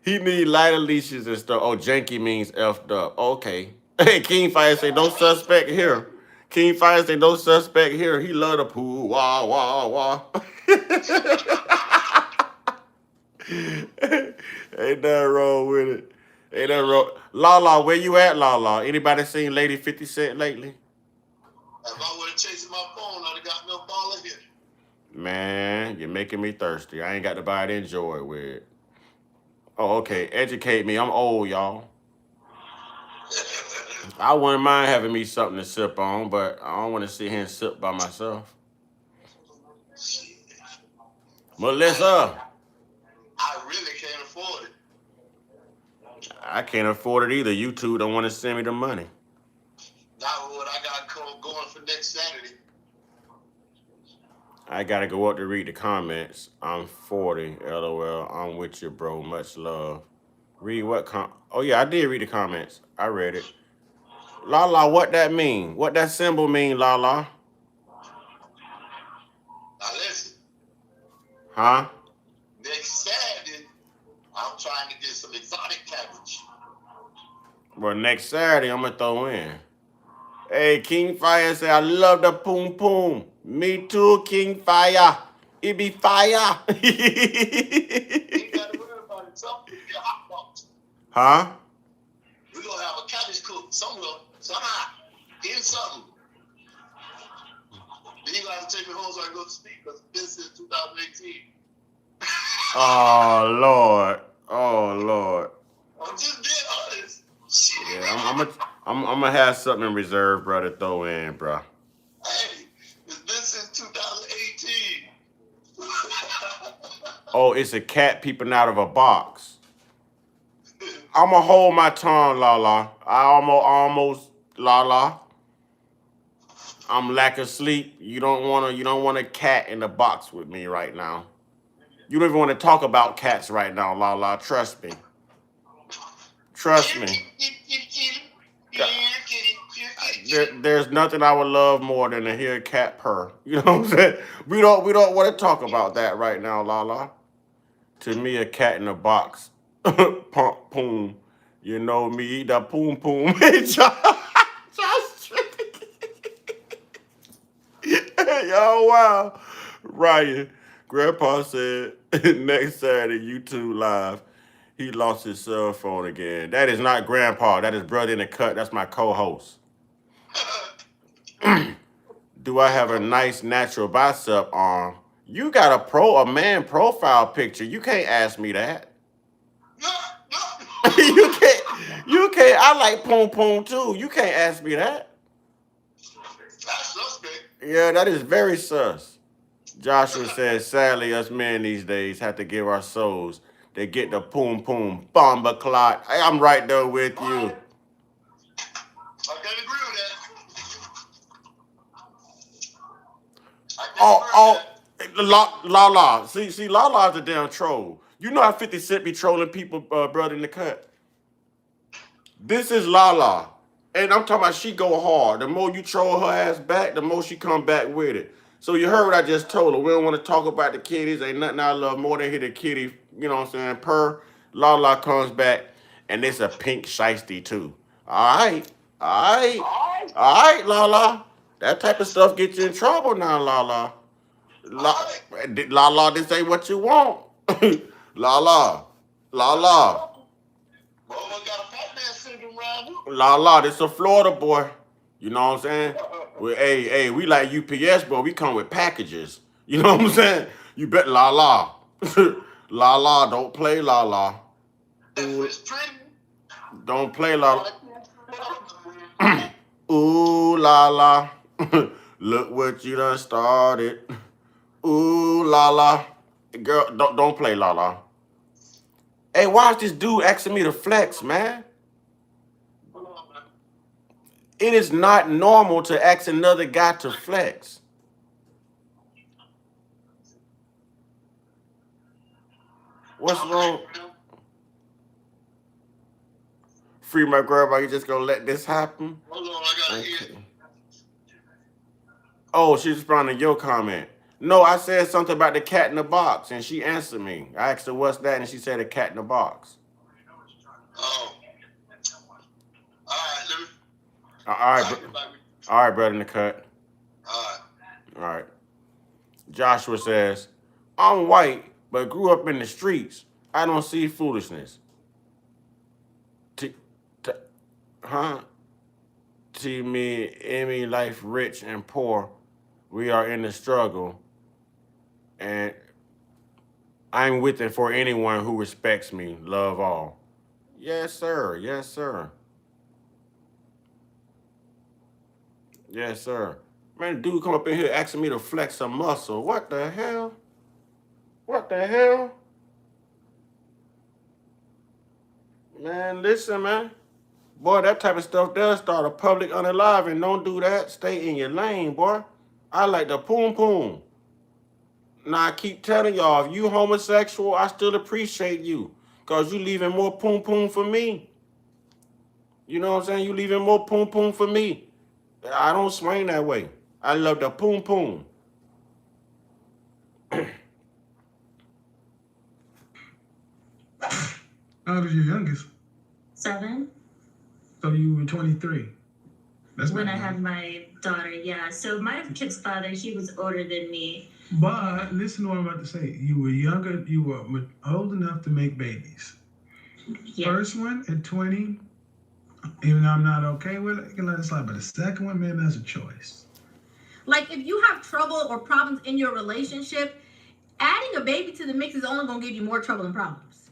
He need lighter leashes and stuff. Oh, janky means effed up. Okay. Hey, King Fire say no suspect here. King Fire say no suspect here. He love the pool. Wah, wah, wah. Ain't nothing wrong with it. Ain't nothing wrong. Lala, where you at, Lala? Anybody seen Lady 50 Cent lately? If I would have chased my phone, I'd have got no ball of it. Man, you're making me thirsty. I ain't got nobody to enjoy it with. Oh, okay. Educate me. I'm old, y'all. I wouldn't mind having me something to sip on, but I don't want to sit here and sip by myself. Melissa. I really can't afford it. I can't afford it either. YouTube don't want to send me the money. Not what I got going for next Saturday. I gotta go up to read the comments. I'm 40. LOL. I'm with you, bro. Much love. Read what oh yeah, I did read the comments. I read it. Lala, what that mean? What that symbol mean, Lala? Now listen. Huh? Next Saturday, I'm trying to get some exotic cabbage. Well, next Saturday, I'm gonna throw in. Hey, King Fire say, I love the poom poom. Me too, King Fire. It be fire. You gotta worry about it. Something with your hot box. Huh? We're gonna have a cabbage cook somewhere, somehow, in something. Then you gotta take me home so I can go to sleep because this is 2018. Oh, Lord. Oh, Lord. I'm just being honest. Shit. Yeah, I'm gonna have something in reserve, bro, to throw in, bro. Hey, it's been since 2018. Oh, it's a cat peeping out of a box. I'ma hold my tongue, Lala. I almost, Lala. I'm lack of sleep. You don't want a cat in the box with me right now. You don't even want to talk about cats right now, Lala. Trust me. Trust me. There's nothing I would love more than to hear a cat purr. You know what I'm saying? We don't want to talk about that right now, Lala. To me, a cat in a box. Pump, poom. You know me, eat that poom poom. Yo, wow. Ryan, Grandpa said next Saturday, YouTube Live, he lost his cell phone again. That is not Grandpa. That is Brother in the Cut. That's my co-host. Do I have a nice natural bicep arm? You got a man profile picture. You can't ask me that. You can't. I like poom poom too. You can't ask me that. Yeah, that is very sus. Joshua says, sadly, us men these days have to give our souls. They get the poom poom bomba clot. Hey, I'm right there with you. I can't agree with that. Lala. See, Lala's a damn troll. You know how 50 Cent be trolling people, brother in the cut. This is Lala. And I'm talking about she go hard. The more you troll her ass back, the more she come back with it. So you heard what I just told her. We don't want to talk about the kitties. Ain't nothing I love more than hear the kitty, you know what I'm saying, purr. Lala comes back, and it's a pink shiesty too. All right. All right. All right, Lala. That type of stuff gets you in trouble now, Lala. Lala, this ain't what you want. Lala. Lala. Lala, this a Florida boy. You know what I'm saying? Hey, we like UPS, boy. We come with packages. You know what I'm saying? You bet Lala. Lala, don't play Lala. Don't play Lala. Ooh, Lala. Look what you done started. Ooh, Lala. Girl, don't play Lala. Hey, why is this dude asking me to flex, man? It is not normal to ask another guy to flex. What's wrong? Free my girl, you just gonna let this happen? Hold on, I gotta hear. Oh, she's responding to your comment. No, I said something about the cat in the box, and she answered me. I asked her, what's that? And she said a cat in the box. Oh. All right, let me. All right, brother in the cut. All right. All right. Joshua says, I'm white, but grew up in the streets. I don't see foolishness. To me, Emmy, life rich and poor. We are in the struggle. And I'm with it for anyone who respects me. Love all. Yes, sir. Yes, sir. Yes, sir. Man, dude come up in here asking me to flex a muscle. What the hell? What the hell? Man, listen, man. Boy, that type of stuff does start a public unaliving. Don't do that. Stay in your lane, boy. I like the poom poom. Now, I keep telling y'all, if you homosexual, I still appreciate you. Because you leaving more poom poom for me. You know what I'm saying? You leaving more poom poom for me. I don't swing that way. I love the poom poom. How old is your youngest? 7. So you were 23. That's when I young. had my daughter, yeah. So my kid's father, he was older than me. But listen to what I'm about to say. You were younger, you were old enough to make babies. Yeah. First one at 20, even though I'm not okay with it, you can let it slide. But the second one, maybe that's a choice. Like, if you have trouble or problems in your relationship, adding a baby to the mix is only going to give you more trouble and problems.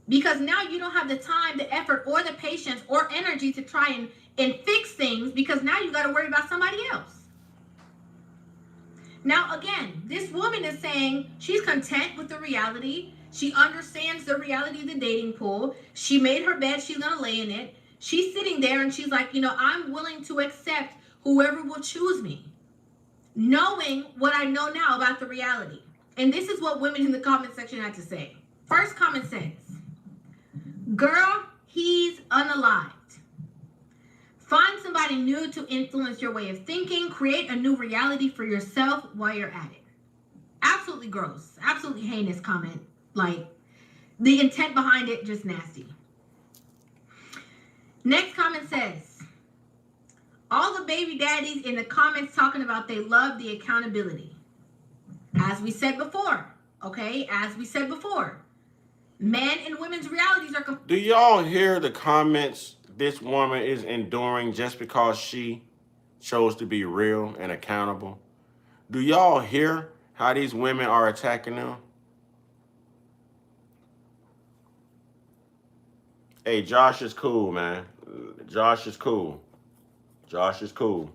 Because now you don't have the time, the effort, or the patience or energy to try and fix things, because now you got to worry about somebody else. Now, again, this woman is saying she's content with the reality. She understands the reality of the dating pool. She made her bed. She's going to lay in it. She's sitting there and she's like, I'm willing to accept whoever will choose me, knowing what I know now about the reality. And this is what women in the comment section had to say. First comment says, girl, he's unalived. Find somebody new to influence your way of thinking. Create a new reality for yourself while you're at it. Absolutely gross. Absolutely heinous comment. Like, the intent behind it, just nasty. Next comment says, all the baby daddies in the comments talking about they love the accountability. As we said before, okay? As we said before, men and women's realities are... Do y'all hear the comments this woman is enduring just because she chose to be real and accountable? Do y'all hear how these women are attacking them? Hey, Josh is cool, man. Josh is cool. Josh is cool.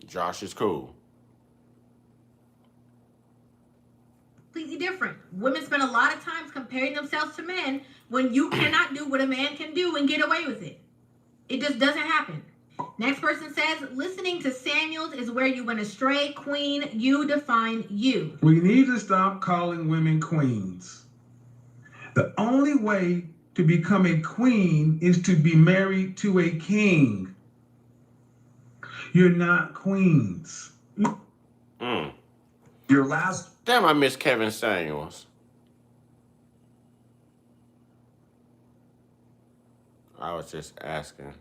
Josh is cool. Completely different. Women spend a lot of time comparing themselves to men when you cannot do what a man can do and get away with it. It just doesn't happen. Next person says, listening to Samuels is where you went astray. Queen, you define you. We need to stop calling women queens. The only way to become a queen is to be married to a king. You're not queens. Your last. Damn, I miss Kevin Samuels. I was just asking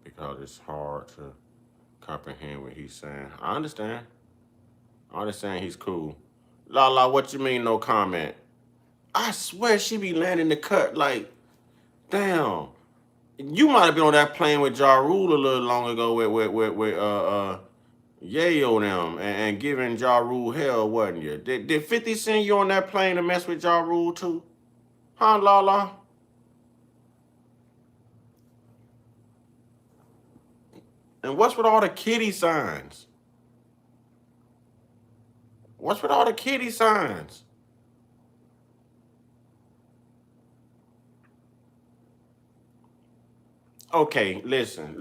because it's hard to comprehend what he's saying. I understand. He's cool. Lala, what you mean no comment? I swear she be landing the cut like, damn. You might have been on that plane with Ja Rule a little long ago with Yayo them and giving Ja Rule hell, wasn't you? Did 50 send you on that plane to mess with Ja Rule too? Huh, Lala? And what's with all the kitty signs? What's with all the kitty signs? Okay, listen.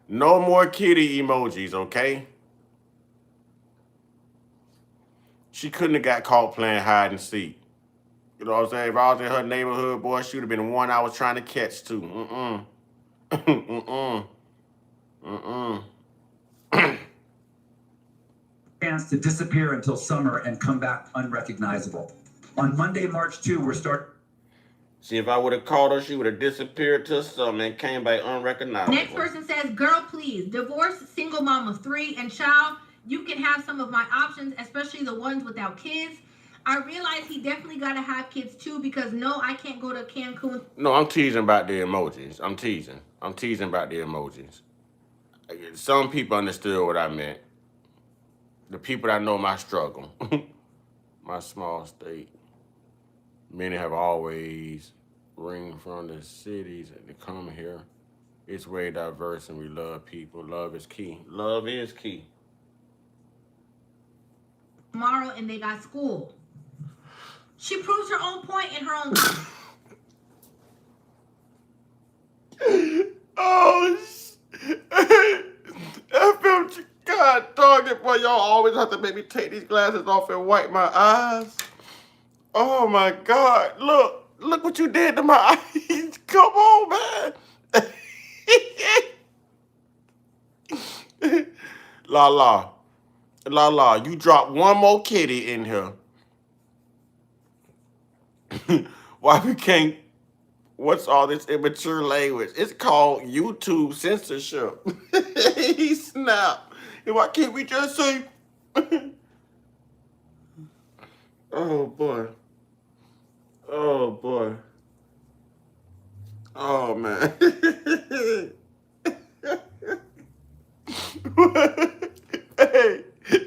No more kitty emojis, okay? She couldn't have got caught playing hide and seek. You know what I'm saying? If I was in her neighborhood, boy, she would have been the one I was trying to catch too. Chance to disappear until summer and come back unrecognizable. On Monday, March 2, we're starting. See, if I would have caught her, she would have disappeared till summer and came back unrecognizable. Next person says, girl, please, divorce, single mom of 3, and child, you can have some of my options, especially the ones without kids. I realize he definitely got to have kids too because no, I can't go to Cancun. No, I'm teasing about the emojis. I'm teasing about the emojis. Some people understood what I meant. The people that know my struggle, my small state. Many have always ring from the cities and they come here. It's way diverse and we love people. Love is key. Love is key. Tomorrow and they got school. She proves her own point in her own. Oh, FMG, God dog it, boy, y'all always have to make me take these glasses off and wipe my eyes. Oh my God, look what you did to my eyes. Come on, man. La, you drop one more kitty in here. Why we can't, what's all this immature language? It's called YouTube censorship. He snapped. And why can't we just say, oh boy. Oh man. Hey,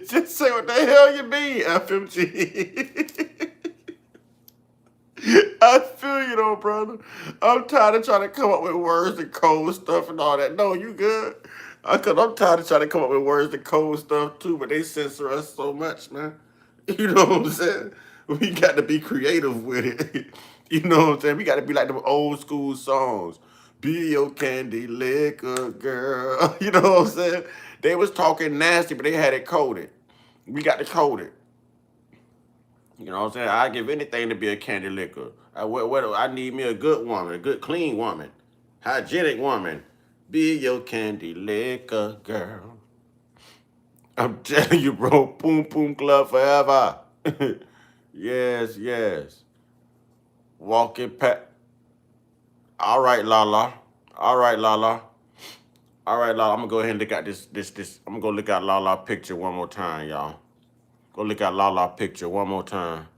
just say what the hell you mean, FMG. I feel you though, brother. I'm tired of trying to come up with words and code stuff and all that. No, you good. Cause I'm tired of trying to come up with words and code stuff too, but they censor us so much, man. You know what I'm saying? We got to be creative with it. You know what I'm saying? We got to be like them old school songs. Be your candy liquor girl. You know what I'm saying? They was talking nasty, but they had it coded. We got to code it. You know what I'm saying? I give anything to be a candy liquor. I need me a good woman, a good clean woman, hygienic woman. Be your candy liquor girl. I'm telling you, bro. Boom Boom Club forever. Yes. Walking past. All right, Lala. I'm gonna go ahead and look at this. I'm gonna go look at Lala picture one more time, y'all. Go look at Lala picture one more time.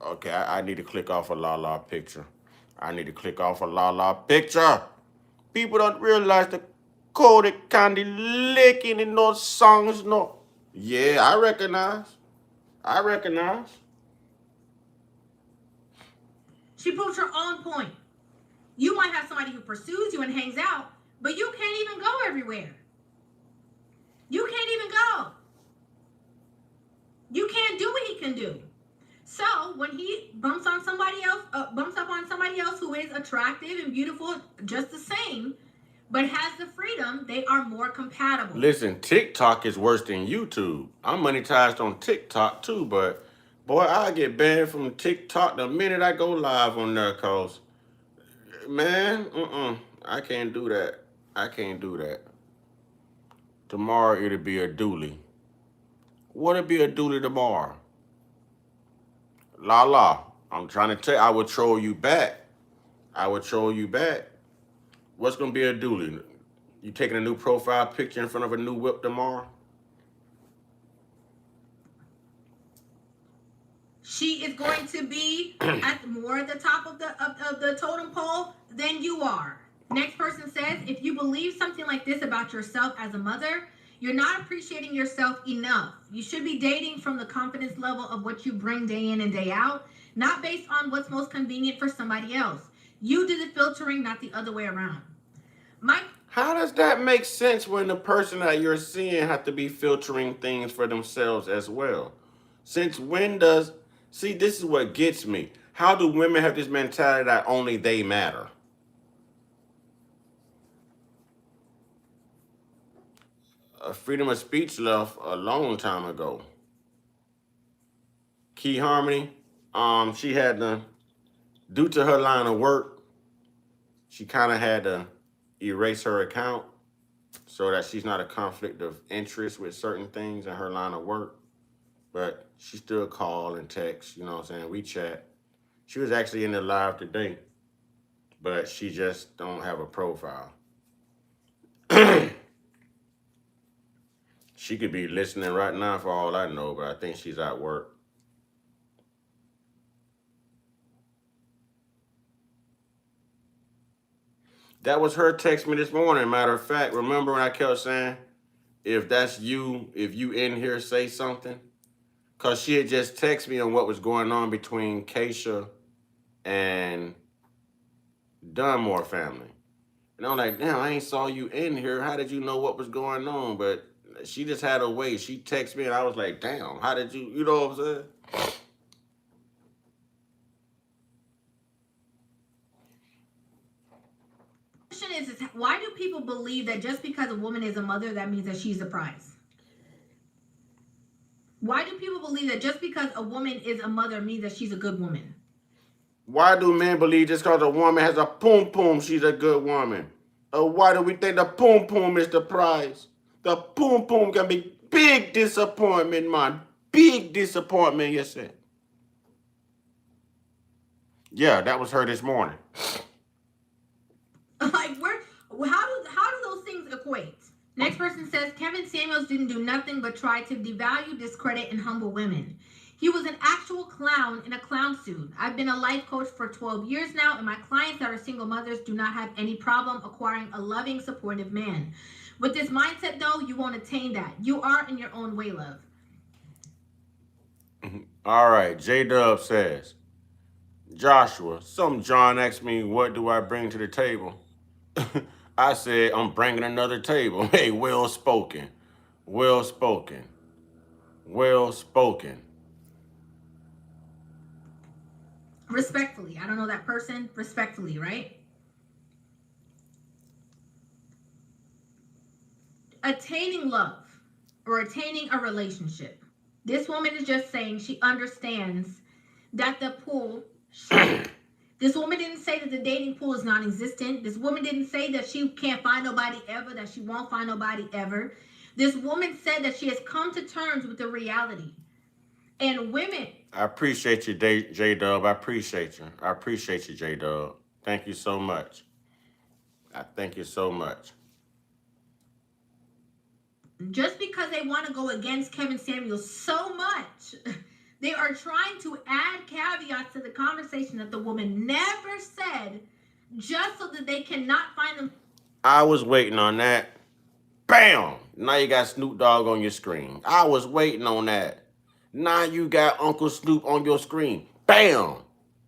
Okay, I need to click off a Lala picture. People don't realize the coded candy licking in those songs, no. Yeah, I recognize. She proves her own point. You might have somebody who pursues you and hangs out, but you can't even go everywhere. You can't even go. You can't do what he can do. So when he bumps up on somebody else who is attractive and beautiful just the same, but has the freedom, they are more compatible. Listen, TikTok is worse than YouTube. I'm monetized on TikTok too, but boy, I get banned from TikTok the minute I go live on there, cause man, I can't do that. I can't do that. Tomorrow it'll be a dually. What'll be a dually tomorrow? La la. I'm trying to tell you, I would troll you back. I would troll you back. What's gonna be a dually? You taking a new profile picture in front of a new whip tomorrow? She is going to be at more at the top of the totem pole than you are. Next person says, if you believe something like this about yourself as a mother, you're not appreciating yourself enough. You should be dating from the confidence level of what you bring day in and day out, not based on what's most convenient for somebody else. You do the filtering, not the other way around. How does that make sense when the person that you're seeing have to be filtering things for themselves as well? Since when does... See, this is what gets me. How do women have this mentality that only they matter? Freedom of speech left a long time ago. Key Harmony, she had to, due to her line of work, she kind of had to erase her account so that she's not a conflict of interest with certain things in her line of work. But she still call and text, you know what I'm saying? We chat. She was actually in the live today, but she just don't have a profile. She could be listening right now for all I know, but I think she's at work. That was her text me this morning. Matter of fact, remember when I kept saying, if that's you, if you in here, say something? Because she had just texted me on what was going on between Keisha and Dunmore family. And I'm like, damn, I ain't saw you in here. How did you know what was going on? But she just had a way. She texted me and I was like, damn, how did you know what I'm saying? The question is why do people believe that just because a woman is a mother, that means that she's a prize? Why do people believe that just because a woman is a mother means that she's a good woman? Why do men believe just because a woman has a poom poom, she's a good woman? Or why do we think the poom poom is the prize? The poom poom can be big disappointment, man. Big disappointment, you said. Yeah, that was her this morning. Like, how do those things equate? Next person says, Kevin Samuels didn't do nothing but try to devalue, discredit, and humble women. He was an actual clown in a clown suit. I've been a life coach for 12 years now, and my clients that are single mothers do not have any problem acquiring a loving, supportive man. With this mindset, though, you won't attain that. You are in your own way, love. All right, J-Dub says, Joshua, some John asked me, what do I bring to the table? I said, I'm bringing another table. Hey, well spoken. Well spoken. Well spoken. Respectfully. I don't know that person. Respectfully, right? Attaining love or attaining a relationship. This woman is just saying she understands that the pool shrank. This woman didn't say that the dating pool is non-existent. This woman didn't say that she can't find nobody ever, that she won't find nobody ever. This woman said that she has come to terms with the reality. And women... I appreciate you, J-Dub. I appreciate you. I appreciate you, J-Dub. Thank you so much. I thank you so much. Just because they want to go against Kevin Samuels so much... They are trying to add caveats to the conversation that the woman never said just so that they cannot find them. I was waiting on that. Bam! Now you got Snoop Dogg on your screen. I was waiting on that. Now you got Uncle Snoop on your screen. Bam!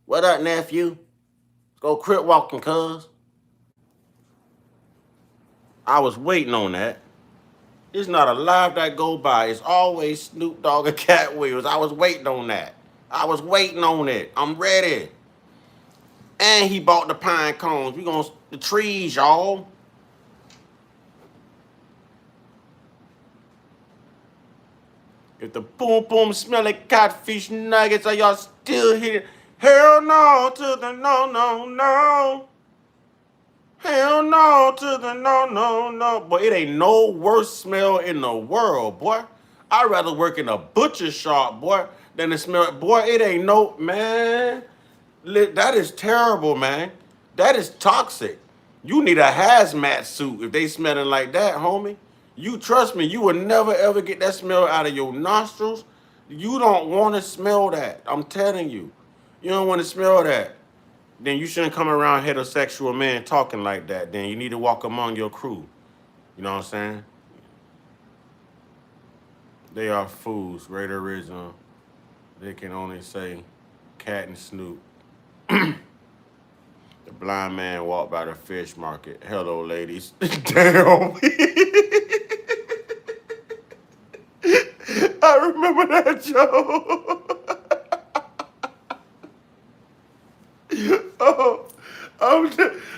What up, nephew? Go crip walking, cuz. I was waiting on that. It's not a live that go by. It's always Snoop Dogg and Cat Williams. I was waiting on that. I was waiting on it. I'm ready. And he bought the pine cones. We gonna the trees, y'all. If the boom boom smell like catfish nuggets, are y'all still here? Hell no to the no, no, no. Hell no to the no, no, no. Boy, it ain't no worse smell in the world, boy. I'd rather work in a butcher shop, boy, than to smell. Boy, it ain't no, man. That is terrible, man. That is toxic. You need a hazmat suit if they smelling like that, homie. You trust me, you will never ever get that smell out of your nostrils. You don't want to smell that. I'm telling you. You don't want to smell that. Then you shouldn't come around heterosexual men talking like that. Then you need to walk among your crew. You know what I'm saying? They are fools, great original. They can only say cat and Snoop. The blind man walked by the fish market. Hello, ladies. Damn. I remember that joke.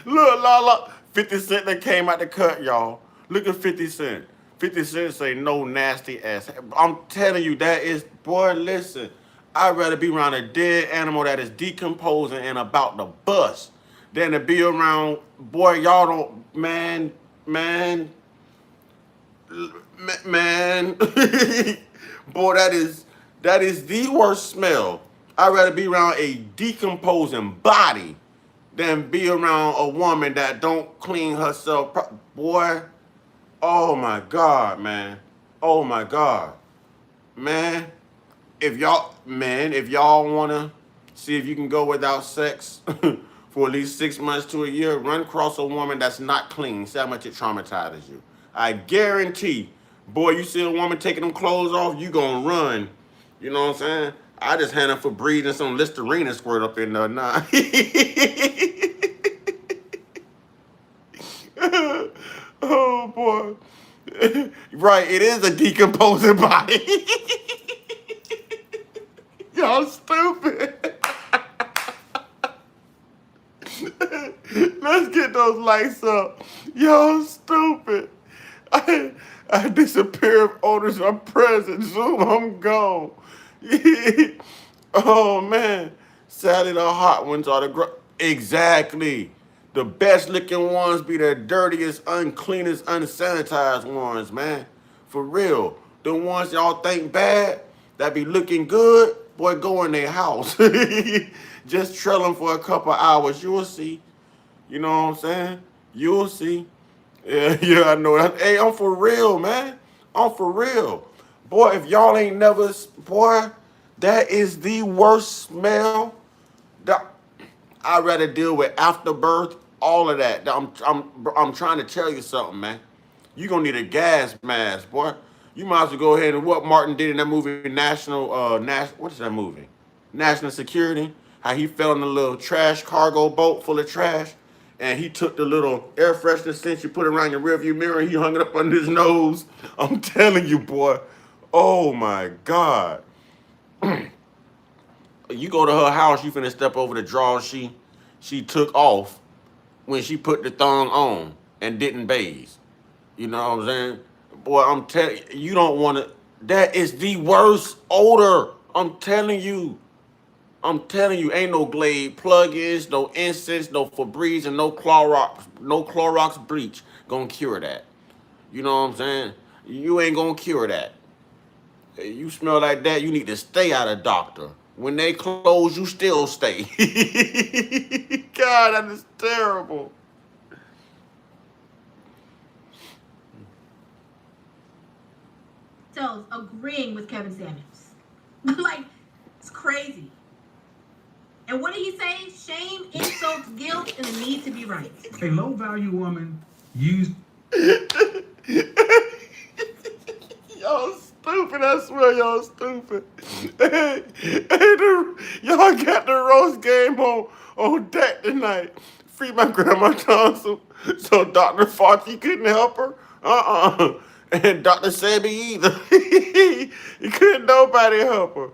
Look, Lala. 50 Cent that came out the cut, y'all. Look at 50 Cent. 50 Cent say no nasty ass. I'm telling you, that is, boy, listen. I'd rather be around a dead animal that is decomposing and about to bust than to be around, boy, y'all don't, man. Boy, that is the worst smell. I'd rather be around a decomposing body than be around a woman that don't clean herself. Boy, oh my God, man. Oh my God. Man, if y'all want to see if you can go without sex for at least 6 months to a year, run across a woman that's not clean. See how much it traumatizes you. I guarantee, boy, you see a woman taking them clothes off, you gonna run. You know what I'm saying? I just had her for breathing some Listerine squirt up in there now. Oh, boy. Right, it is a decomposing body. Y'all stupid. Let's get those lights up. Y'all stupid. I disappear if owners are present. Zoom, I'm gone. Oh, man. Sadly, the hot ones are the exactly. The best looking ones be the dirtiest, uncleanest, unsanitized ones, man. For real. The ones y'all think bad, that be looking good, boy, go in their house. Just trail them for a couple hours. You'll see. You know what I'm saying? You'll see. Yeah, I know that. Hey, I'm for real, man. I'm for real. Boy, if y'all ain't never, boy, that is the worst smell. I'd rather deal with afterbirth, all of that. I'm trying to tell you something, man. You gonna need a gas mask, boy. You might as well go ahead and what Martin did in that movie, what is that movie? National Security. How he fell in a little trash cargo boat full of trash, and he took the little air freshener scent you put around your rearview mirror, and he hung it up under his nose. I'm telling you, boy. Oh my God. You go to her house, you finna step over the drawers she took off when she put the thong on and didn't bathe. You know what I'm saying? Boy, I'm telling you, you don't want to. That is the worst odor. I'm telling you. Ain't no Glade plugins, no incense, no Febreze, and no Clorox bleach gonna cure that. You know what I'm saying? You ain't gonna cure that. You smell like that, you need to stay out of doctor. When they close, you still stay. God, that is terrible. So agreeing with Kevin Samuels. Like, it's crazy. And what did he say? Shame, insults, guilt, and the need to be right. A low value woman used. Y'all stupid. I swear y'all stupid. Y'all got the roast game on deck tonight. Free my grandma tonsil so Dr. Fauci couldn't help her. And Dr. Sebi either. Couldn't nobody help her.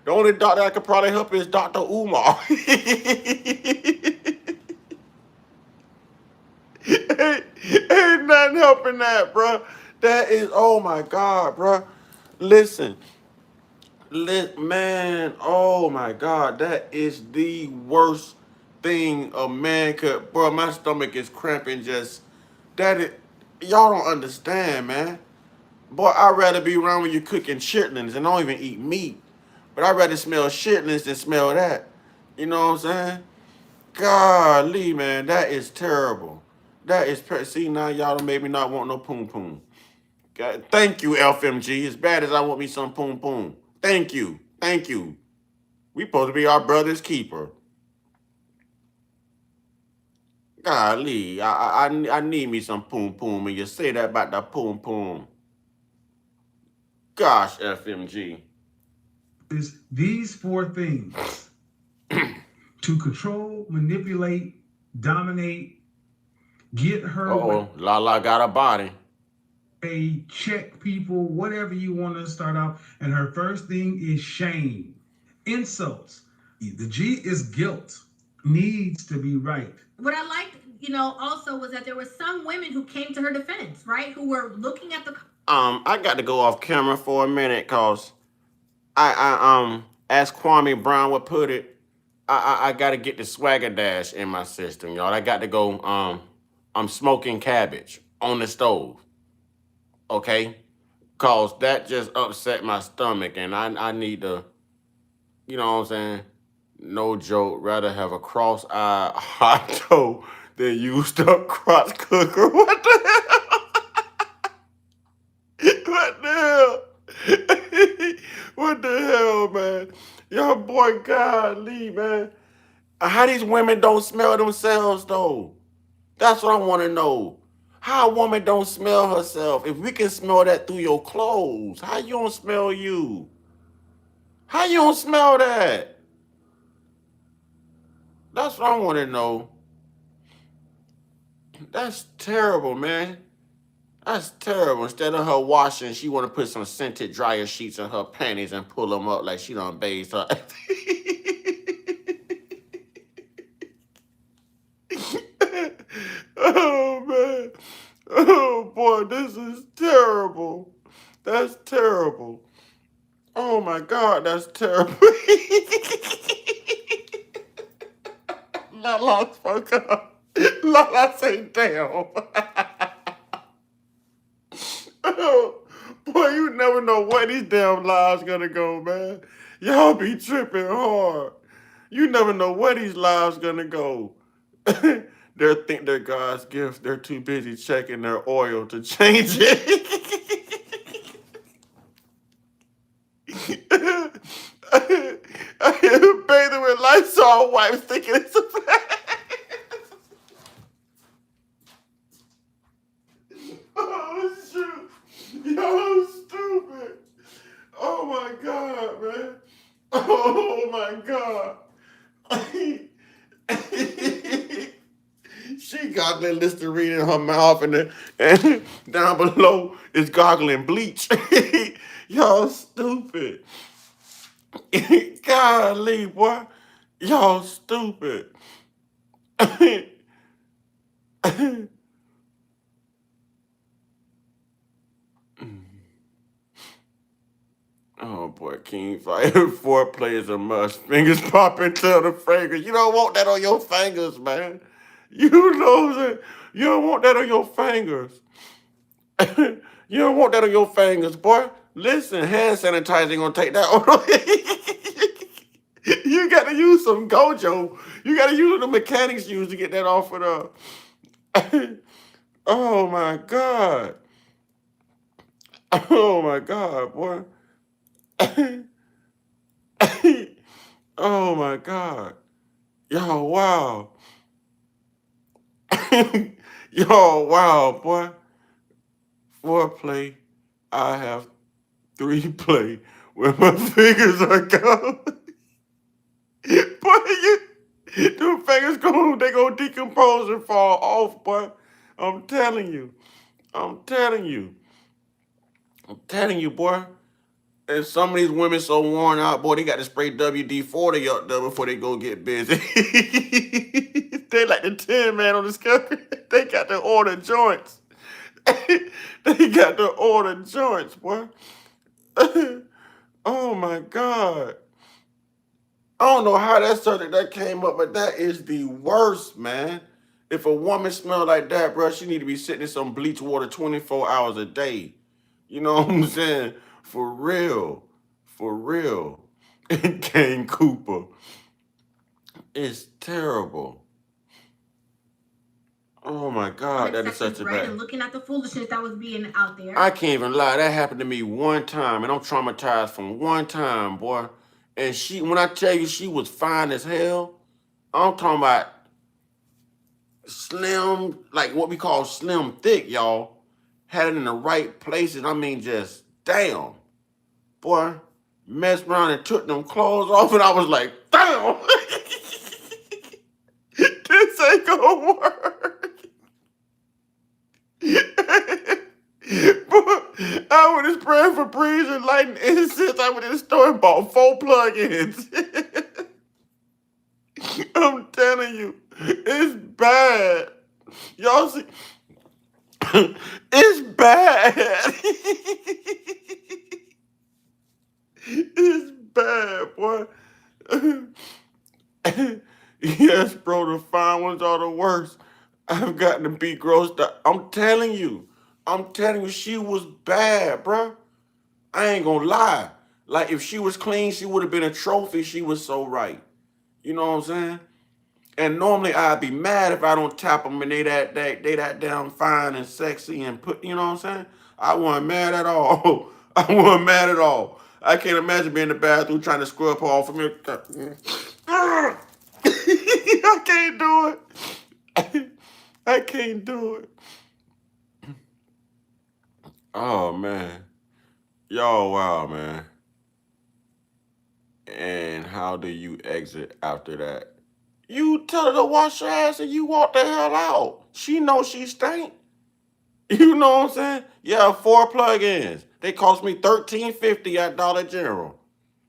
The only doctor that could probably help is Dr. Umar. Ain't nothing helping that, bro. That is, oh my God, bro. Listen, man, oh my God, that is the worst thing a man could. Bro, my stomach is cramping. Just that it. Y'all don't understand, man. Boy, I'd rather be around when you're cooking chitlins and I don't even eat meat. But I'd rather smell chitlins than smell that. You know what I'm saying? Golly, man, that is terrible. That is see now y'all done made me not want no poom poom. God, thank you, LFMG. As bad as I want me some poom poom. Thank you. Thank you. We supposed to be our brother's keeper. Golly, I need me some poom poom, and you say that about the poom poom. Gosh, FMG. Is these 4 things: to control, manipulate, dominate, get her Uh-oh, Lala got a body. way, check people, whatever you want to start off. And her first thing is shame, insults. The G is guilt, needs to be right. What I liked, also was that there were some women who came to her defense, right? Who were looking at the. I got to go off camera for a minute, cause I as Kwame Brown would put it, I got to get the swagger dash in my system, y'all. I got to go. I'm smoking cabbage on the stove. Okay, cause that just upset my stomach, and I need to, you know what I'm saying? No joke, rather have a cross-eyed hot toe than used up crotch cooker. What the hell? What the hell? What the hell, man? Yo, boy, golly, man. How these women don't smell themselves, though? That's what I want to know. How a woman don't smell herself? If we can smell that through your clothes, how you don't smell you? How you don't smell that? That's what I want to know. That's terrible, man. That's terrible. Instead of her washing, she want to put some scented dryer sheets in her panties and pull them up like she done bathed her. Oh, man. Oh, boy, this is terrible. That's terrible. Oh, my God, that's terrible. Lala spoke up. Lala say, damn. Oh, boy, you never know where these damn lives gonna go, man. Y'all be tripping hard. You never know where these lives gonna go. They think they're God's gift. They're too busy checking their oil to change it. Bathing with Lysol wipes, thinking it's a Oh, shoot. Y'all stupid. Oh, my God, man. Oh, my God. She goggling Listerine in her mouth, and down below is goggling bleach. Y'all stupid. Golly, boy. Y'all stupid. Oh boy, King Fire. Foreplay is a must. Fingers popping till the fragrance. You don't want that on your fingers, man. You know that. You don't want that on your fingers. You don't want that on your fingers, boy. Listen, hand sanitizer gonna take that on. You gotta use some Gojo. You gotta use what the mechanics use to get that off of the. Oh my God. Oh my God, boy. Oh my God. Yo, wow. Yo, wow, boy. Foreplay. I have 3 play where my fingers are gone. Boy, the fingers they gonna decompose and fall off, boy. I'm telling you. I'm telling you. I'm telling you, boy. And some of these women so worn out, boy, they got to spray WD-40 up there before they go get busy. They like the Tin Man on the scale. They got to order joints. They got to order joints, boy. Oh my God. I don't know how that subject that came up, but that is the worst, man. If a woman smell like that, bro, she need to be sitting in some bleach water 24 hours a day. You know what I'm saying? For real. For real. Kane Cooper. It's terrible. Oh my God, that is such a Right, bad. and looking at the foolishness that was being out there. I can't even lie. That happened to me one time, and I'm traumatized from one time, boy. And she, when I tell you she was fine as hell, I'm talking about slim, like what we call slim thick, y'all. Had it in the right places. I mean, just damn, boy. Messed around and took them clothes off, and I was like, damn, this ain't gonna work. I would have sprayed Febreze and lighting incense. I would have store and bought 4 plug-ins. I'm telling you, it's bad. Y'all see, it's bad. It's bad, boy. Yes, bro, the fine ones are the worst. I've gotten to be grossed out. I'm telling you, she was bad, bro. I ain't gonna lie. Like, if she was clean, she would have been a trophy. She was so right. You know what I'm saying? And normally I'd be mad if I don't tap them and they that damn fine and sexy and put, you know what I'm saying? I wasn't mad at all. I wasn't mad at all. I can't imagine being in the bathroom trying to scrub her off from me. I can't do it. I can't do it. Oh, man. Y'all, wow, man. And how do you exit after that? You tell her to wash her ass and you walk the hell out. She knows she stink. You know what I'm saying? Yeah, 4 plug-ins. They cost me $13.50 at Dollar General.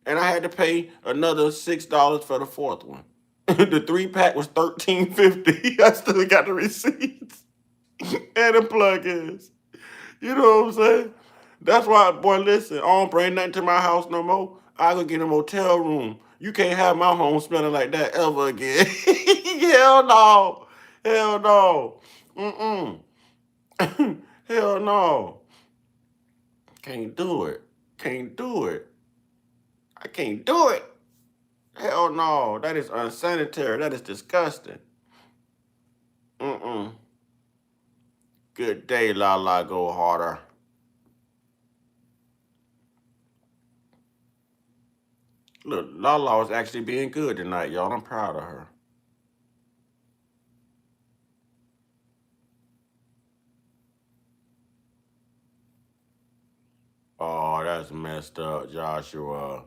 And I had to pay another $6 for the 4th one. The 3-pack was $13.50. I still got the receipts. And the plug-ins. You know what I'm saying? That's why, boy, listen, I don't bring nothing to my house no more. I go get a motel room. You can't have my home smelling like that ever again. Hell no. Hell no. Mm-mm. Hell no. Can't do it. Can't do it. I can't do it. Hell no. That is unsanitary. That is disgusting. Mm-mm. Good day, La La, go harder. Look, Lala was actually being good tonight, y'all. I'm proud of her. Oh, that's messed up, Joshua.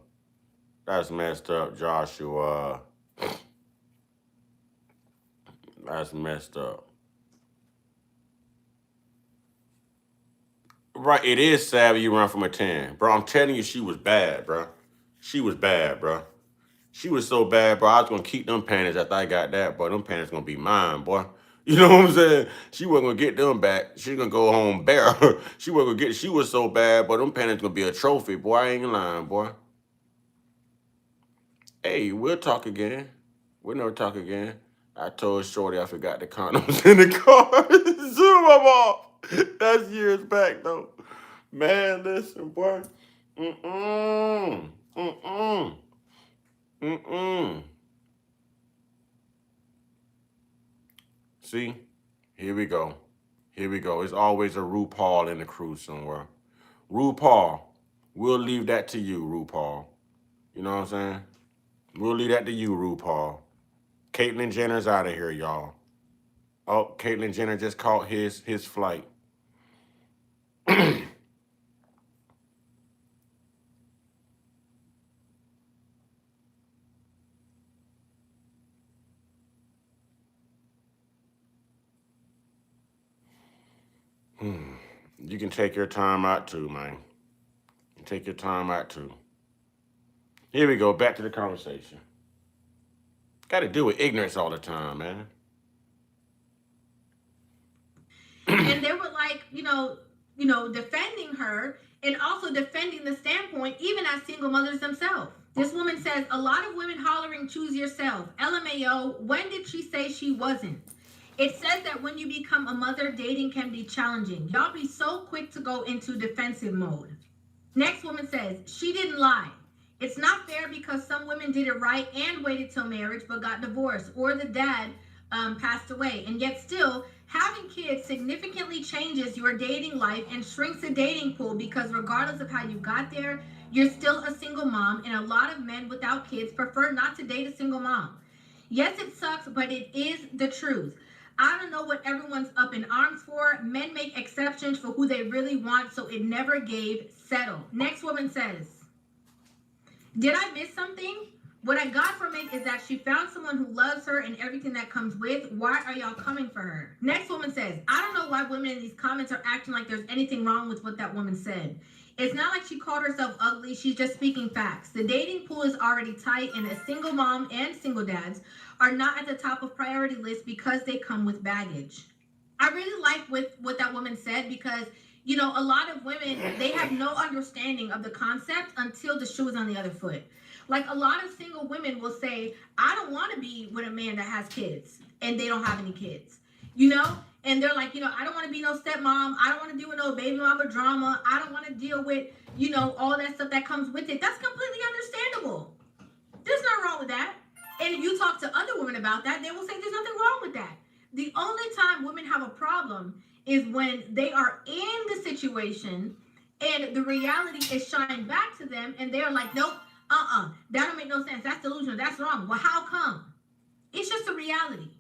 That's messed up, Joshua. That's messed up. Right, it is sad when you run from a 10. Bro, I'm telling you, she was bad, bro. She was bad, bro. She was so bad, bro. I was going to keep them panties after I got that, boy. Them panties going to be mine, boy. You know what I'm saying? She wasn't going to get them back. She's going to go home bare. She wasn't going to get, she was so bad, but them panties going to be a trophy, boy. I ain't lying, boy. Hey, we'll talk again. We'll never talk again. I told Shorty I forgot the condoms in the car. Zoom them off. That's years back, though. Man, listen, boy. Mm-mm. Mm-mm. Mm-mm. See? Here we go. Here we go. It's always a RuPaul in the crew somewhere. RuPaul. We'll leave that to you, RuPaul. You know what I'm saying? We'll leave that to you, RuPaul. Caitlyn Jenner's out of here, y'all. Oh, Caitlyn Jenner just caught his flight. You can take your time out too, man. Take your time out too. Here we go. Back to the conversation. Got to deal with ignorance all the time, man. And they were like, defending her. and also defending the standpoint even as single mothers themselves. This woman says, a lot of women hollering, choose yourself. LMAO, when did she say she wasn't? It says that when you become a mother, dating can be challenging. Y'all be so quick to go into defensive mode. Next woman says, she didn't lie. It's not fair because some women did it right and waited till marriage but got divorced, or the dad passed away. And yet still, having kids significantly changes your dating life and shrinks the dating pool, because regardless of how you got there, you're still a single mom, and a lot of men without kids prefer not to date a single mom. Yes, it sucks, but it is the truth. I don't know what everyone's up in arms for. Men make exceptions for who they really want, so it never gave settle. Next woman says, did I miss something? What I got from it is that she found someone who loves her and everything that comes with. Why are y'all coming for her? Next woman says, I don't know why women in these comments are acting like there's anything wrong with what that woman said. It's not like she called herself ugly. She's just speaking facts. The dating pool is already tight, and a single mom and single dads are not at the top of priority list because they come with baggage. I really like what that woman said, because, you know, a lot of women, they have no understanding of the concept until the shoe is on the other foot. Like, a lot of single women will say, I don't want to be with a man that has kids and they don't have any kids, you know? And they're like, you know, I don't want to be no stepmom. I don't want to deal with no baby mama drama. I don't want to deal with, you know, all that stuff that comes with it. That's completely understandable. There's nothing wrong with that. And if you talk to other women about that, they will say there's nothing wrong with that. The only time women have a problem is when they are in the situation and the reality is shining back to them and they're like, nope, that don't make no sense. That's delusional. That's wrong. Well, how come? It's just a reality.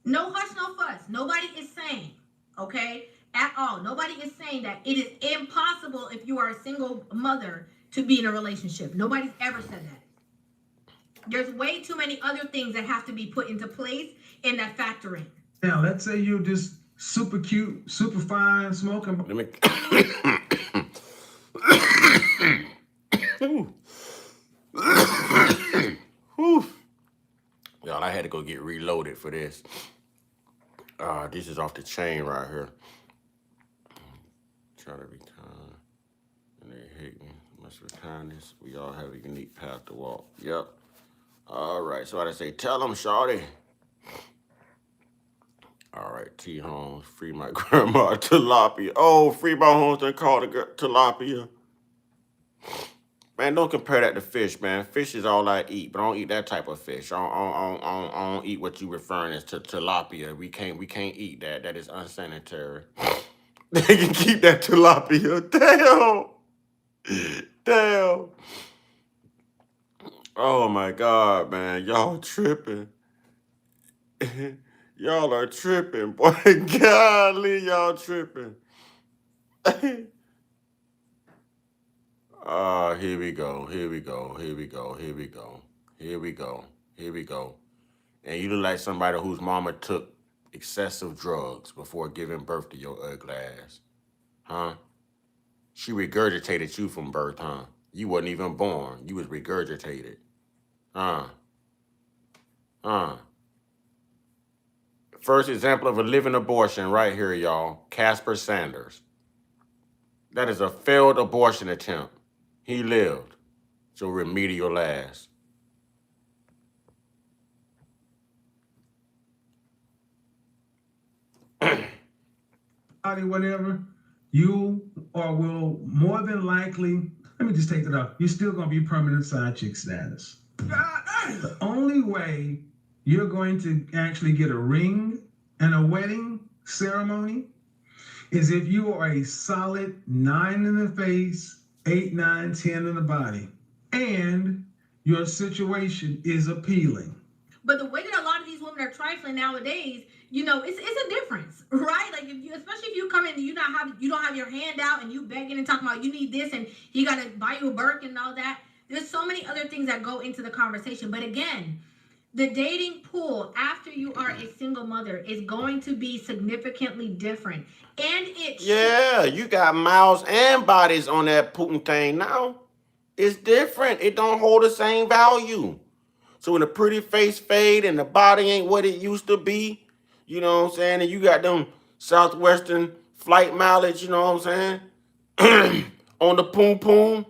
No hush, no fuss. Nobody is saying, okay, at all. Nobody is saying that it is impossible if you are a single mother to be in a relationship. Nobody's ever said that. There's way too many other things that have to be put into place and that factor in. Now, let's say you're just super cute, super fine, smoking. Let me. Y'all, I had to go get reloaded for this. This is off the chain right here. Try to be kind, and they hate me. Much for kindness, we all have a unique path to walk. Yep. All right, so I say, tell them, shawty. All right, T. Holmes, free my grandma tilapia. Oh, free my Holmes done called the tilapia. Man, don't compare that to fish, man. Fish is all I eat, but I don't eat that type of fish. I don't eat what you referring as to tilapia. We can't eat that. That is unsanitary. They can keep that tilapia. Damn. Oh my God, man. Y'all tripping. Y'all are tripping, boy. Golly, y'all tripping. Here we go. And you look like somebody whose mama took excessive drugs before giving birth to your ugly ass. Huh? She regurgitated you from birth, huh? You wasn't even born. You was regurgitated. First example of a living abortion right here, y'all. Casper Sanders. That is a failed abortion attempt. He lived. So remedial ass. Whatever, you or will more than likely, let me just take that off. You're still going to be permanent side chick status. The only way you're going to actually get a ring and a wedding ceremony is if you are a solid 9 in the face, 8, 9, 10 in the body, and your situation is appealing. But the way that a lot of these women are trifling nowadays, you know, it's a difference, right? Like, if you, especially if you come in and you don't have your hand out and you begging and talking about you need this and he got to buy you a Birkin and all that. There's so many other things that go into the conversation. But again, the dating pool after you are a single mother is going to be significantly different. And you got mouths and bodies on that Putin thing now. It's different. It don't hold the same value. So when the pretty face fade and the body ain't what it used to be, you know what I'm saying? And you got them Southwestern flight mileage, you know what I'm saying? On the poom poom,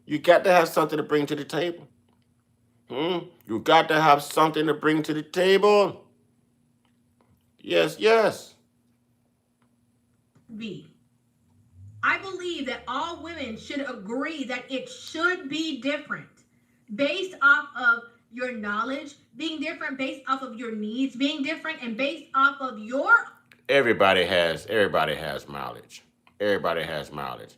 you got to have something to bring to the table. You got to have something to bring to the table. Yes, yes. B. I believe that all women should agree that it should be different based off of your knowledge being different, based off of your needs being different, and based off of your... Everybody has mileage. Everybody has mileage.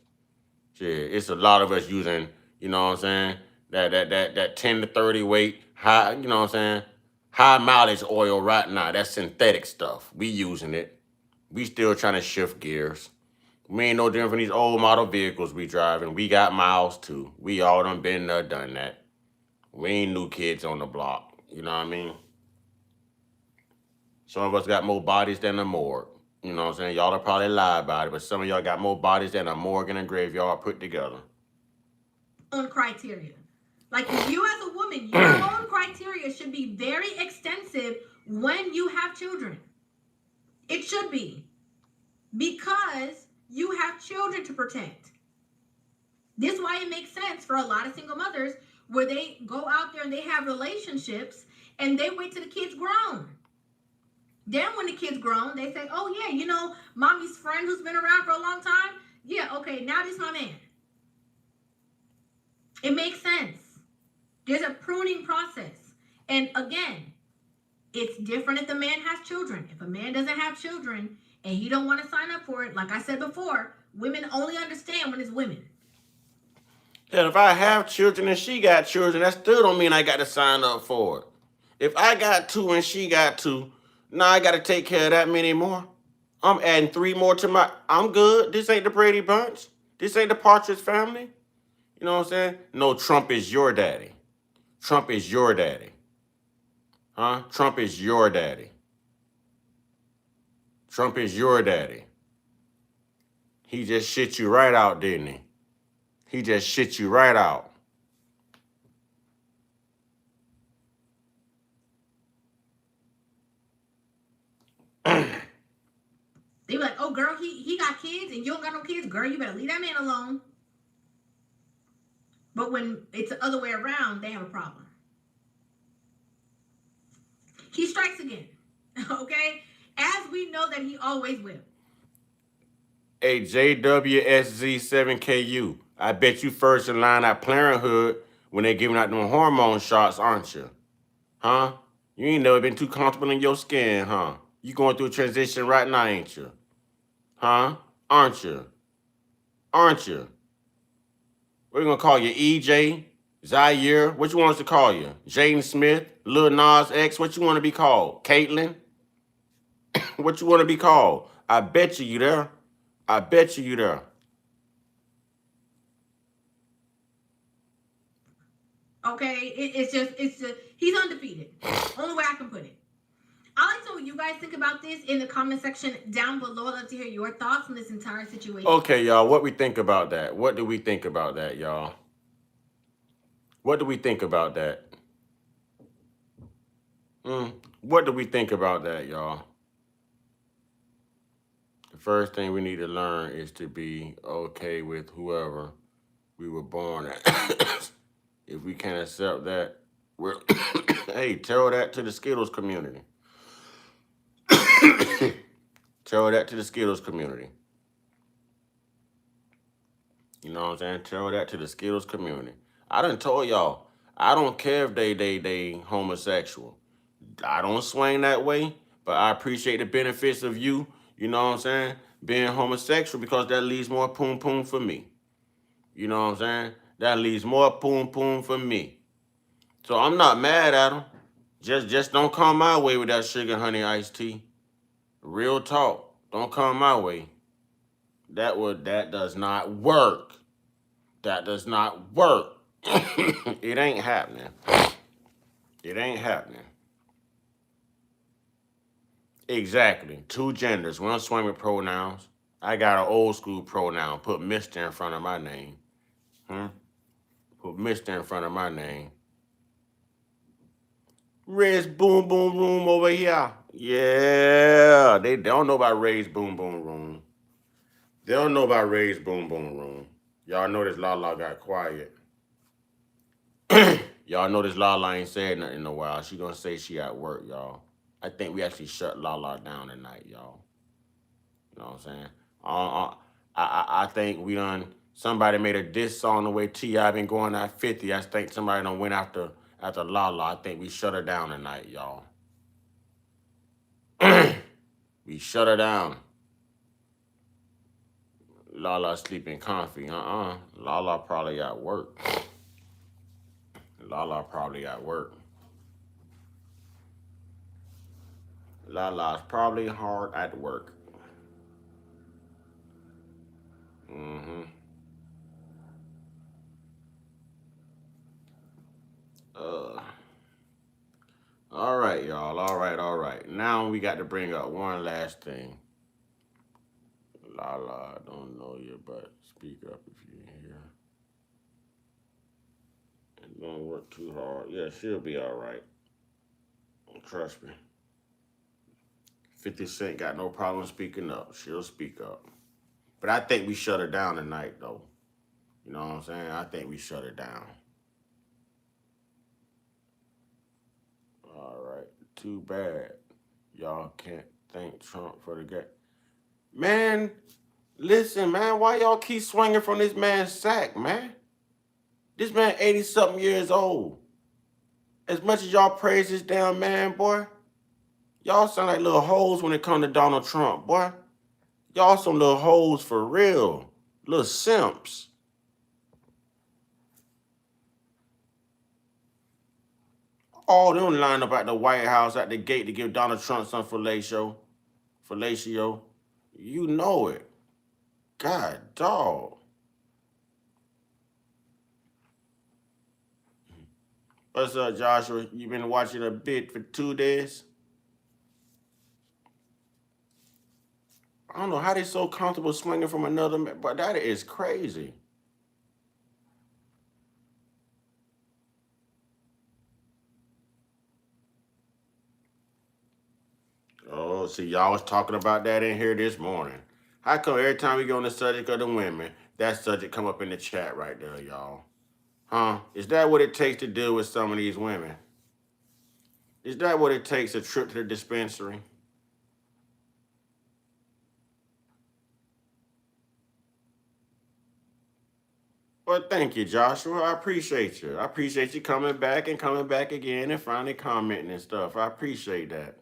Shit, it's a lot of us using, you know what I'm saying, that 10 to 30 weight, high, you know what I'm saying, high mileage oil right now. That's synthetic stuff. We using it. We still trying to shift gears. We ain't no different from these old model vehicles we driving. We got miles too. We all done been there, done that. We ain't new kids on the block. You know what I mean? Some of us got more bodies than a morgue. You know what I'm saying? Y'all will probably lie about it, but some of y'all got more bodies than a morgue and a graveyard put together. Own criteria. Like you as a woman, your own criteria should be very extensive when you have children. It should be. Because you have children to protect. This is why it makes sense for a lot of single mothers where they go out there and they have relationships and they wait till the kid's grown. Then when the kid's grown, they say, oh yeah, you know, mommy's friend who's been around for a long time. Yeah, okay, now this is my man. It makes sense. There's a pruning process. And again, it's different if the man has children. If a man doesn't have children and he don't want to sign up for it, like I said before, women only understand when it's women. And if I have children and she got children, that still don't mean I got to sign up for it. If I got 2 and she got 2, now I got to take care of that many more. I'm adding 3 more to my... I'm good. This ain't the Brady Bunch. This ain't the Partridge Family. You know what I'm saying? No, Trump is your daddy. Trump is your daddy. Huh? Trump is your daddy. Trump is your daddy. He just shit you right out, didn't he? He just shit you right out. They be like, oh girl, he got kids and you don't got no kids. Girl, you better leave that man alone. But when it's the other way around, they have a problem. He strikes again. Okay? As we know that he always will. Hey, JWSZ7KU. I bet you first in line at Parenthood when they giving out them hormone shots, aren't you? Huh? You ain't never been too comfortable in your skin, huh? You going through a transition right now, ain't you? Huh? Aren't you? Aren't you? What are you gonna call you? EJ? Zaire? What you want us to call you? Jaden Smith? Lil Nas X? What you want to be called? Caitlyn? What you want to be called? I bet you there. I bet you there. Okay? It's just, he's undefeated. Only way I can put it. I'd like to know what you guys think about this in the comment section down below. I'd love to hear your thoughts on this entire situation. Okay, y'all, what we think about that? What do we think about that, y'all? What do we think about that? What do we think about that, y'all? The first thing we need to learn is to be okay with whoever we were born at. If we can't accept that, we're hey, tell that to the Skittles community. Tell that to the Skittles community. You know what I'm saying? Tell that to the Skittles community. I done told y'all, I don't care if they homosexual. I don't swing that way, but I appreciate the benefits of you know what I'm saying, being homosexual, because that leaves more poom poom for me. You know what I'm saying? That leaves more poom poom for me. So I'm not mad at them. Just don't come my way with that sugar honey iced tea. Real talk. Don't come my way. That does not work. That does not work. It ain't happening. It ain't happening. Exactly. 2 genders. We don't swing with pronouns. I got an old school pronoun. Put Mr. in front of my name. Put Mr. in front of my name. Ray's Boom Boom Room over here. Yeah. They don't know about Ray's Boom Boom Room. They don't know about Ray's Boom Boom Room. Y'all notice Lala got quiet. Y'all notice Lala ain't said nothing in a while. She gonna say she at work, y'all. I think we actually shut Lala down tonight, y'all. You know what I'm saying? I think we done. Somebody made a diss song the way T.I. been going at 50. I think somebody done went after Lala. I think we shut her down tonight, y'all. We shut her down. Lala sleeping comfy. Lala probably at work. Lala probably at work. Lala's probably hard at work. Mm-hmm. All right, y'all. All right. Now we got to bring up one last thing. Lala, I don't know you, but speak up if you hear. And don't work too hard. Yeah, she'll be all right. Trust me. 50 Cent got no problem speaking up. She'll speak up. But I think we shut her down tonight, though. You know what I'm saying? I think we shut her down. All right. Too bad. Y'all can't thank Trump for the game. Man, listen, man. Why y'all keep swinging from this man's sack, man? This man 80-something years old. As much as y'all praise this damn man, boy, y'all sound like little hoes when it comes to Donald Trump, boy. Y'all some little hoes for real. Little simps. All them lined up at the White House at the gate to give Donald Trump some fellatio. You know it. God, dog. What's up, Joshua? You been watching a bit for 2 days? I don't know how they so comfortable swinging from another man, but that is crazy. Oh, see, y'all was talking about that in here this morning. How come every time we go on the subject of the women, that subject come up in the chat right there, y'all? Huh? Is that what it takes to deal with some of these women? Is that what it takes, a trip to the dispensary? Well, thank you, Joshua. I appreciate you. I appreciate you coming back again and finally commenting and stuff. I appreciate that.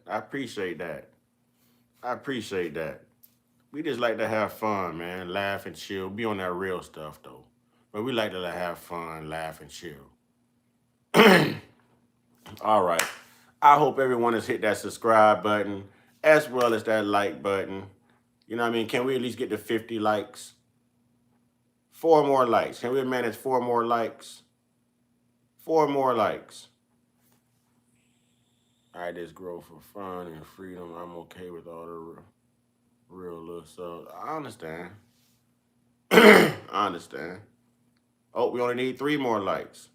We just like to have fun, man. Laugh and chill. Be on that real stuff, though. But we like to have fun, laugh, and chill. All right. I hope everyone has hit that subscribe button as well as that like button. You know what I mean? Can we at least get to 50 likes? 4 more likes. Can we manage 4 more likes? 4 more likes. I just grow for fun and freedom. I'm okay with all the real little stuff. I understand. I understand. Oh, we only need 3 more likes.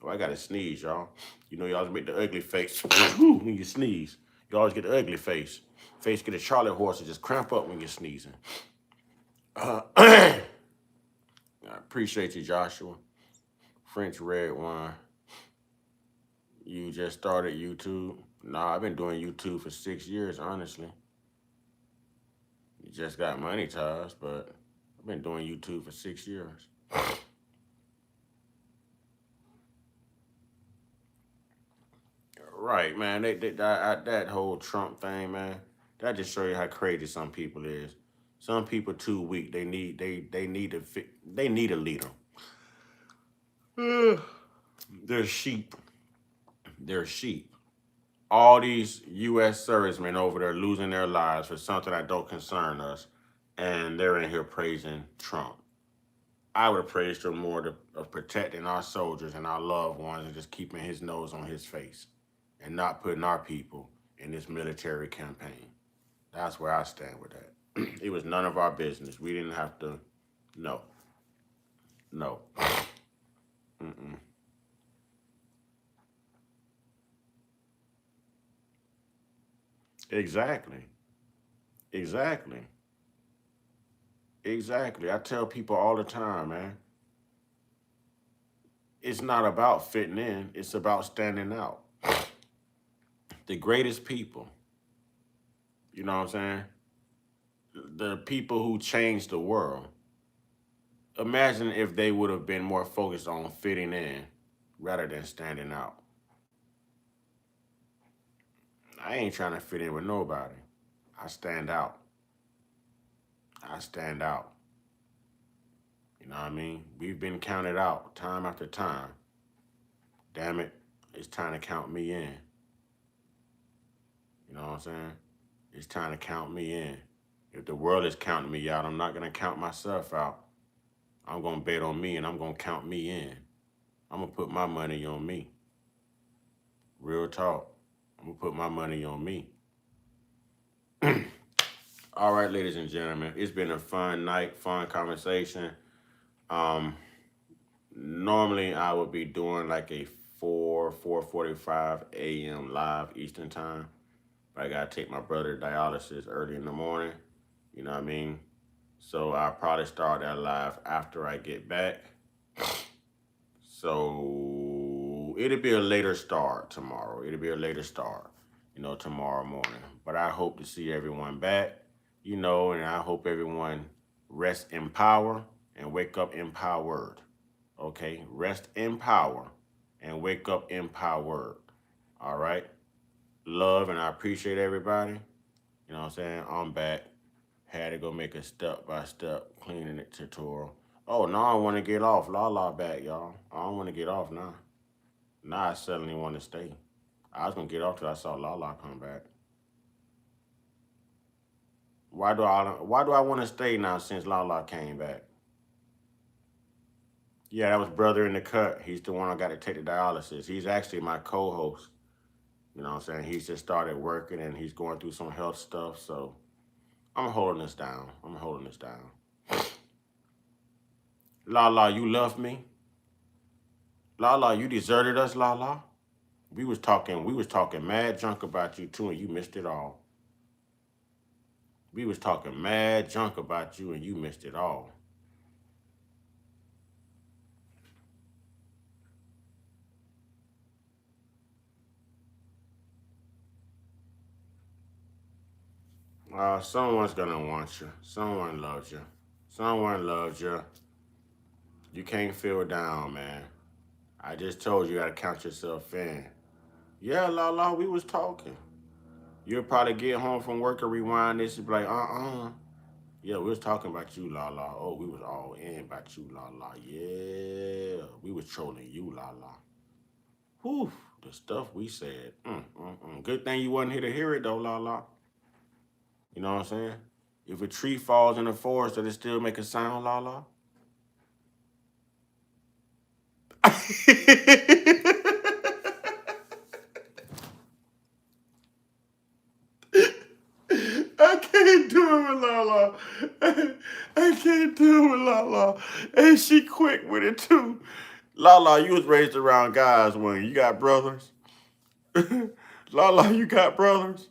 Oh, I gotta sneeze, y'all. You know, you always make the ugly face when you sneeze. You always get the ugly face. Face get a Charlotte horse and just cramp up when you're sneezing. I appreciate you, Joshua. French red wine. You just started YouTube? Nah, I've been doing YouTube for 6 years, honestly. You just got monetized, but I've been doing YouTube for 6 years. Right, man. That whole Trump thing, man. That just show you how crazy some people is. Some people too weak. They need a leader. They're sheep. They're sheep. All these U.S. servicemen over there losing their lives for something that don't concern us, and they're in here praising Trump. I would praise him more of protecting our soldiers and our loved ones and just keeping his nose on his face and not putting our people in this military campaign. That's where I stand with that. It was none of our business. We didn't have to. No. Mm-mm. Exactly. Exactly. I tell people all the time, man. It's not about fitting in. It's about standing out. The greatest people, you know what I'm saying? The people who changed the world. Imagine if they would have been more focused on fitting in rather than standing out. I ain't trying to fit in with nobody. I stand out. I stand out. You know what I mean? We've been counted out time after time. Damn it, it's time to count me in. You know what I'm saying? It's time to count me in. If the world is counting me out, I'm not going to count myself out. I'm going to bet on me and I'm going to count me in. I'm going to put my money on me. Real talk. I'm going to put my money on me. All right, ladies and gentlemen, it's been a fun night, fun conversation. Normally I would be doing like a 4:45 a.m. live Eastern time. But I got to take my brother to dialysis early in the morning. You know what I mean? So I'll probably start that live after I get back. So it'll be a later start tomorrow. It'll be a later start, tomorrow morning. But I hope to see everyone back, and I hope everyone rests in power and wake up empowered. Okay? Rest in power and wake up empowered. All right? Love, and I appreciate everybody. You know what I'm saying? I'm back. Had to go make a step-by-step cleaning it tutorial. Oh, now I want to get off. La back, y'all. I don't want to get off now. Now I suddenly want to stay. I was going to get off till I saw La come back. Why do I want to stay now since La came back? Yeah, that was brother in the cut. He's the one I got to take the dialysis. He's actually my co-host. You know what I'm saying? He's just started working and he's going through some health stuff. So I'm holding this down. La, you love me? La, you deserted us, La. We was talking mad junk about you too, and you missed it all. We was talking mad junk about you and you missed it all. Someone's gonna want you. Someone loves you. Someone loves you. You can't feel down, man. I just told you gotta count yourself in. Yeah, La, we was talking. You'll probably get home from work and rewind this and be like, Yeah, we was talking about you, La. Oh, we was all in about you, La. Yeah, we was trolling you, La. Whew, the stuff we said. Good thing you wasn't here to hear it, though, La. You know what I'm saying? If a tree falls in the forest, does it still make a sound, La? I can't do it with La. I can't do it with La. And she quick with it, too. La, you was raised around guys when you got brothers. La, you got brothers.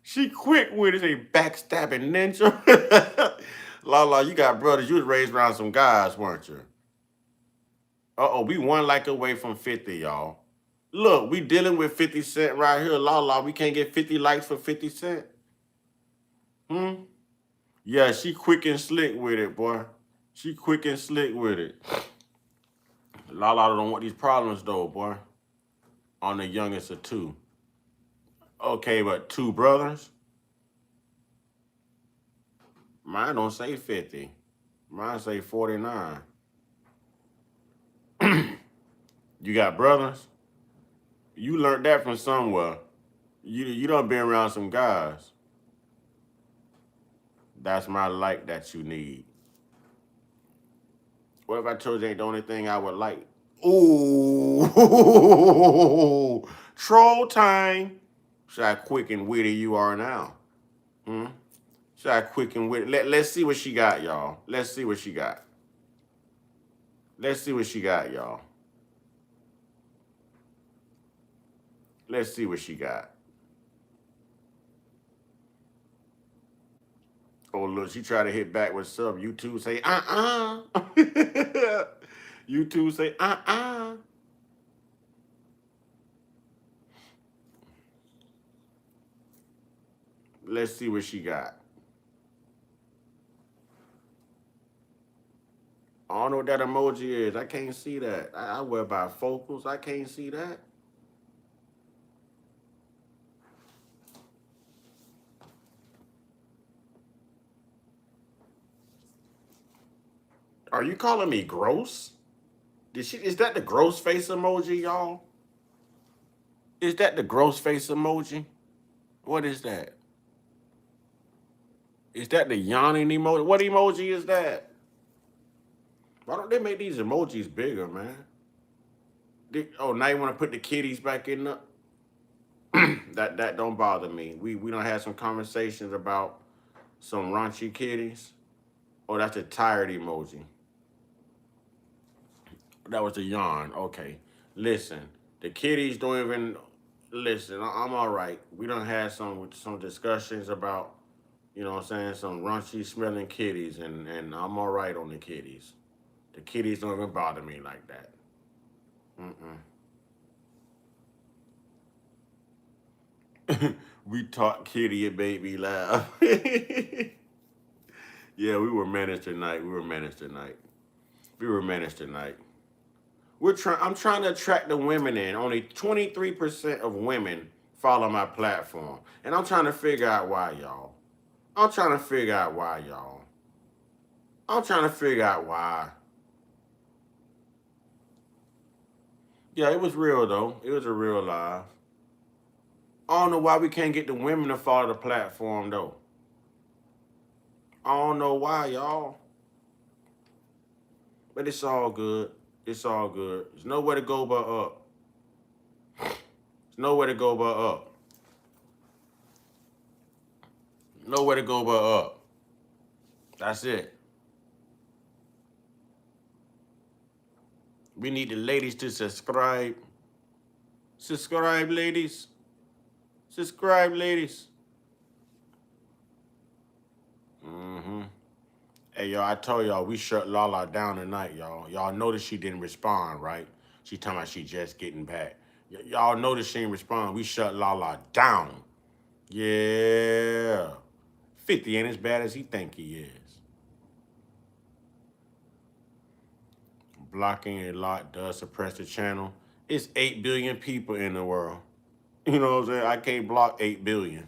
She quick with it, a backstabbing ninja. La, you got brothers. You was raised around some guys, weren't you? We one like away from 50, y'all. Look, we dealing with 50 Cent right here. La, we can't get 50 likes for 50 Cent. Yeah, she quick and slick with it, boy. She quick and slick with it. La don't want these problems, though, boy. On the youngest of two. Okay, but two brothers? Mine don't say 50. Mine say 49. You got brothers? You learned that from somewhere. You done been around some guys. That's my like that you need. What if I told you ain't the only thing I would like? Ooh, troll time. See how quick and witty you are now. See how quick and witty. Let's see what she got, y'all. Let's see what she got. Let's see what she got, y'all. Let's see what she got. Oh, look, she tried to hit back with sub. YouTube say, YouTube say, Let's see what she got. I don't know what that emoji is. I can't see that. I wear bifocals. I can't see that. Are you calling me gross? Is that the gross face emoji, y'all? Is that the gross face emoji? What is that? Is that the yawning emoji? What emoji is that? Why don't they make these emojis bigger, man? Now you want to put the kitties back in the... that don't bother me. We don't have some conversations about some raunchy kitties. Oh, that's a tired emoji. That was a yawn. Okay. Listen, the kitties don't even... Listen, I'm all right. We done had some discussions about, you know what I'm saying, some raunchy smelling kitties, and I'm all right on the kitties. The kitties don't even bother me like that. We taught Kitty and Baby laugh. Yeah, we were managed tonight. I'm trying to attract the women in. Only 23% of women follow my platform. And I'm trying to figure out why, y'all. Yeah, it was real, though. It was a real live. I don't know why we can't get the women to follow the platform, though. I don't know why, y'all. But it's all good. There's nowhere to go but up. That's it. We need the ladies to subscribe. Subscribe, ladies. Hey, y'all, I told y'all we shut Lala down tonight, y'all. Y'all noticed she didn't respond, right? She talking about she just getting back. Y'all noticed she didn't respond. We shut Lala down. Yeah. 50 ain't as bad as he think he is. Blocking a lot does suppress the channel. It's 8 billion people in the world. You know what I'm saying? I can't block 8 billion.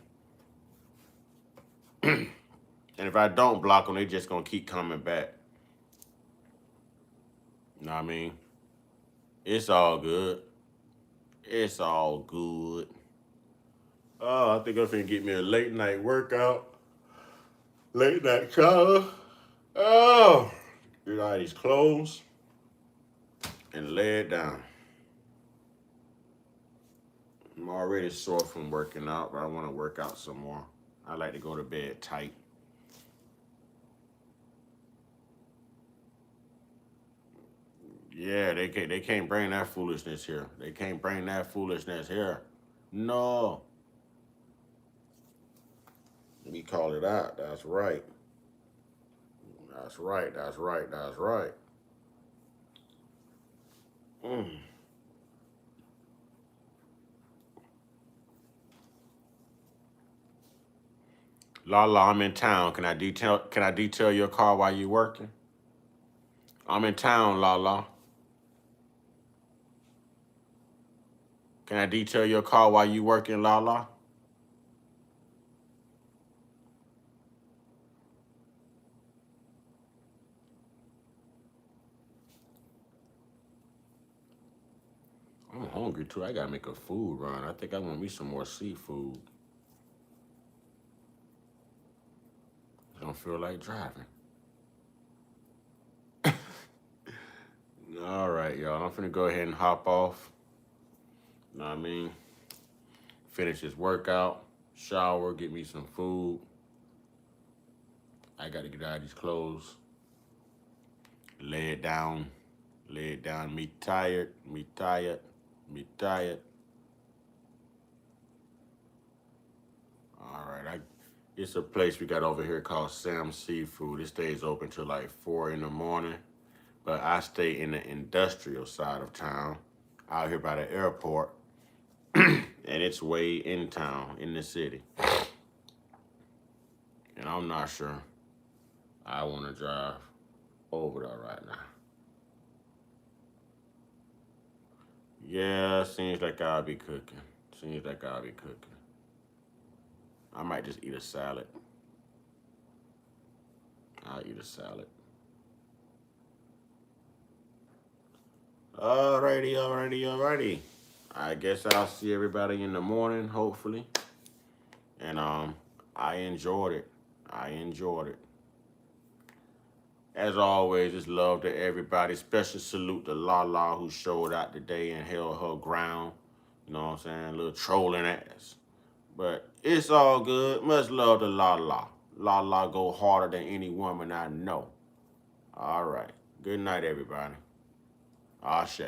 And if I don't block them, they just gonna keep coming back. You know what I mean? It's all good. Oh, I think I'm finna get me a late night workout. Late night shower. Oh, get out of these clothes and lay it down. I'm already sore from working out, but I want to work out some more. I like to go to bed tight. Yeah, they can't bring that foolishness here. No. Let me call it out. That's right. Lala, I'm in town. Can I detail your car while you working? I'm in town, Lala. Can I detail your car while you working, Lala? I'm hungry too. I gotta make a food run. I think I want me some more seafood. I don't feel like driving. All right, y'all. I'm finna go ahead and hop off. You know what I mean? Finish this workout, shower, get me some food. I gotta get out of these clothes. Lay it down. Me tired. All right, It's a place we got over here called Sam's Seafood. It stays open till like 4 in the morning. But I stay in the industrial side of town, out here by the airport. And it's way in town, in the city. And I'm not sure I want to drive over there right now. Yeah, seems like I'll be cooking. I might just eat a salad. I'll eat a salad. Alrighty. I guess I'll see everybody in the morning, hopefully. And I enjoyed it. As always, just love to everybody. Special salute to Lala who showed out today and held her ground. You know what I'm saying? A little trolling ass. But it's all good. Much love to Lala. Lala go harder than any woman I know. All right. Good night, everybody. Ashe.